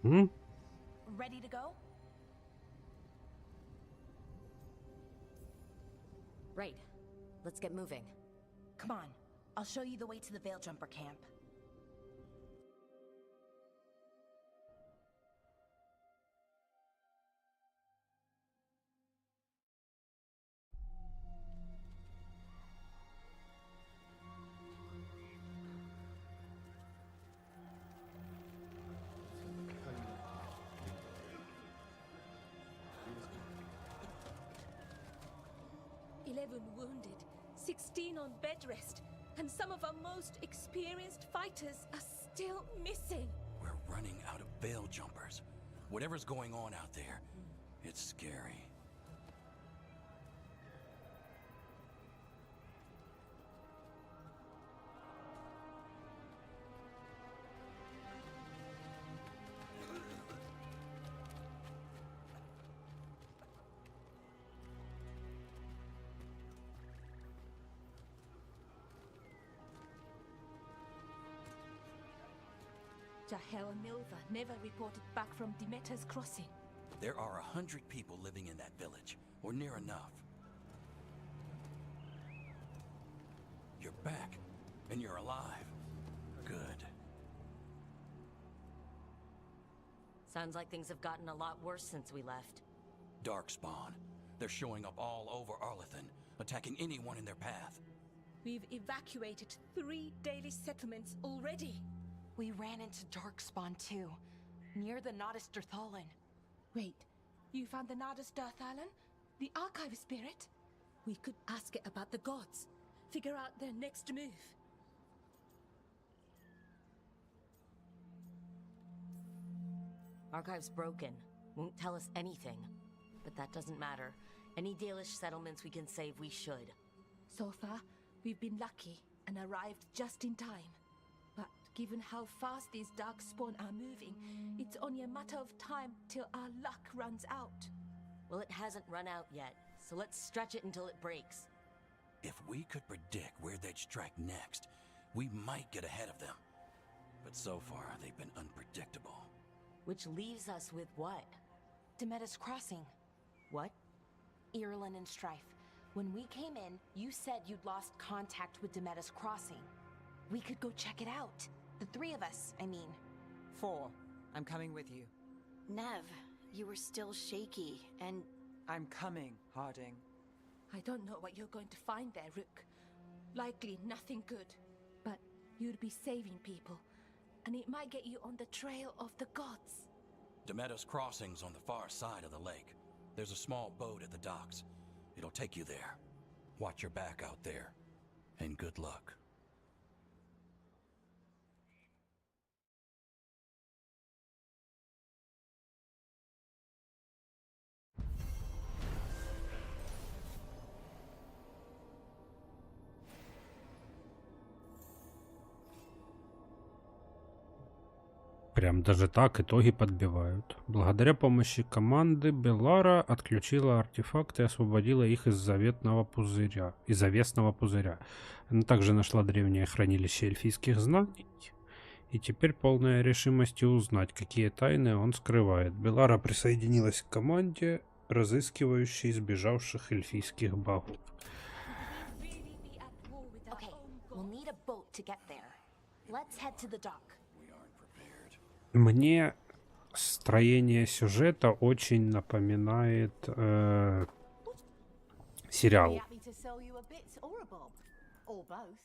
Угу. Ready to go? Right. Let's get moving. Come on. I'll show you the way to the Veil Jumper camp. Wounded, 16 on bed rest, and some of our most experienced fighters are still missing. We're running out of veil jumpers. Whatever's going on out there, it's scary. Jahel and Milva never reported back from Demeter's crossing. There are 100 people living in that village, or near enough. You're back, and you're alive. Good. Sounds like things have gotten a lot worse since we left. Darkspawn. They're showing up all over Arlethan, attacking anyone in their path. We've evacuated 3 daily settlements already. We ran into Darkspawn too, near the Nodus Dirthalin. Wait, you found the Nodus Dirthalin? The archive spirit? We could ask it about the gods. Figure out their next move. Archive's broken. Won't tell us anything. But that doesn't matter. Any Dalish settlements we can save, we should. So far, we've been lucky and arrived just in time. But given how fast these darkspawn are moving, it's only a matter of time till our luck runs out. Well, it hasn't run out yet, so let's stretch it until it breaks. If we could predict where they'd strike next, we might get ahead of them. But so far, they've been unpredictable. Which leaves us with what? Demeter's crossing. What? Irulan and Strife. When we came in, you said you'd lost contact with Demeter's crossing. We could go check it out. The 3 of us, I mean. 4. I'm coming with you. Nev, you were still shaky, and... I'm coming, Harding. I don't know what you're going to find there, Rook. Likely nothing good. But you'd be saving people, and it might get you on the trail of the gods. Demeter's crossing's on the far side of the lake. There's a small boat at the docks. It'll take you there. Watch your back out there. And good luck. Прям даже так итоги подбивают. Благодаря помощи команды Беллара отключила артефакты и освободила их из заветного пузыря. Из завесного пузыря. Она также нашла древнее хранилище эльфийских знаний. И теперь полная решимости узнать, какие тайны он скрывает. Беллара присоединилась к команде, разыскивающей сбежавших эльфийских богов. Okay, we'll need a boat to get there. Let's head to the dock. Мне строение сюжета очень напоминает сериал. Want me to sell you a bit or a bob? Or both?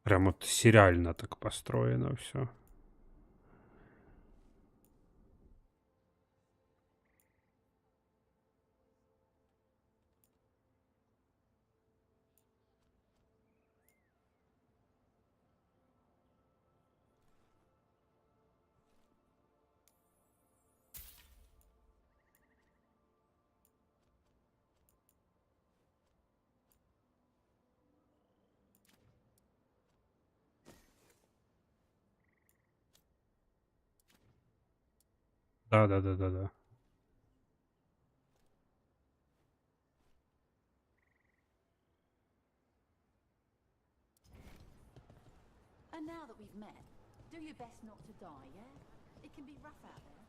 Прям вот сериально так построено все. Да. And now that we've met, Do your best not to die, yeah? It can be rough out there.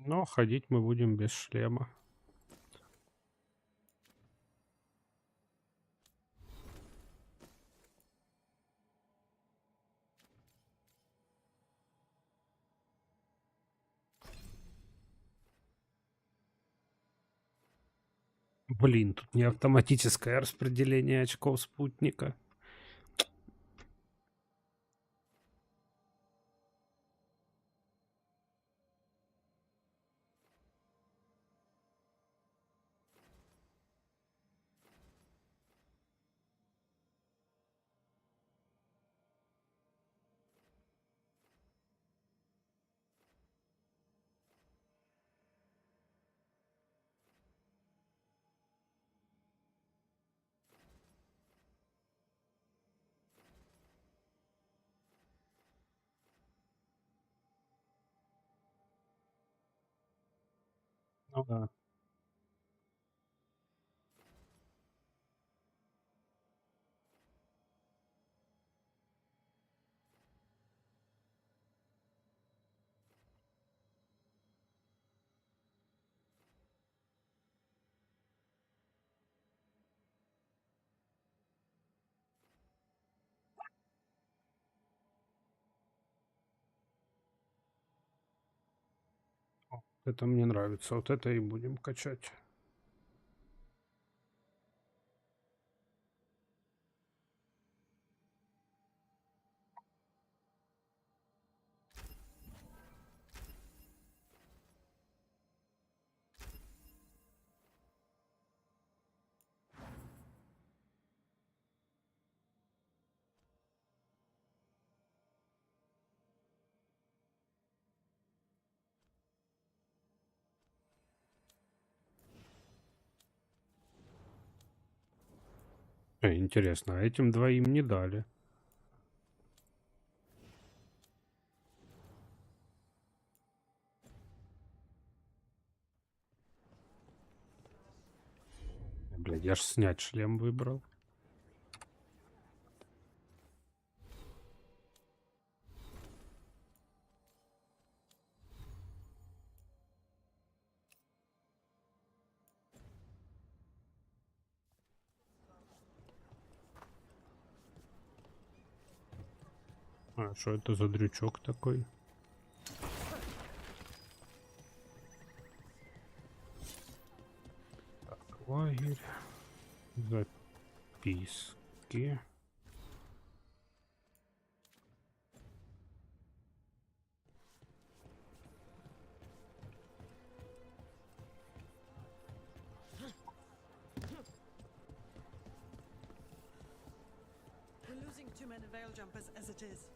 Но ходить мы будем без шлема. Блин, тут не автоматическое распределение очков спутника. Ну да. Это мне нравится. Вот это и будем качать. Интересно, а этим двоим не дали. Блядь, я ж снять шлем выбрал. А что это за дрючок такой? Так, лагерь. Записки. We're losing too many veil jumpers as it is.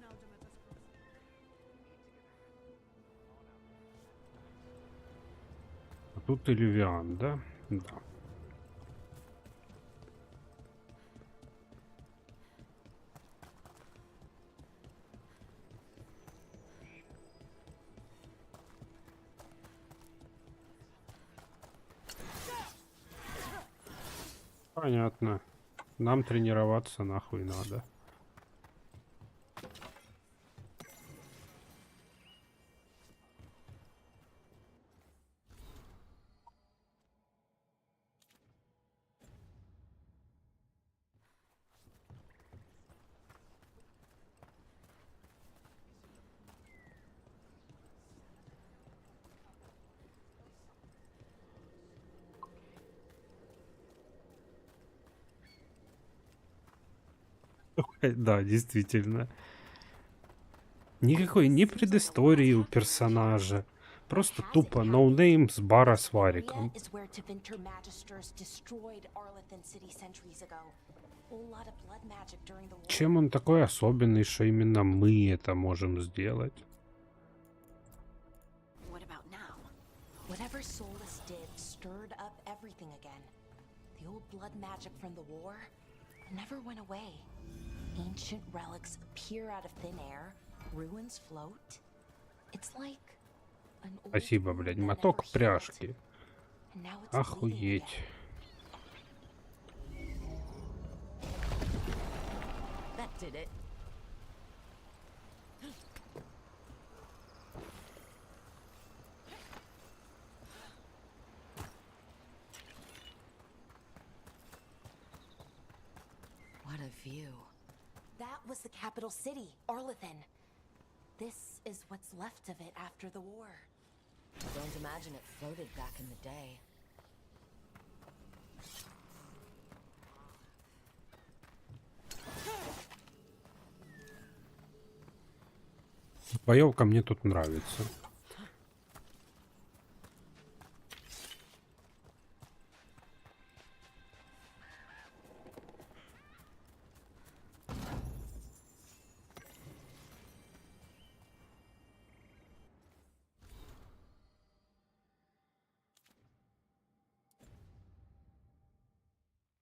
Now do let us cross. А тут Иллювиан, да? Да. Понятно. Нам тренироваться нахуй надо. Да, действительно. Никакой ни предыстории у персонажа. Просто тупо ноунейм с бара с вариком. is where Tevinter Magisters destroyed Arlethan City centuries ago. A lot of blood magic during the war. Чем он такой особенный, что именно мы это можем сделать? What about now? Whatever Solus did stirred up everything again. The old blood magic from the war never went away. Ancient relics appear out of thin air, ruins float. It's like an old Спасибо, wound блядь, that моток never healed. пряжки. And now it's bleeding Охуеть. again. did it. What a view. That was the capital city, Arlethan. This is what's left of it after the war. Don't imagine it floated back in the day. Боевка мне тут нравится.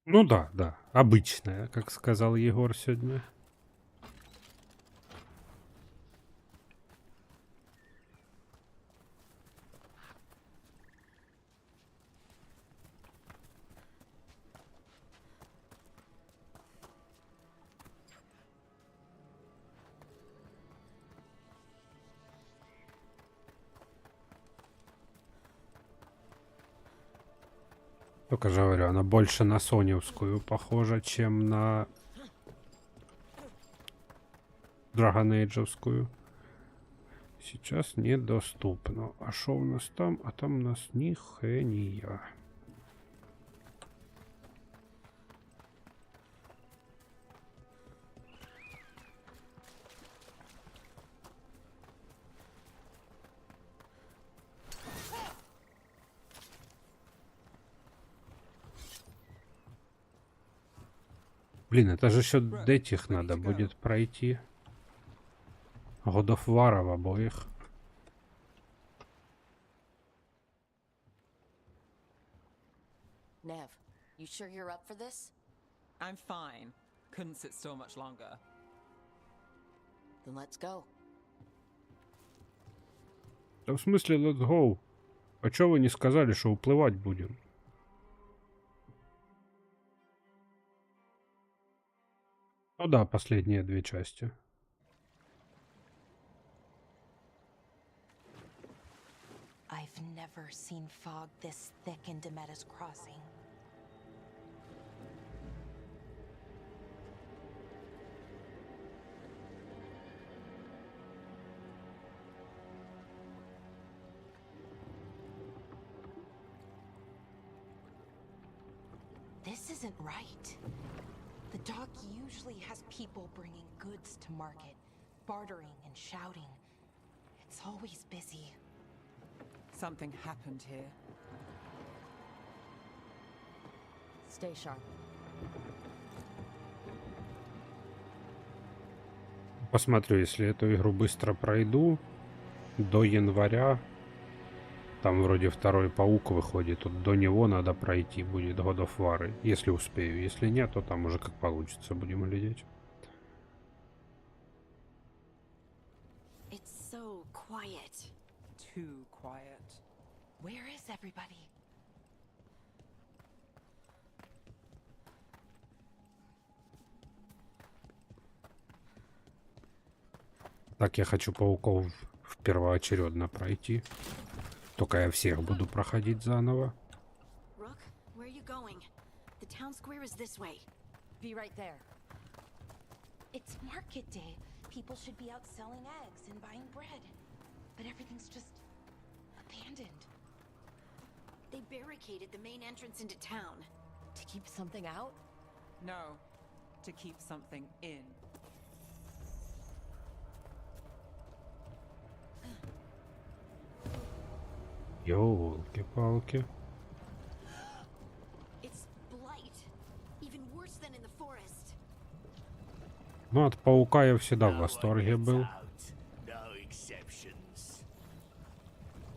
Ну да, да, обычная, как сказал Егор сегодня. Только же говорю, она больше на соневскую похожа, чем на драгонейджевскую. Сейчас недоступно. А что у нас там? А там у нас ни хрения. Блин, это же еще до этих надо будет пройти. God of War в обоих. Nev, you sure you're up for this? I'm fine. Couldn't sit still much longer. Then let's go. Да в смысле let's go? А чё вы не сказали, что уплывать будем? Ну да, последние две части. I've never seen fog this thick in Demetta's Crossing. This isn't right. The dock usually has people bringing goods to market, bartering and shouting. It's always busy. Something happened here. Stay sharp. Посмотрю, если эту игру быстро пройду, до января, там вроде второй паук выходит, тут до него надо пройти будет God of War, если успею. Если нет, то там уже как получится, будем глядеть. It's so quiet. Too quiet. Where is everybody? Так, я хочу пауков первоочередно пройти. Только я всех буду проходить заново. Rook, where are you going? The town square is this way. Be right there. It's market day. People should be out selling eggs and buying bread. But everything's just abandoned. They barricaded the main entrance into town. To keep something out? No, to keep something in. Ёлки-палки. It's blight. Even worse than in the forest. Ну, от паука я всегда в восторге был. No exceptions.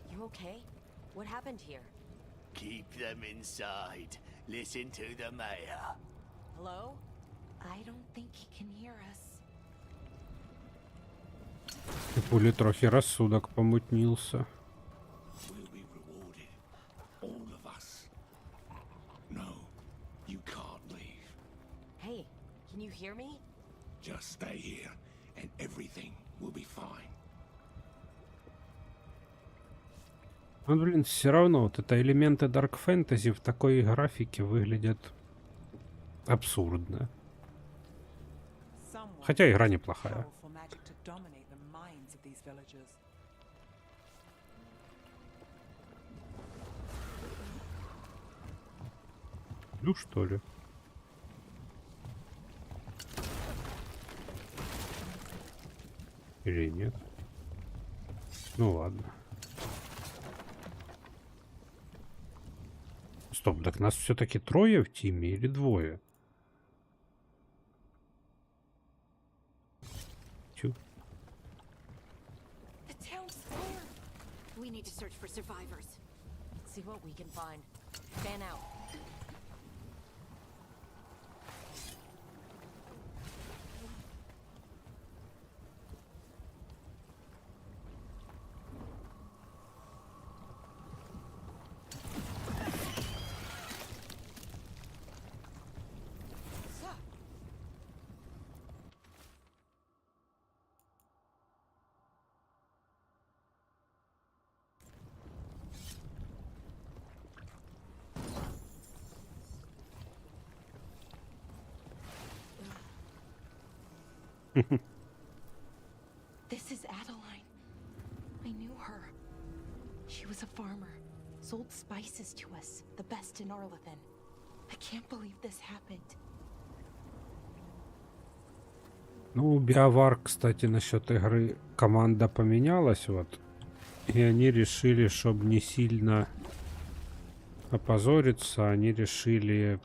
You okay? What happened here? Keep them inside. Listen to the mayor. Hello? I don't think he can hear us. У пули трохи рассудок помутнился. We'll be rewarded. All of us. No, you can't leave. Hey, can you hear me? Just Ну, блин, все равно вот это элементы Dark Fantasy в такой графике выглядят абсурдно. Someone Хотя игра used неплохая. powerful magic to dominate the minds of these villagers. Ну, что ли? Или нет? Ну, ладно. Стоп, так нас все-таки трое в тиме или двое? Чё? The town square. We need to search for survivors. See what we can find. Fan out. This is Adeline. I knew her. She was a farmer, sold spices to us, the best in Arlathan. I can't believe this happened. Ну, у BioWare, кстати, насчет игры команда поменялась, вот. И они решили, чтобы не сильно опозориться, они решили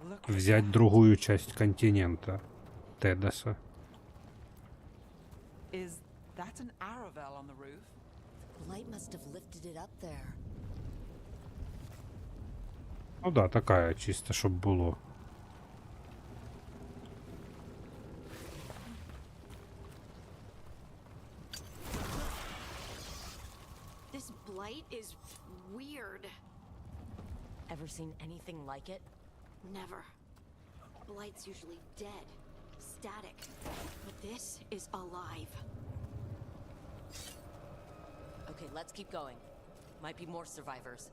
Look, взять другую часть континента Тедоса. is that an Aravel on the roof? Light must have lifted it up there. Ну да, такая чисто, щоб було. This blight is weird. Ever seen anything like it? Never. Blight's usually dead, static. But this is alive. Okay, let's keep going. Might be more survivors.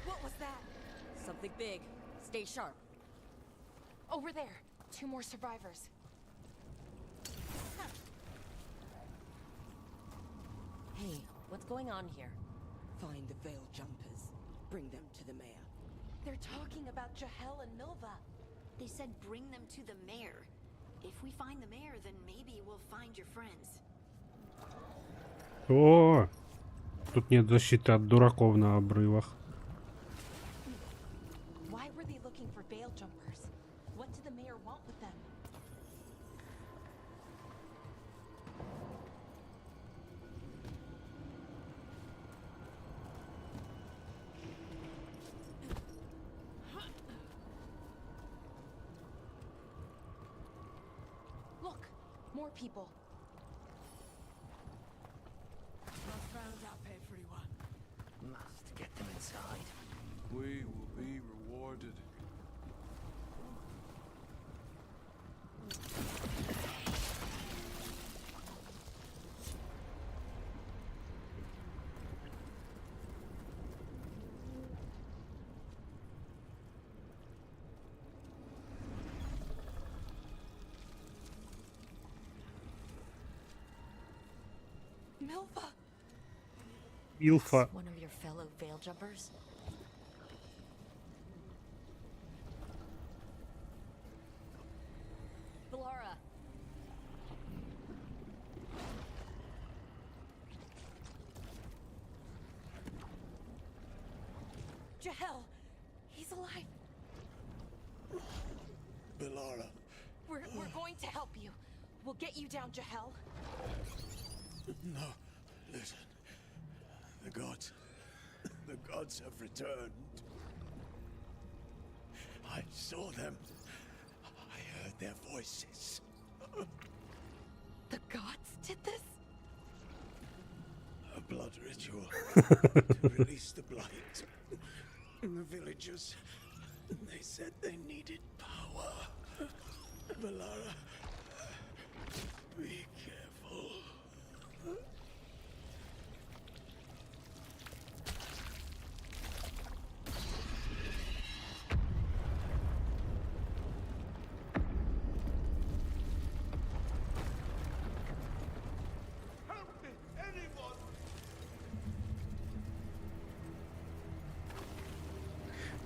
What was that? Something big. Stay sharp. Over there. 2 more survivors. Hey, what's going on here? Find the veil jumpers. Bring them to the mayor. They're talking about Jahel and Milva. They said bring them to the mayor. If we find the mayor, then maybe we'll find your friends. О, тут нет защиты от дураков на обрывах. Why were they looking for veil jumpers? What did the mayor want with them? Look, more people. Must round up everyone. Must get them inside. We will be rewarded. Milva! Илфа. One of your fellow veil jumpers? Bellara! Jahel! He's alive! Bellara. We're going to help you. We'll get you down, Jahel. No, listen. The gods have returned. I saw them. I heard their voices. The gods did this? A blood ritual to release the blight. The villagers, they said they needed power. Bellara,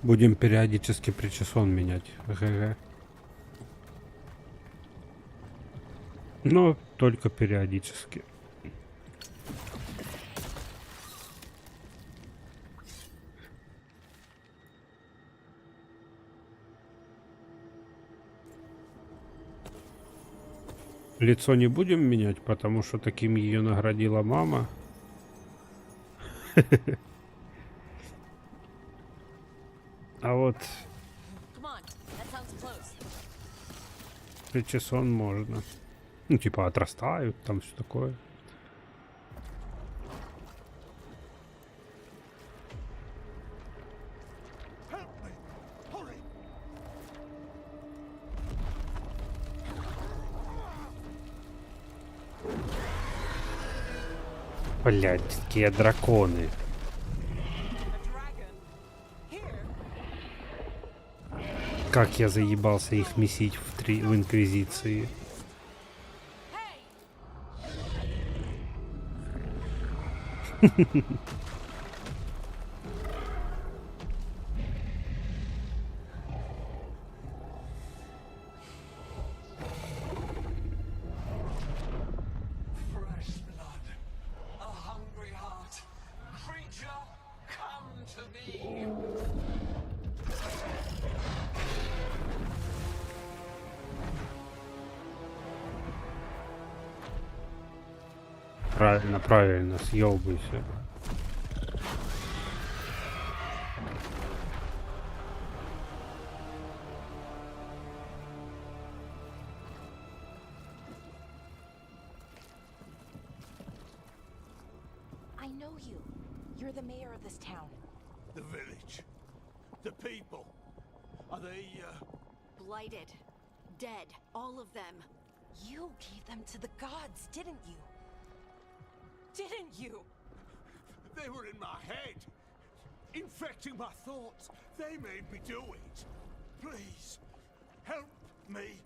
Будем периодически причесон менять. ГГ. Но только периодически. Лицо не будем менять, потому что таким ее наградила мама. А вот Come on, that sounds close. причесон можно. Ну, типа отрастают, там все такое. Help me! Hurry! Блядь, такие драконы. A dragon. Here. Как я заебался их месить в Инквизиции. Fresh blood, a hungry heart. Creature, come to me. Правильно, правильно, съебывайся. I know you. You're the mayor of this town. The village. The people. Are they, Blighted. Dead. All of them. You gave them to the gods, didn't you? Didn't you? They were in my head. Infecting my thoughts. They made me do it. Please, help me.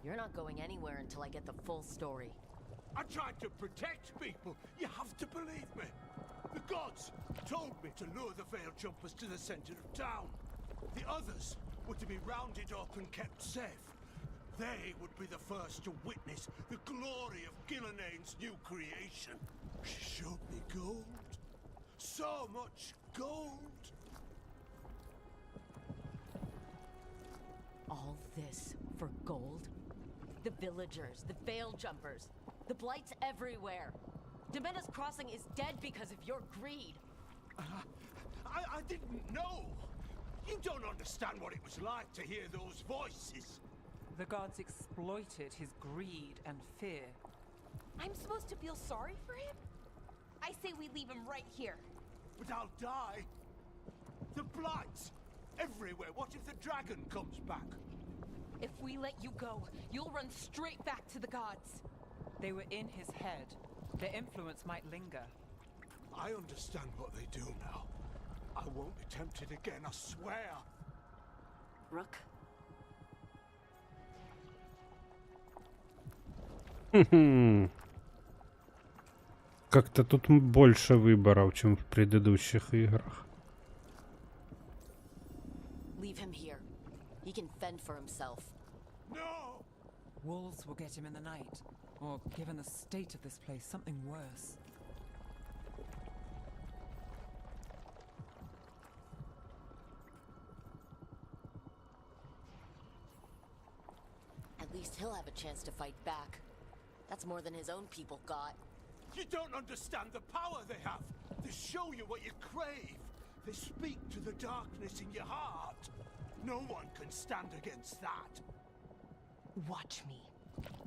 You're not going anywhere until I get the full story. I tried to protect people. You have to believe me. The gods told me to lure the Veil Jumpers to the center of town. The others were to be rounded up and kept safe. They would be the first to witness the glory of Gillenane's new creation. She showed me gold. So much gold. All this for gold? The villagers, the Veil Jumpers, the blights everywhere. Demenna's Crossing is dead because of your greed. I didn't know. You don't understand what it was like to hear those voices. The gods exploited his greed and fear. I'm supposed to feel sorry for him? I say we leave him right here. But I'll die. The blights everywhere. What if the dragon comes back? If we let you go, you'll run straight back to the gods. They were in his head. Their influence might linger. I understand what they do now. I won't be tempted again, I swear. Rook. Как-то тут больше выборов, чем в предыдущих играх. Leave him here. He can fend for himself. No! Wolves will get him in the night. Or, given the state of this place, something worse. At least he'll have a chance to fight back. That's more than his own people got. You don't understand the power they have. They show you what you crave. They speak to the darkness in your heart. No one can stand against that. Watch me.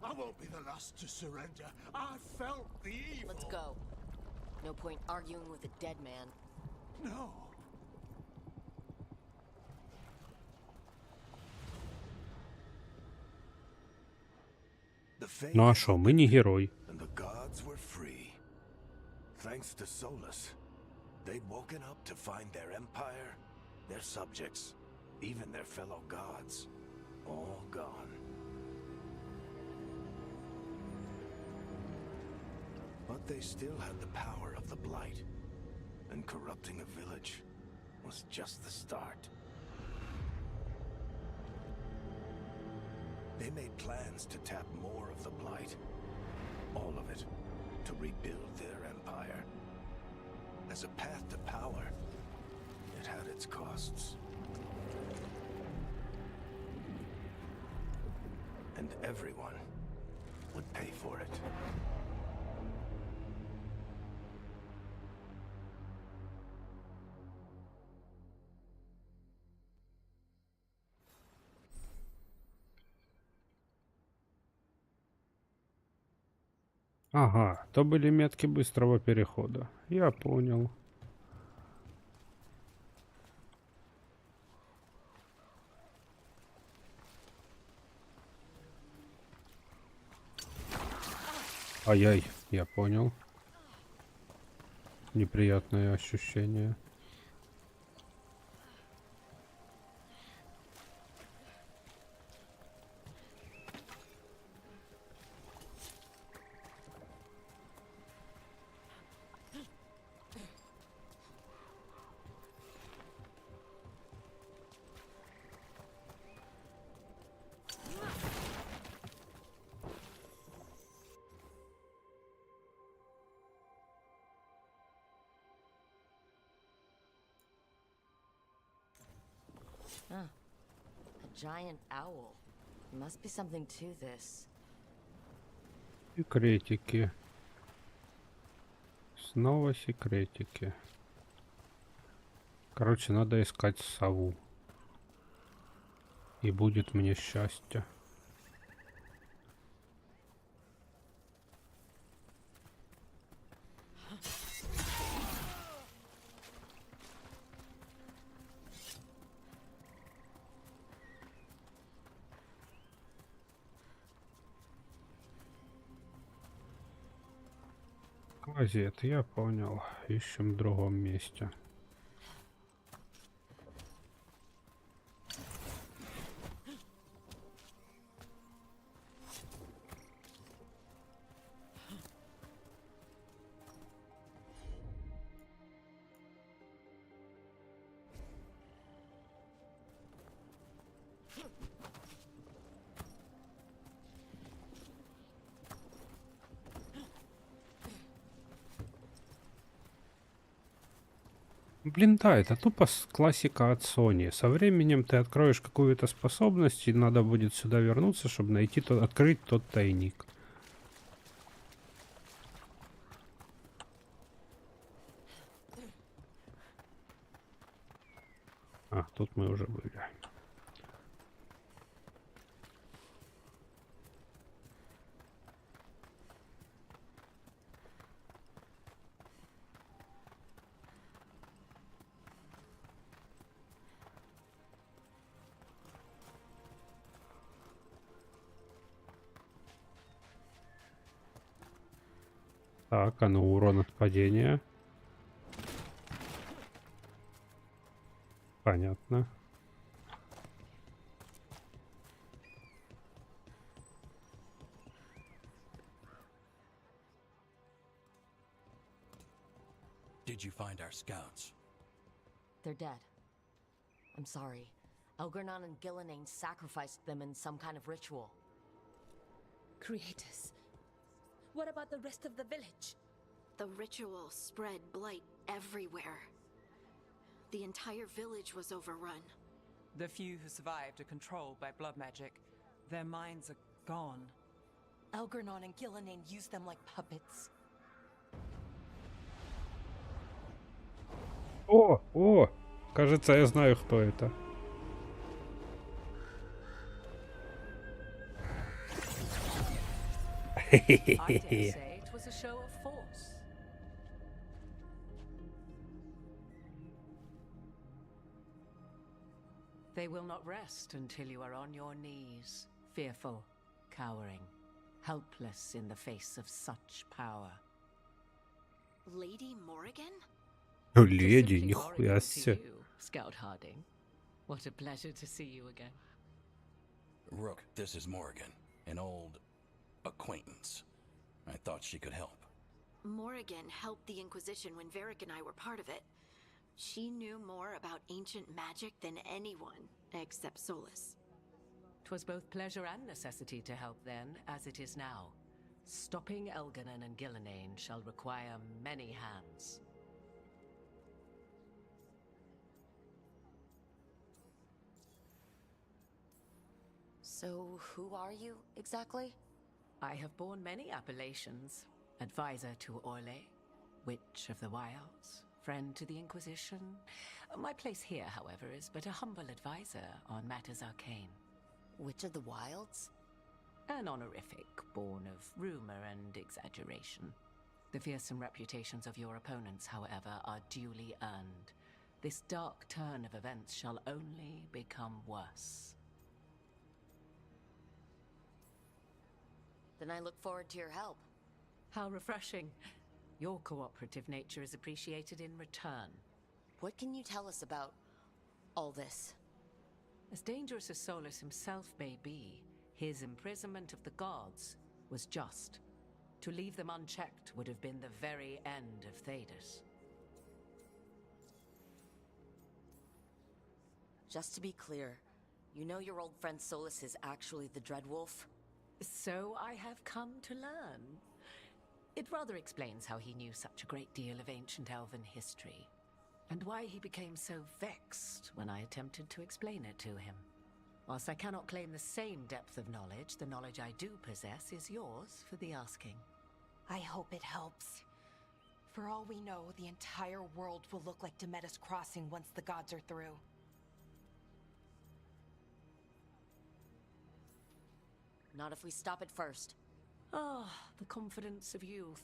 I won't be the last to surrender. I felt the evil. Let's go. No point arguing with a dead man. No. The fate Ну а що, ми не герой. and the gods were free. Thanks to Solus, they'd woken up to find their empire, their subjects, even their fellow gods, all gone. But they still had the power of the Blight, and corrupting a village was just the start. They made plans to tap more of the Blight, all of it, to rebuild their empire. As a path to power, it had its costs. And everyone would pay for it. Ага, то были метки быстрого перехода. Я понял. Ай-яй, я понял. Неприятное ощущение. Huh. A giant owl. Must be something to this. Секретики. Снова секретики. Короче, надо искать сову. И будет мне счастье. Клозет, я понял. Ищем в другом месте. Блин, да, это тупо классика от Sony. Со временем ты откроешь какую-то способность, и надо будет сюда вернуться, чтобы найти открыть тот тайник. А, тут мы уже были. Так, а ну урон от падения. Понятно. Did you find our scouts? They're dead. I'm sorry. Elgernon and Gillenane sacrificed them in some kind of ritual. Creators. What about the rest of the village? The ritual spread blight everywhere. The entire village was overrun. The few who survived are controlled by blood magic. Their minds are gone. Elgernon and Gillenane used them like puppets. О! Кажется, я знаю, кто это. I dare say it was a show of force. They will not rest until you are on your knees, fearful, cowering, helpless in the face of such power. Lady Morrigan? Леди, нихуя себе. Scout Harding. What a pleasure to see you again. Rook, this is Morrigan, an old acquaintance. I thought she could help. Morrigan helped the Inquisition when Varric and I were part of it. She knew more about ancient magic than anyone, except Solus. 'Twas both pleasure and necessity to help then, as it is now. Stopping Elganon and Gillenane shall require many hands. So, who are you, exactly? I have borne many appellations. Advisor to Orlais, Witch of the Wilds, friend to the Inquisition. My place here, however, is but a humble advisor on matters arcane. Witch of the Wilds? An honorific born of rumor and exaggeration. The fearsome reputations of your opponents, however, are duly earned. This dark turn of events shall only become worse. Then I look forward to your help. How refreshing. Your cooperative nature is appreciated in return. What can you tell us about all this? As dangerous as Solus himself may be, his imprisonment of the gods was just. To leave them unchecked would have been the very end of Thedas. Just to be clear, you know your old friend Solus is actually the Dreadwolf? So I have come to learn. It rather explains how he knew such a great deal of ancient elven history, and why he became so vexed when I attempted to explain it to him. Whilst I cannot claim the same depth of knowledge, the knowledge I do possess is yours for the asking. I hope it helps. For all we know, the entire world will look like Demetus Crossing once the gods are through. Not if we stop it first. Ah, the confidence of youth.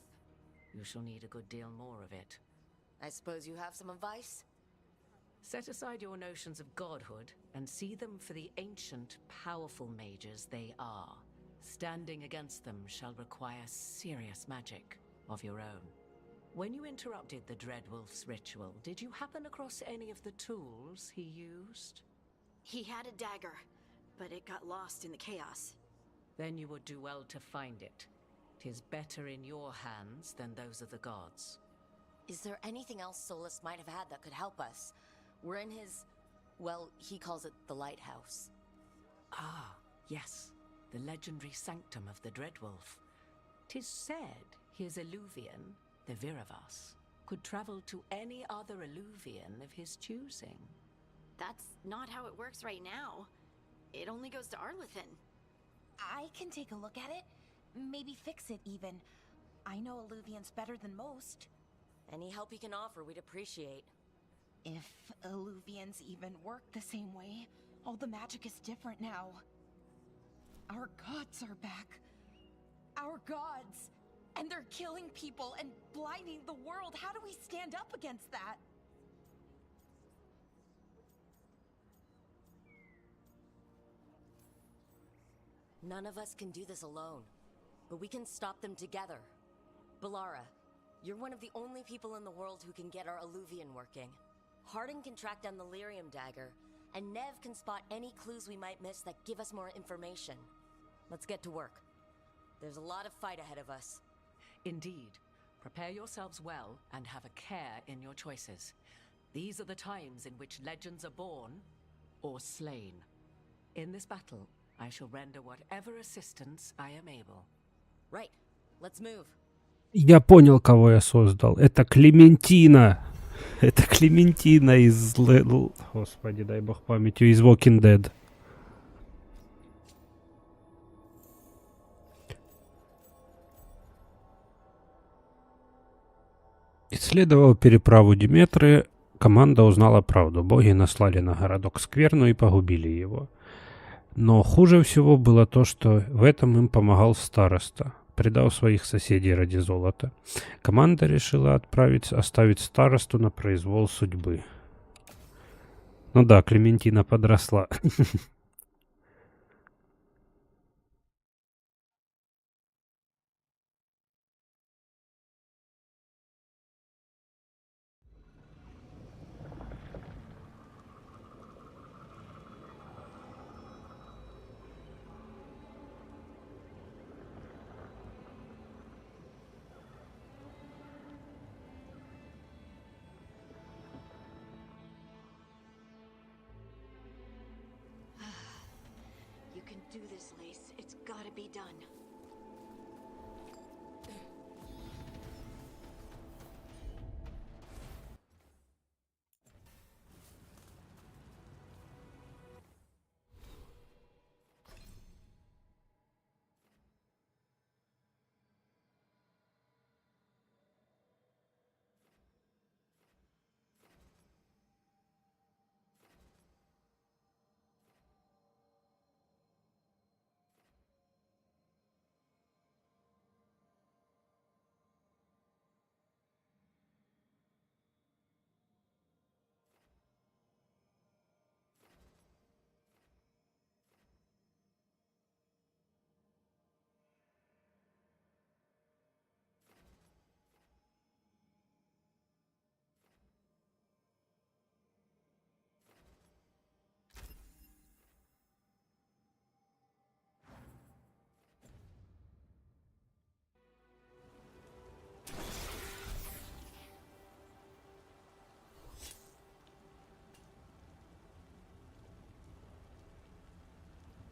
You shall need a good deal more of it. I suppose you have some advice? Set aside your notions of godhood and see them for the ancient, powerful mages they are. Standing against them shall require serious magic of your own. When you interrupted the Dreadwolf's ritual, did you happen across any of the tools he used? He had a dagger, but it got lost in the chaos. Then you would do well to find it. 'Tis better in your hands than those of the gods. Is there anything else Solus might have had that could help us? We're in his... well, he calls it the lighthouse. Ah, yes. The legendary sanctum of the Dreadwolf. 'Tis said his Illuvian, the Viravas, could travel to any other Illuvian of his choosing. That's not how it works right now. It only goes to Arlethan. I can take a look at it. Maybe fix it, even. I know Illuvians better than most. Any help you can offer, we'd appreciate. If Illuvians even work the same way, all the magic is different now. Our gods are back. Our gods! And they're killing people and blinding the world. How do we stand up against that? None of us can do this alone, but we can stop them together. Balara, you're one of the only people in the world who can get our Illuvian working. Harding can track down the Lyrium dagger, and Nev can spot any clues we might miss that give us more information. Let's get to work. There's a lot of fight ahead of us. Indeed. Prepare yourselves well and have a care in your choices. These are the times in which legends are born or slain. In this battle, I shall render whatever assistance I am able. Right. Let's move. Я понял, кого я создал. Это Клементина. Это Клементина из... Господи, дай бог памятью, из Walking Dead. Исследовав переправу Диметры, команда узнала правду. Боги наслали на городок скверну и погубили его. Но хуже всего было то, что в этом им помогал староста, предав своих соседей ради золота. Команда решила оставить старосту на произвол судьбы. Ну да, Клементина подросла. do this, Lace. It's gotta be done.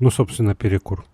Ну, собственно, перекур.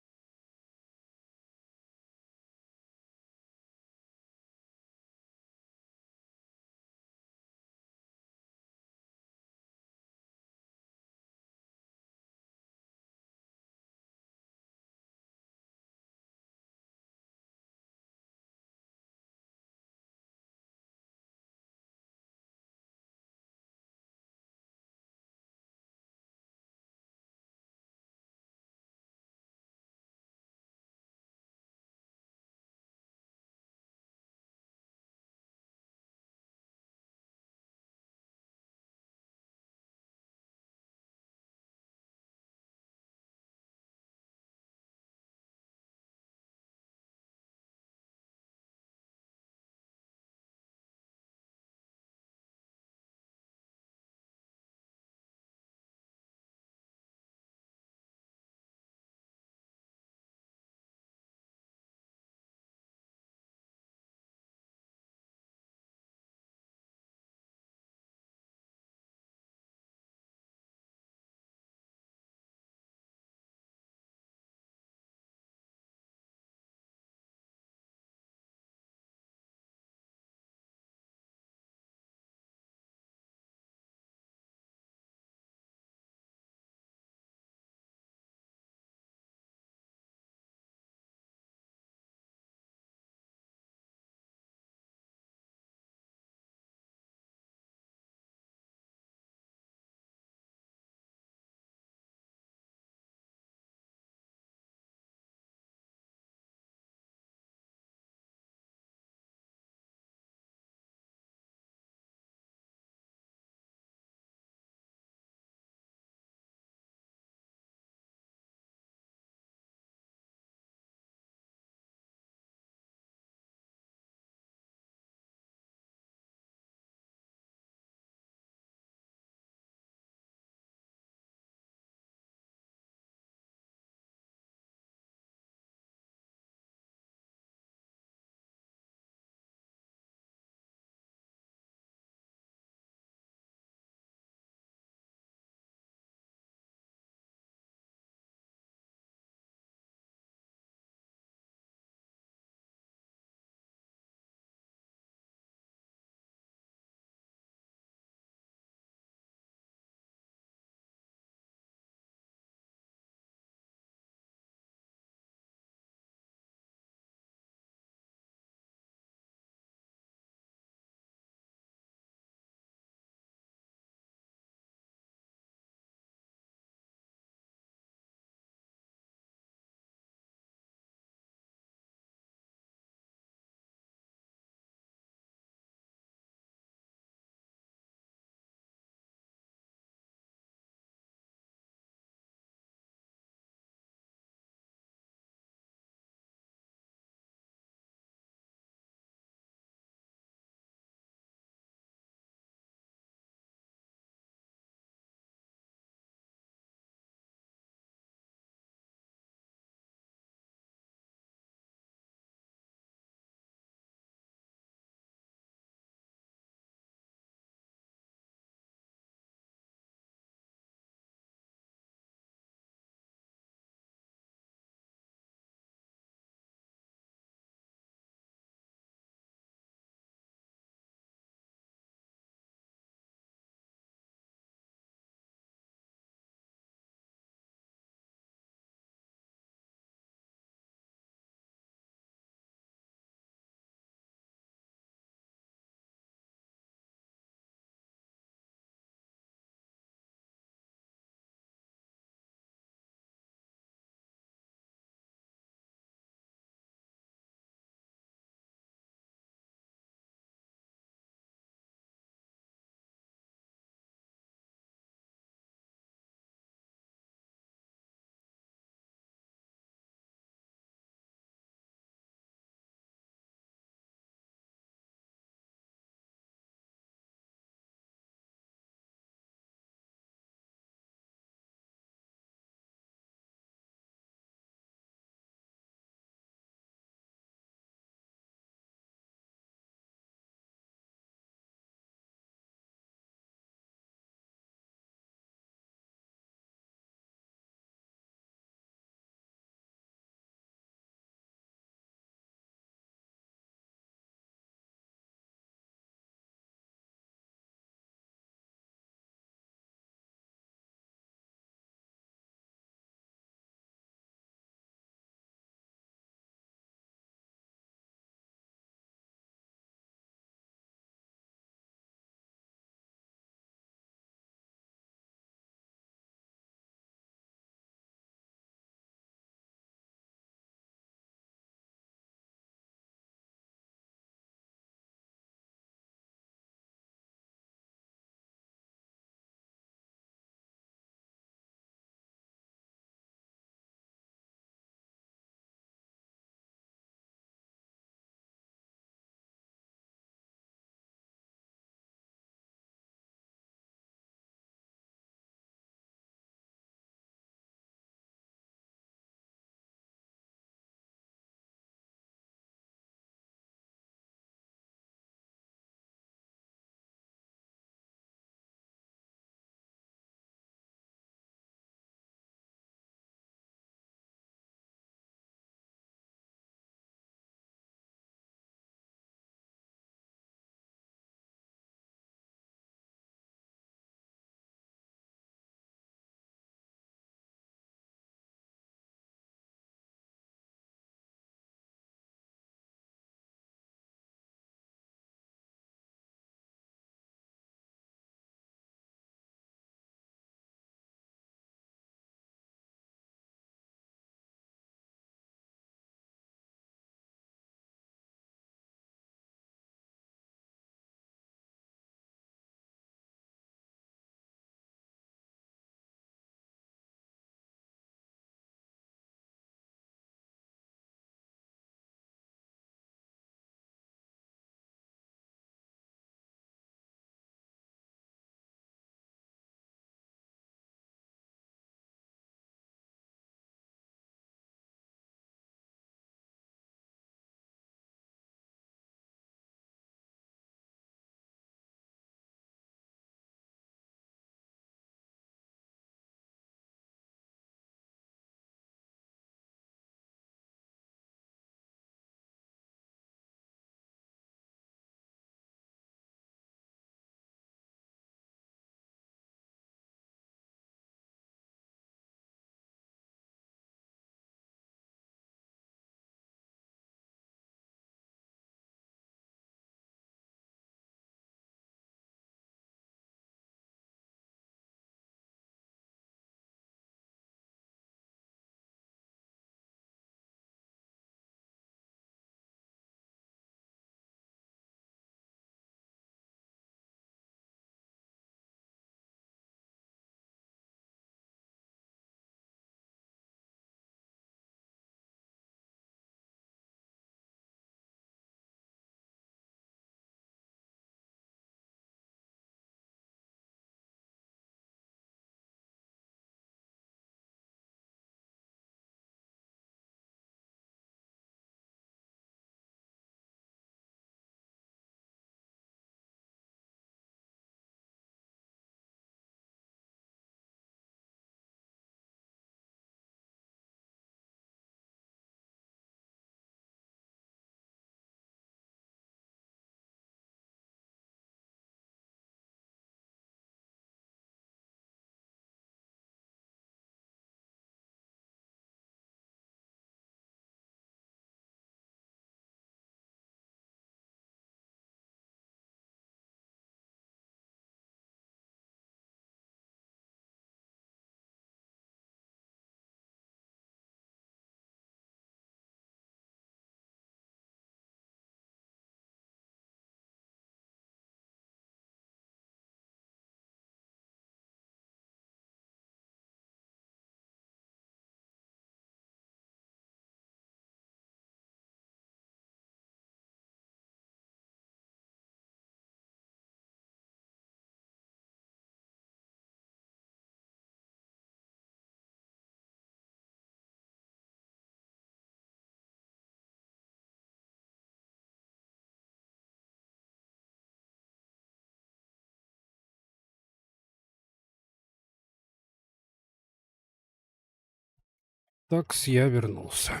Такс, я вернулся.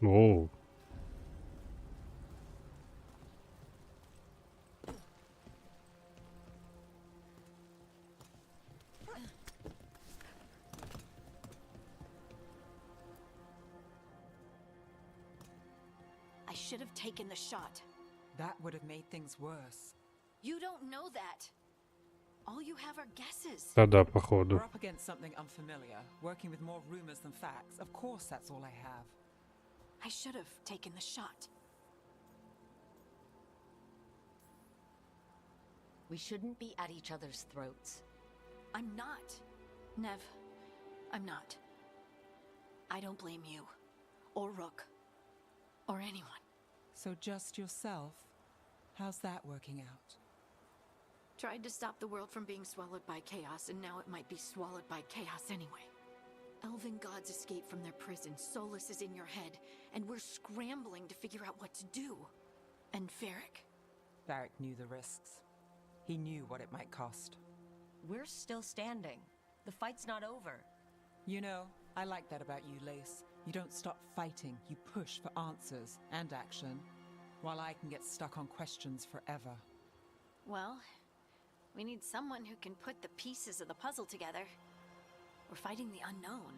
Оу. I should have taken the shot. That would have made things worse. You don't know that. All you have are guesses. Да, походу. We're up against something unfamiliar, working with more rumors than facts. Of course, that's all I have. I should have taken the shot. We shouldn't be at each other's throats. I'm not. Nev, I'm not. I don't blame you. Or Rook. Or anyone. So just yourself? How's that working out? Tried to stop the world from being swallowed by chaos, and now it might be swallowed by chaos anyway. Elven gods escape from their prison, Solus is in your head, and we're scrambling to figure out what to do. And Varric? Varric knew the risks. He knew what it might cost. We're still standing. The fight's not over. You know, I like that about you, Lace. You don't stop fighting, you push for answers and action, while I can get stuck on questions forever. Well, we need someone who can put the pieces of the puzzle together. We're fighting the unknown.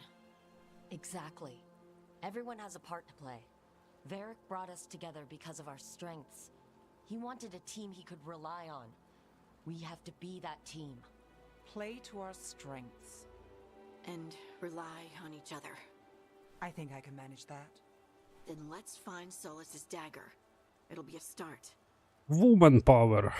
Exactly. Everyone has a part to play. Varric brought us together because of our strengths. He wanted a team he could rely on. We have to be that team. Play to our strengths. And rely on each other. I think I can manage that. Then let's find Solus's dagger. It'll be a start. Woman power.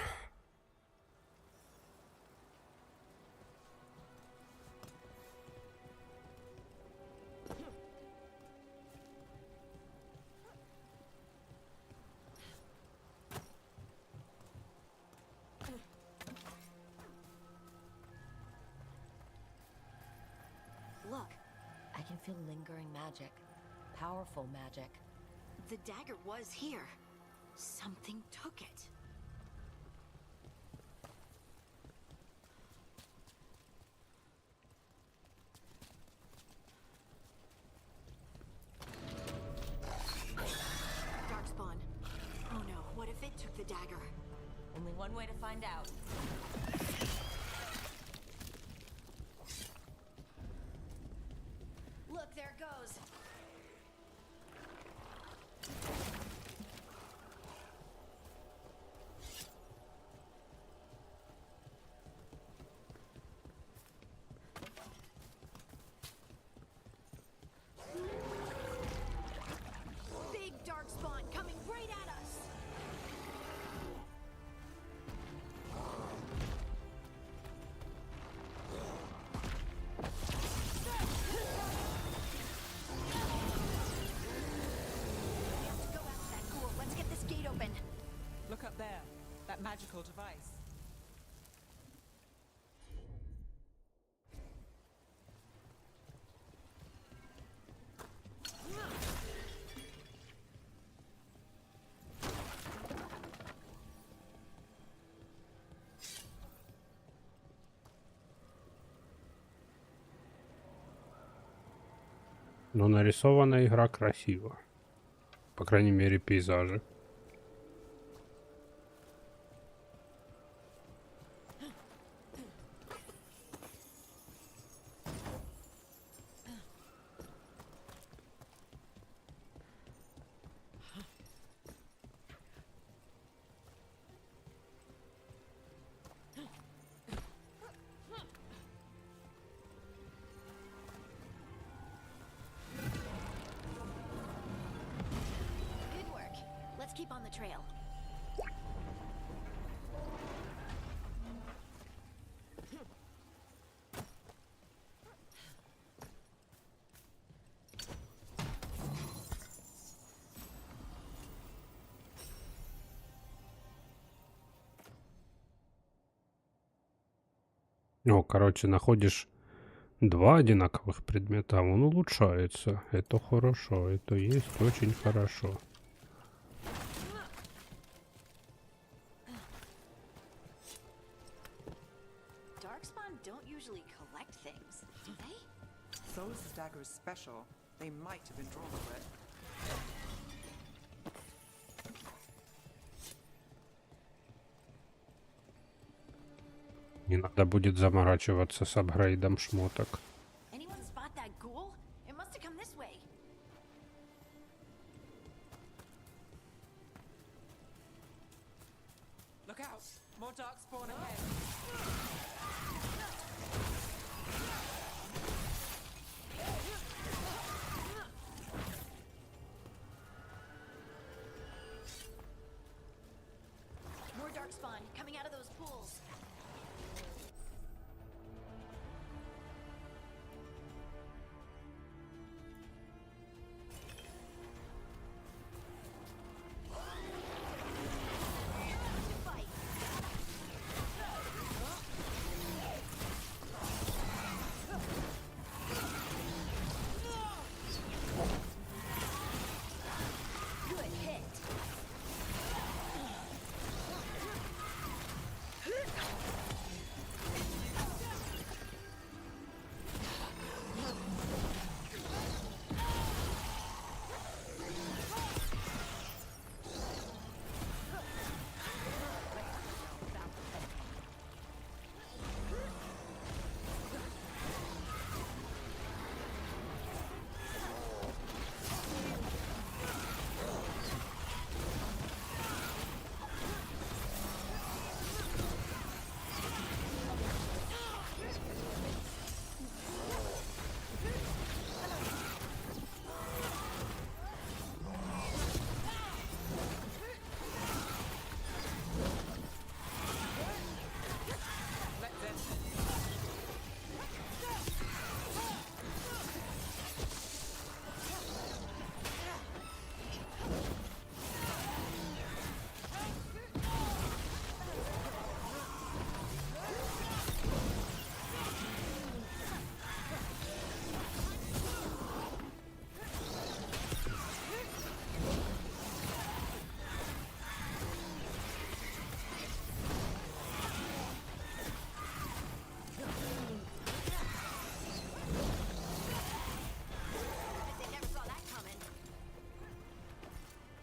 Look, I can feel lingering magic. Powerful magic. The dagger was here. Something took it. Darkspawn. Oh no, what if it took the dagger? Only one way to find out. Look, there it goes. Big Darkspawn coming right at us. Go after that ghoul. Let's get this gate open. Look up there. That magical device. Но нарисована игра красиво. По крайней мере, пейзажи. Good work. Let's keep on the trail. О, короче, находишь два одинаковых предмета, а он улучшается. Это хорошо, это есть очень хорошо. Solus' dagger is special. They might have been drawn to it. Не надо будет заморачиваться с апгрейдом шмоток. Anyone spot that ghoul? It must have come this way. Look out! More dark spawn ahead. More darkspawn coming out of those pools.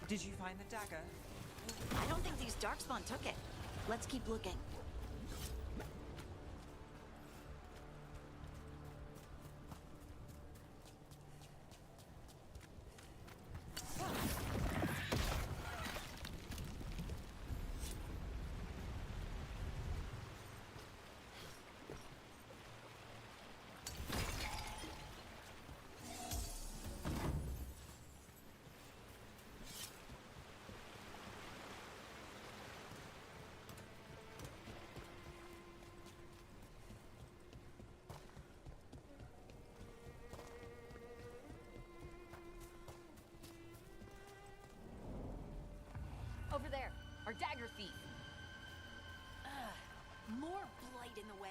Did you find the dagger? I don't think these darkspawn took it. Let's keep looking. Over there, our dagger thief. More blight in the way.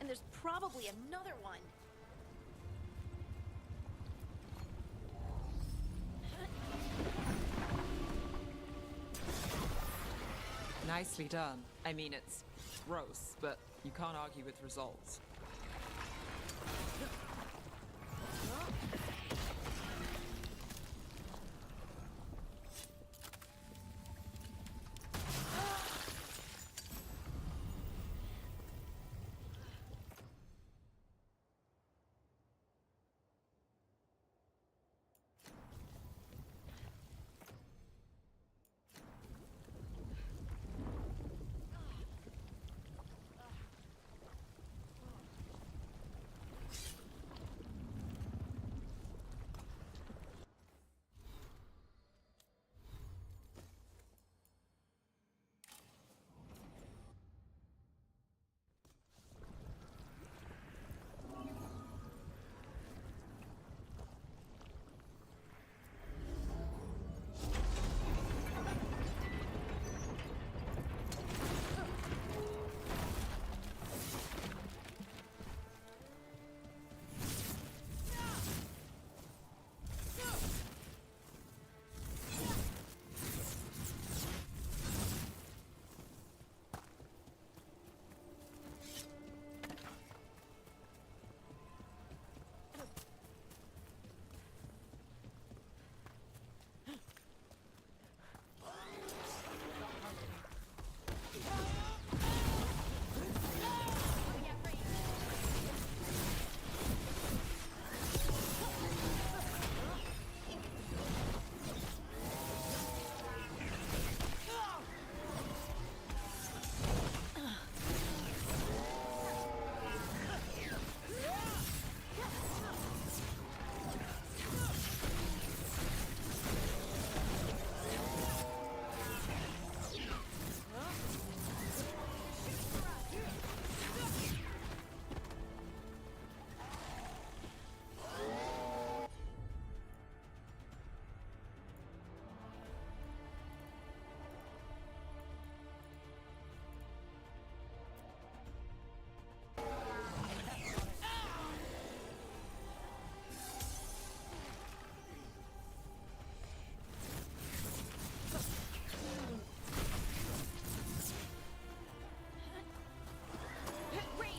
And there's probably another one. Nicely done. I mean, it's gross, but you can't argue with results.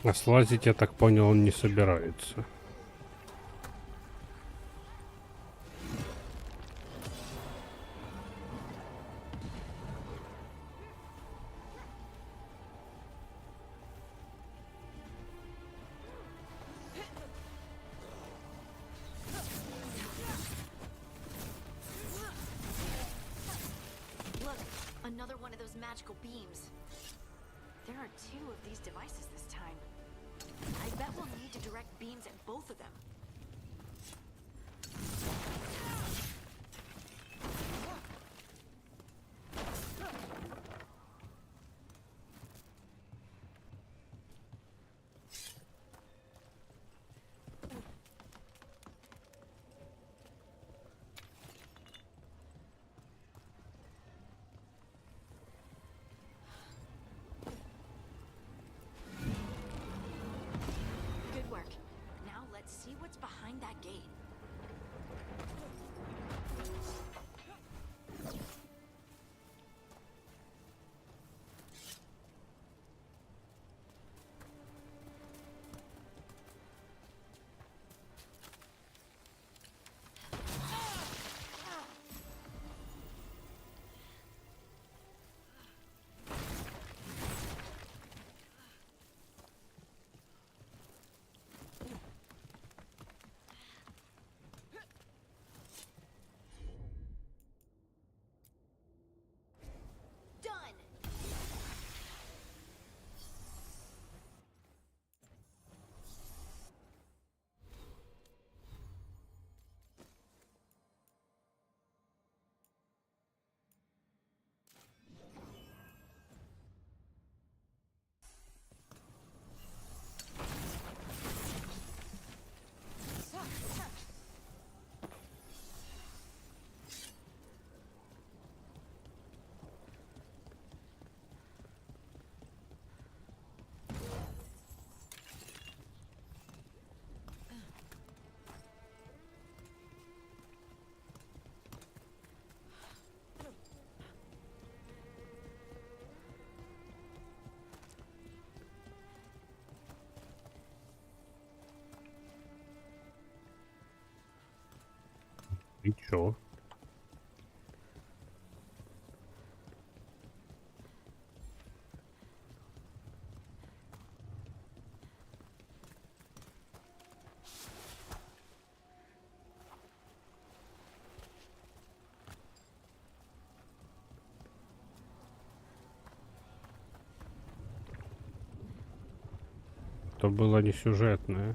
А слазить, я так понял, он не собирается. Look, another one of those magical beams. There are 2 of these devices this time. I bet we'll need to direct beams at both of them. Good work. Now let's see what's behind that gate. Done! И чё? То было не сюжетное.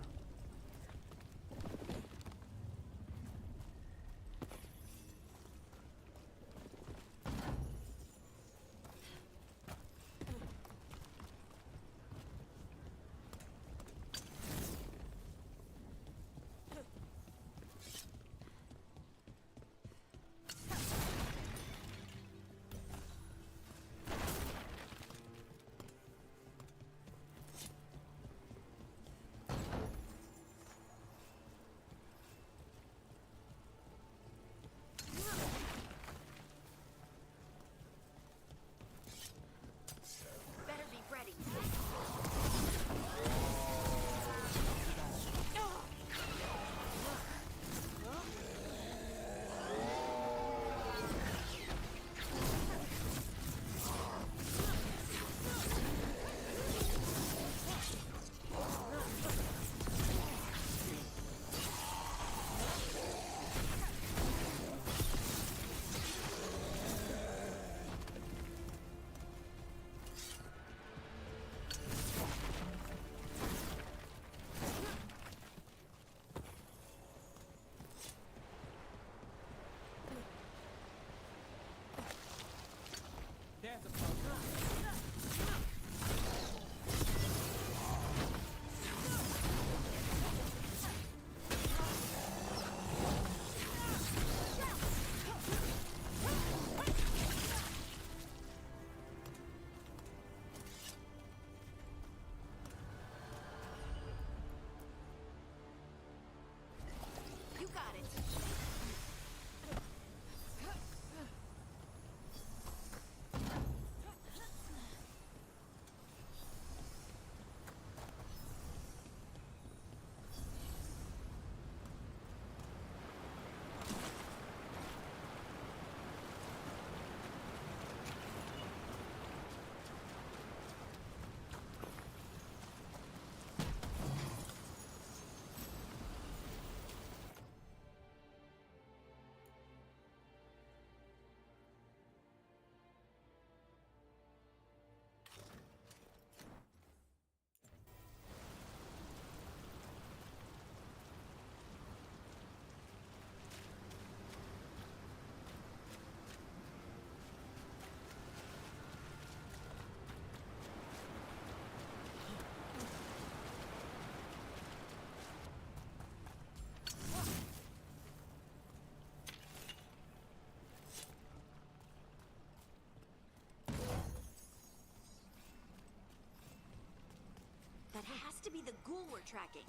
be the ghoul we're tracking.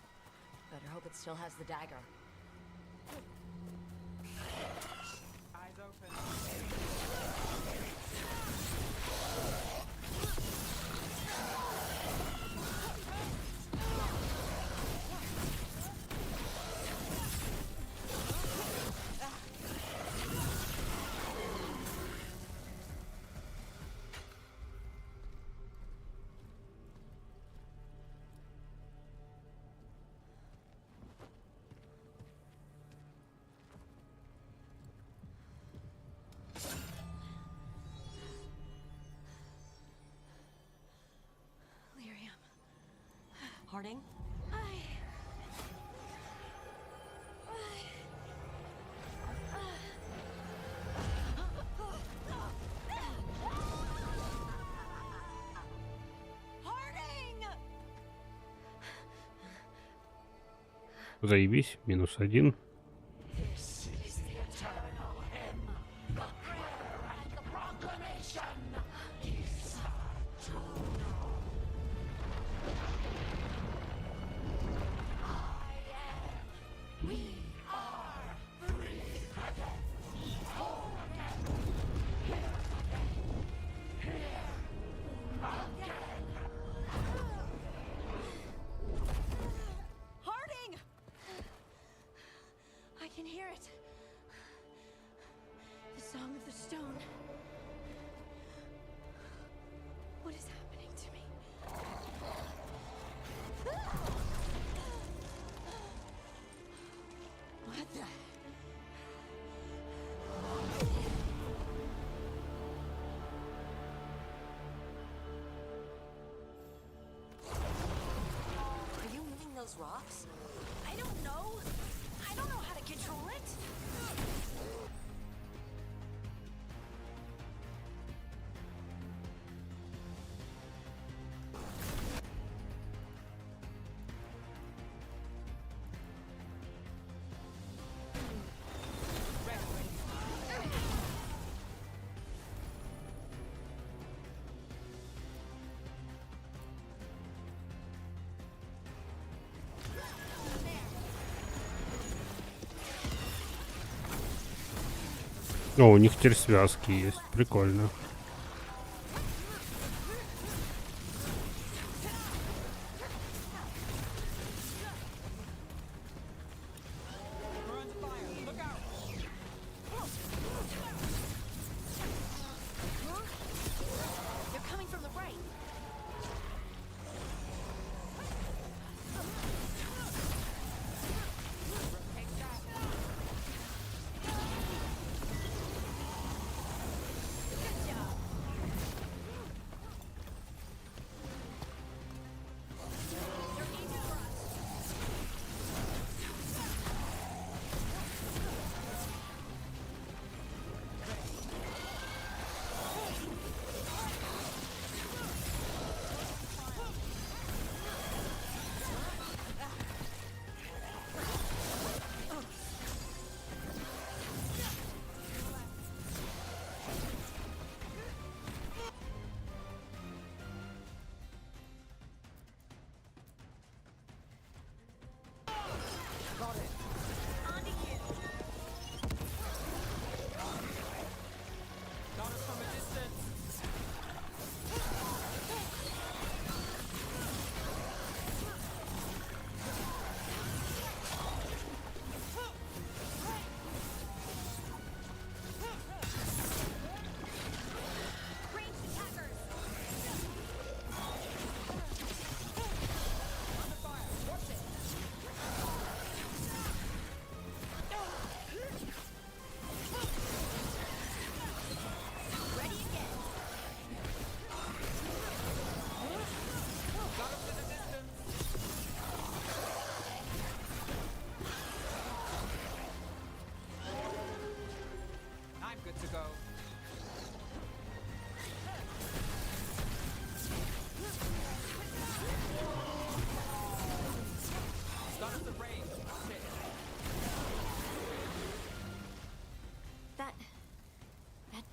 Better hope it still has the dagger. Eyes open. Harding? Заебись, -1. I can hear it. The song of the stone. What is happening to me? What the? Are you moving those rocks? I don't know. I don't know how to control it. О, у них теперь связки есть. Прикольно.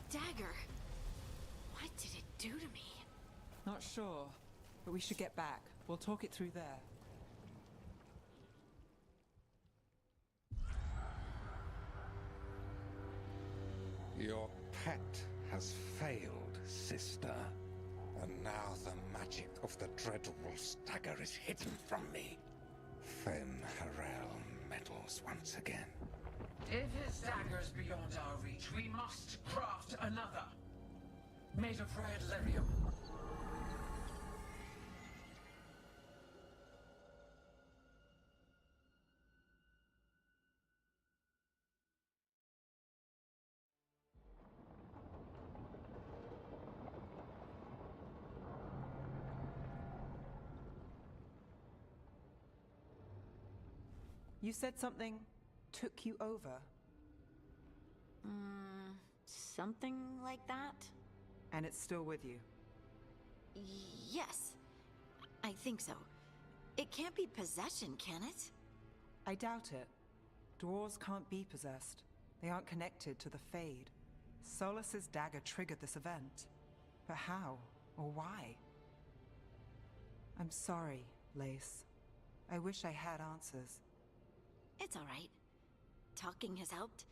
Dagger. What did it do to me? Not sure, but we should get back. We'll talk it through there. pet has failed, sister. And now the magic of the Dreadwolf's dagger is hidden from me. Fen Harel meddles once again. If his dagger's beyond our reach, we must craft another. Made of red lyrium. You said something took you over. Something like that? And it's still with you. Yes. I think so. It can't be possession, can it? I doubt it. Dwarves can't be possessed. They aren't connected to the Fade. Solus's dagger triggered this event. But how? Or why? I'm sorry, Lace. I wish I had answers. It's alright. Talking has helped.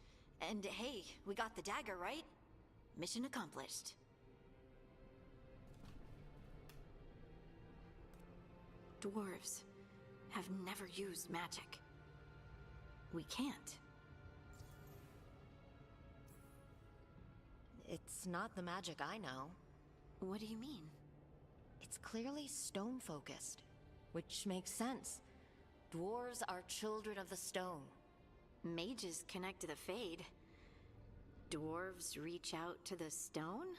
And hey, we got the dagger, right? Mission accomplished. Dwarves have never used magic. We can't. It's not the magic I know. What do you mean? It's clearly stone-focused, which makes sense. Dwarves are children of the stone. Mages connect to the Fade. Dwarves reach out to the stone?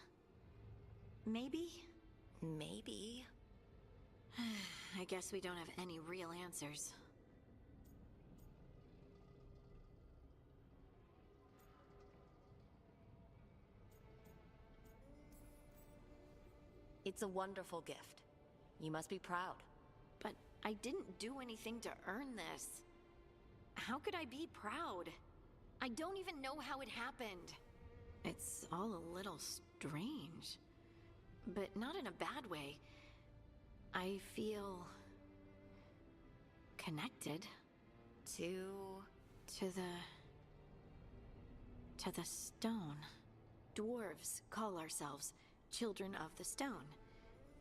Maybe? Maybe. I guess we don't have any real answers. It's a wonderful gift. You must be proud. But I didn't do anything to earn this. How could I be proud? I don't even know how it happened. It's all a little strange. But not in a bad way. I feel... connected. To the stone. Dwarves call ourselves children of the stone.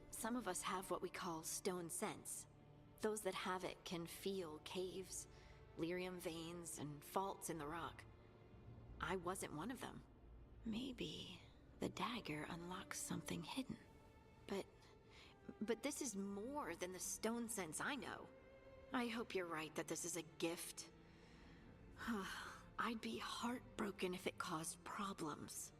Some of us have what we call stone sense. Those that have it can feel caves, lyrium veins, and faults in the rock. I wasn't one of them. Maybe the dagger unlocks something hidden. But this is more than the stone sense I know. I hope you're right that this is a gift. I'd be heartbroken if it caused problems.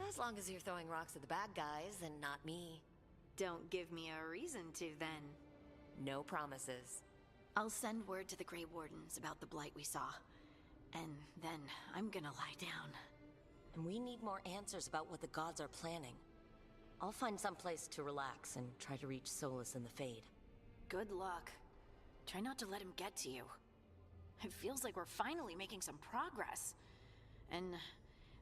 As long as you're throwing rocks at the bad guys and not me. Don't give me a reason to, then. No promises. I'll send word to the Grey Wardens about the blight we saw. And then I'm gonna lie down. And we need more answers about what the gods are planning. I'll find some place to relax and try to reach Solus in the Fade. Good luck. Try not to let him get to you. It feels like we're finally making some progress. And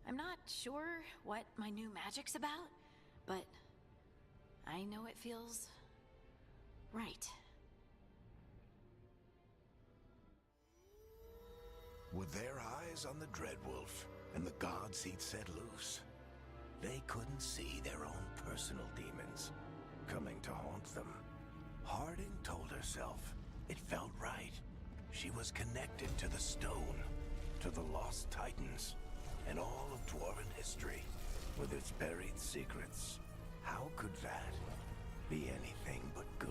I'm not sure what my new magic's about, but I know it feels right. With their eyes on the Dreadwolf and the gods he'd set loose, they couldn't see their own personal demons coming to haunt them. Harding told herself it felt right. She was connected to the stone, to the lost titans, and all of Dwarven history, with its buried secrets. How could that be anything but good?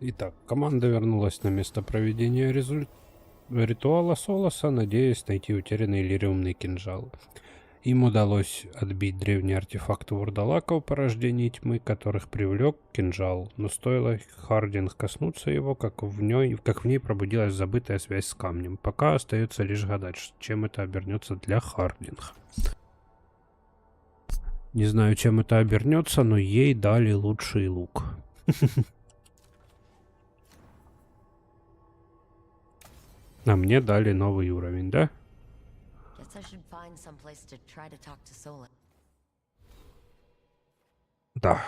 Итак, команда вернулась на место проведения ритуала Солоса, надеясь найти утерянный лириумный кинжал. Им удалось отбить древние артефакты вурдалаков порождений тьмы, которых привлек кинжал, но стоило Хардинг коснуться его, как в ней пробудилась забытая связь с камнем. Пока остается лишь гадать, чем это обернется для Хардинг. Не знаю, чем это обернется, но ей дали лучший лук. А мне дали новый уровень, да? Guess I should find some place to try to talk to Solon. Да.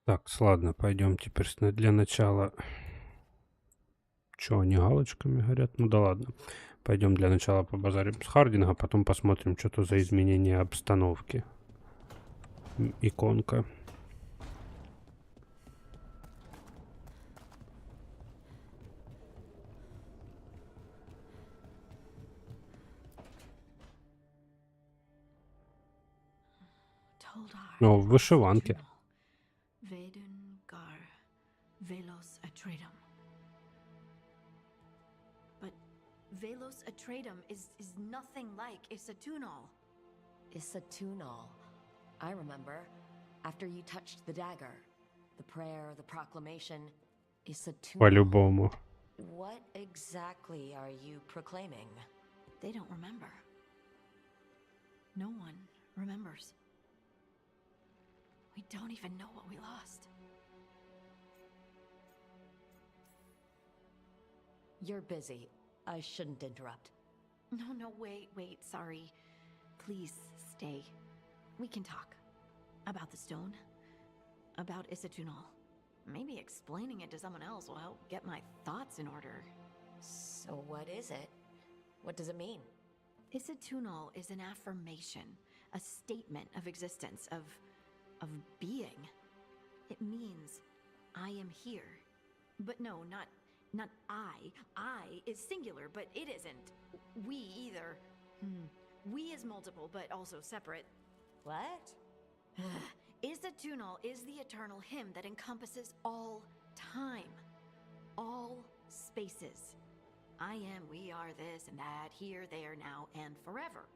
Так, ладно, пойдем теперь для начала. Чё, они галочками горят? Ну да ладно. Пойдем для начала побазарим с Хардинга, потом посмотрим, что то за изменение обстановки. Иконка. О, в вышиванке. But Velos Atreitum is nothing like Isatunal. Isatunal. I remember. After you touched the dagger. The prayer, the proclamation. Isatunal. По-любому. What exactly are you proclaiming? They don't remember. No one remembers. We don't even know what we lost. You're busy. I shouldn't interrupt. No, wait, sorry. Please stay. We can talk. About the stone. About Isatunal. Maybe explaining it to someone else will help get my thoughts in order. So what is it? What does it mean? Isatunal is an affirmation. A statement of existence, of being. It means I am here. But no, not I. I is singular, but it isn't. We either. We is multiple, but also separate. What? Isatunal is the eternal hymn that encompasses all time. All spaces. I am, we are, this and that, here, there, now, and forever.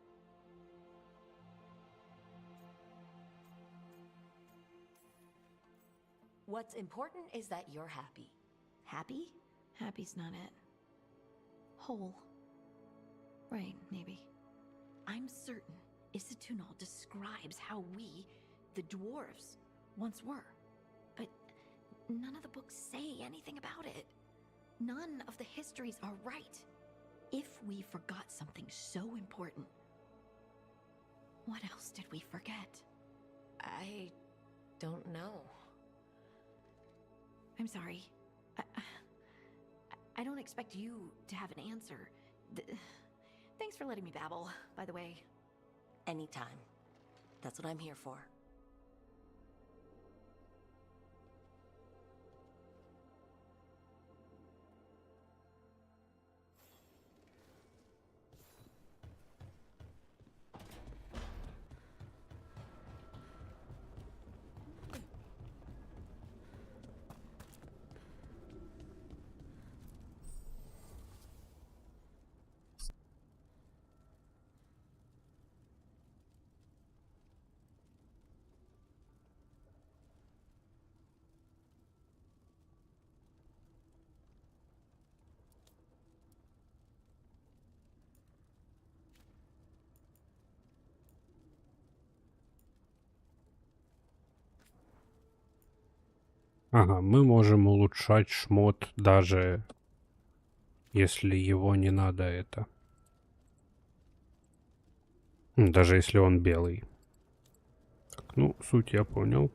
What's important is that you're happy. Happy? Happy's not it. Whole. Right, maybe. I'm certain Isatunal describes how we, the dwarves, once were. But none of the books say anything about it. None of the histories are right. If we forgot something so important, what else did we forget? I don't know. I'm sorry. I don't expect you to have an answer. Thanks for letting me babble, by the way. Anytime. That's what I'm here for. Ага, мы можем улучшать шмот, даже если его не надо это. Даже если он белый. Так, ну, суть я понял.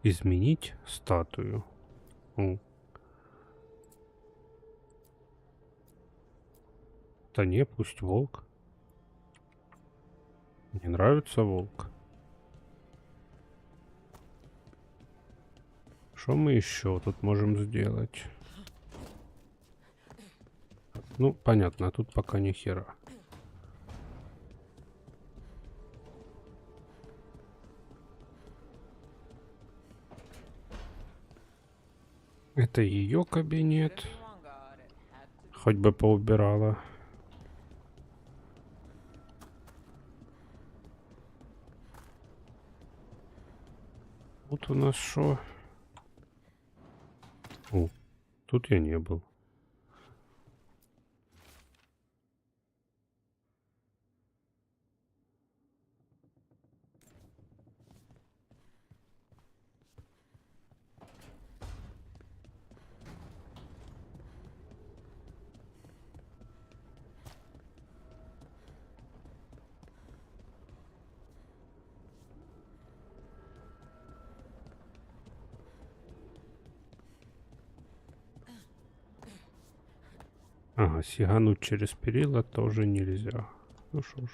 Изменить статую. О. Да не, пусть волк. Мне нравится волк. Что мы еще тут можем сделать? Ну, понятно, а тут пока ни хера. Это ее кабинет. Хоть бы поубирала. Вот у нас что? О, тут я не был. Ага, сигануть через перила тоже нельзя. Ну что ж.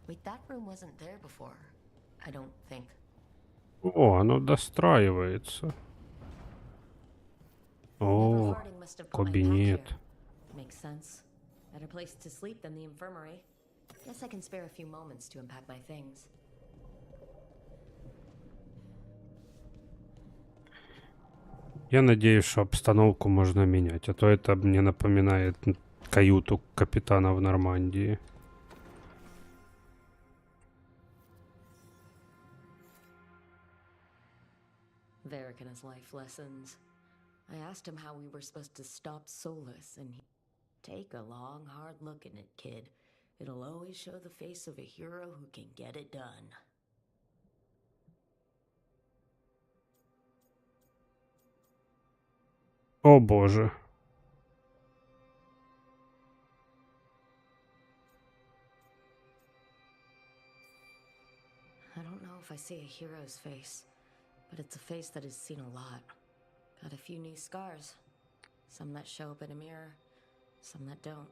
Wait, that room wasn't there before. I don't think. О, оно достраивается. О, Neverharding must have put my pack кабинет. here. Makes sense. Better place to sleep than the infirmary. Guess I can spare a few moments to unpack my things. Я надеюсь, что обстановку можно менять, а то это мне напоминает каюту капитана в Нормандии. Varric and his life lessons. I asked him how we were supposed to stop Solus, and he... Take a long, hard look at it, kid. It'll always show the face of a hero who can get it done. О боже. I don't know if I see a hero's face, but it's a face that has seen a lot. Got a few new scars. Some that show up in a mirror, some that don't.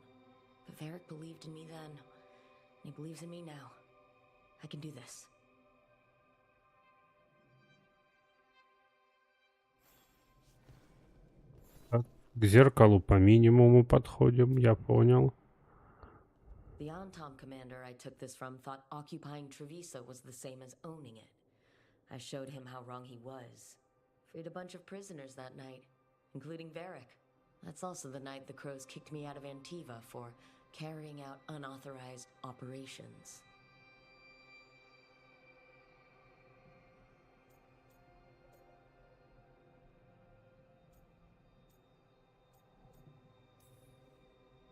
But Varric believed in me then, and he believes in me now. I can do this. К зеркалу по минимуму подходим, я понял. The Antom commander I took this from thought occupying Treviso was the same as owning it. I showed him how wrong he was. Freed a bunch of prisoners that night, including Varric. That's also the night the Crows kicked me out of Antiva for carrying out unauthorized operations.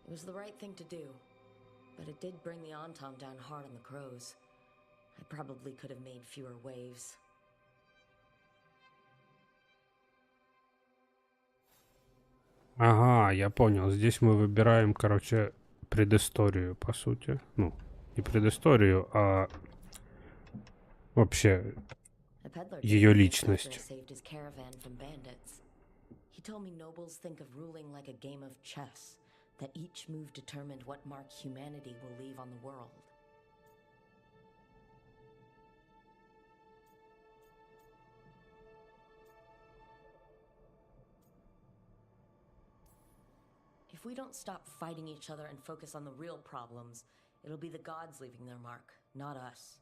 It was the right thing to do, but it did bring the Antom down hard on the Crows. I probably could have made fewer waves. Ага, я понял. Здесь мы выбираем, короче, предысторию, по сути. Ну, не предысторию, а вообще ее личность. He told me nobles think of ruling like a game of chess, that each move determined what mark humanity will leave on the world. If we don't stop fighting each other and focus on the real problems, it'll be the gods leaving their mark, not us.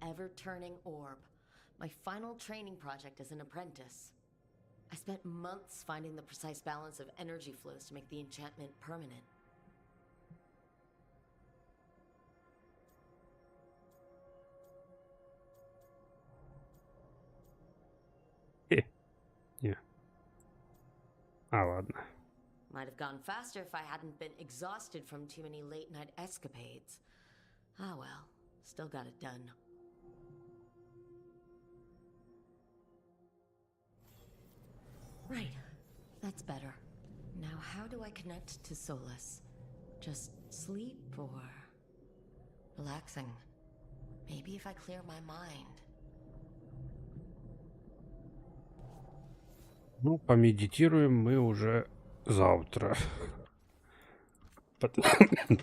ever-turning orb. My final training project as an apprentice. I spent months finding the precise balance of energy flows to make the enchantment permanent. Не. А, ладно. Might have gone faster if I hadn't been exhausted from too many late-night escapades. Ah well, still got it done. Right, that's better. Now how do I connect to Solus? Just sleep or relaxing? Maybe if I clear my mind. Ну, помедитируем мы уже завтра.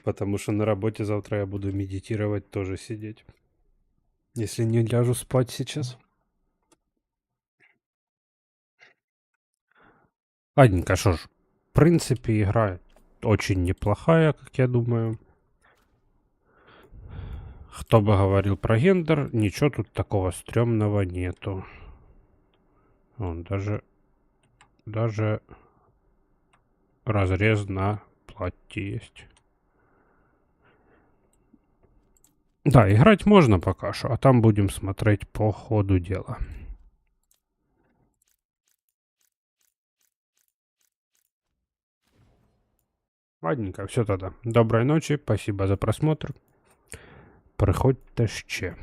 Потому что на работе завтра я буду медитировать, тоже сидеть. Если не ляжу спать сейчас. Ладненько, что ж. В принципе, игра очень неплохая, как я думаю. Кто бы говорил про гендер, ничего тут такого стрёмного нету. Вон, даже разрез на платье есть. Да, играть можно пока что, а там будем смотреть по ходу дела. Ладненько, все тогда. Доброй ночи, спасибо за просмотр. Приходьте ще.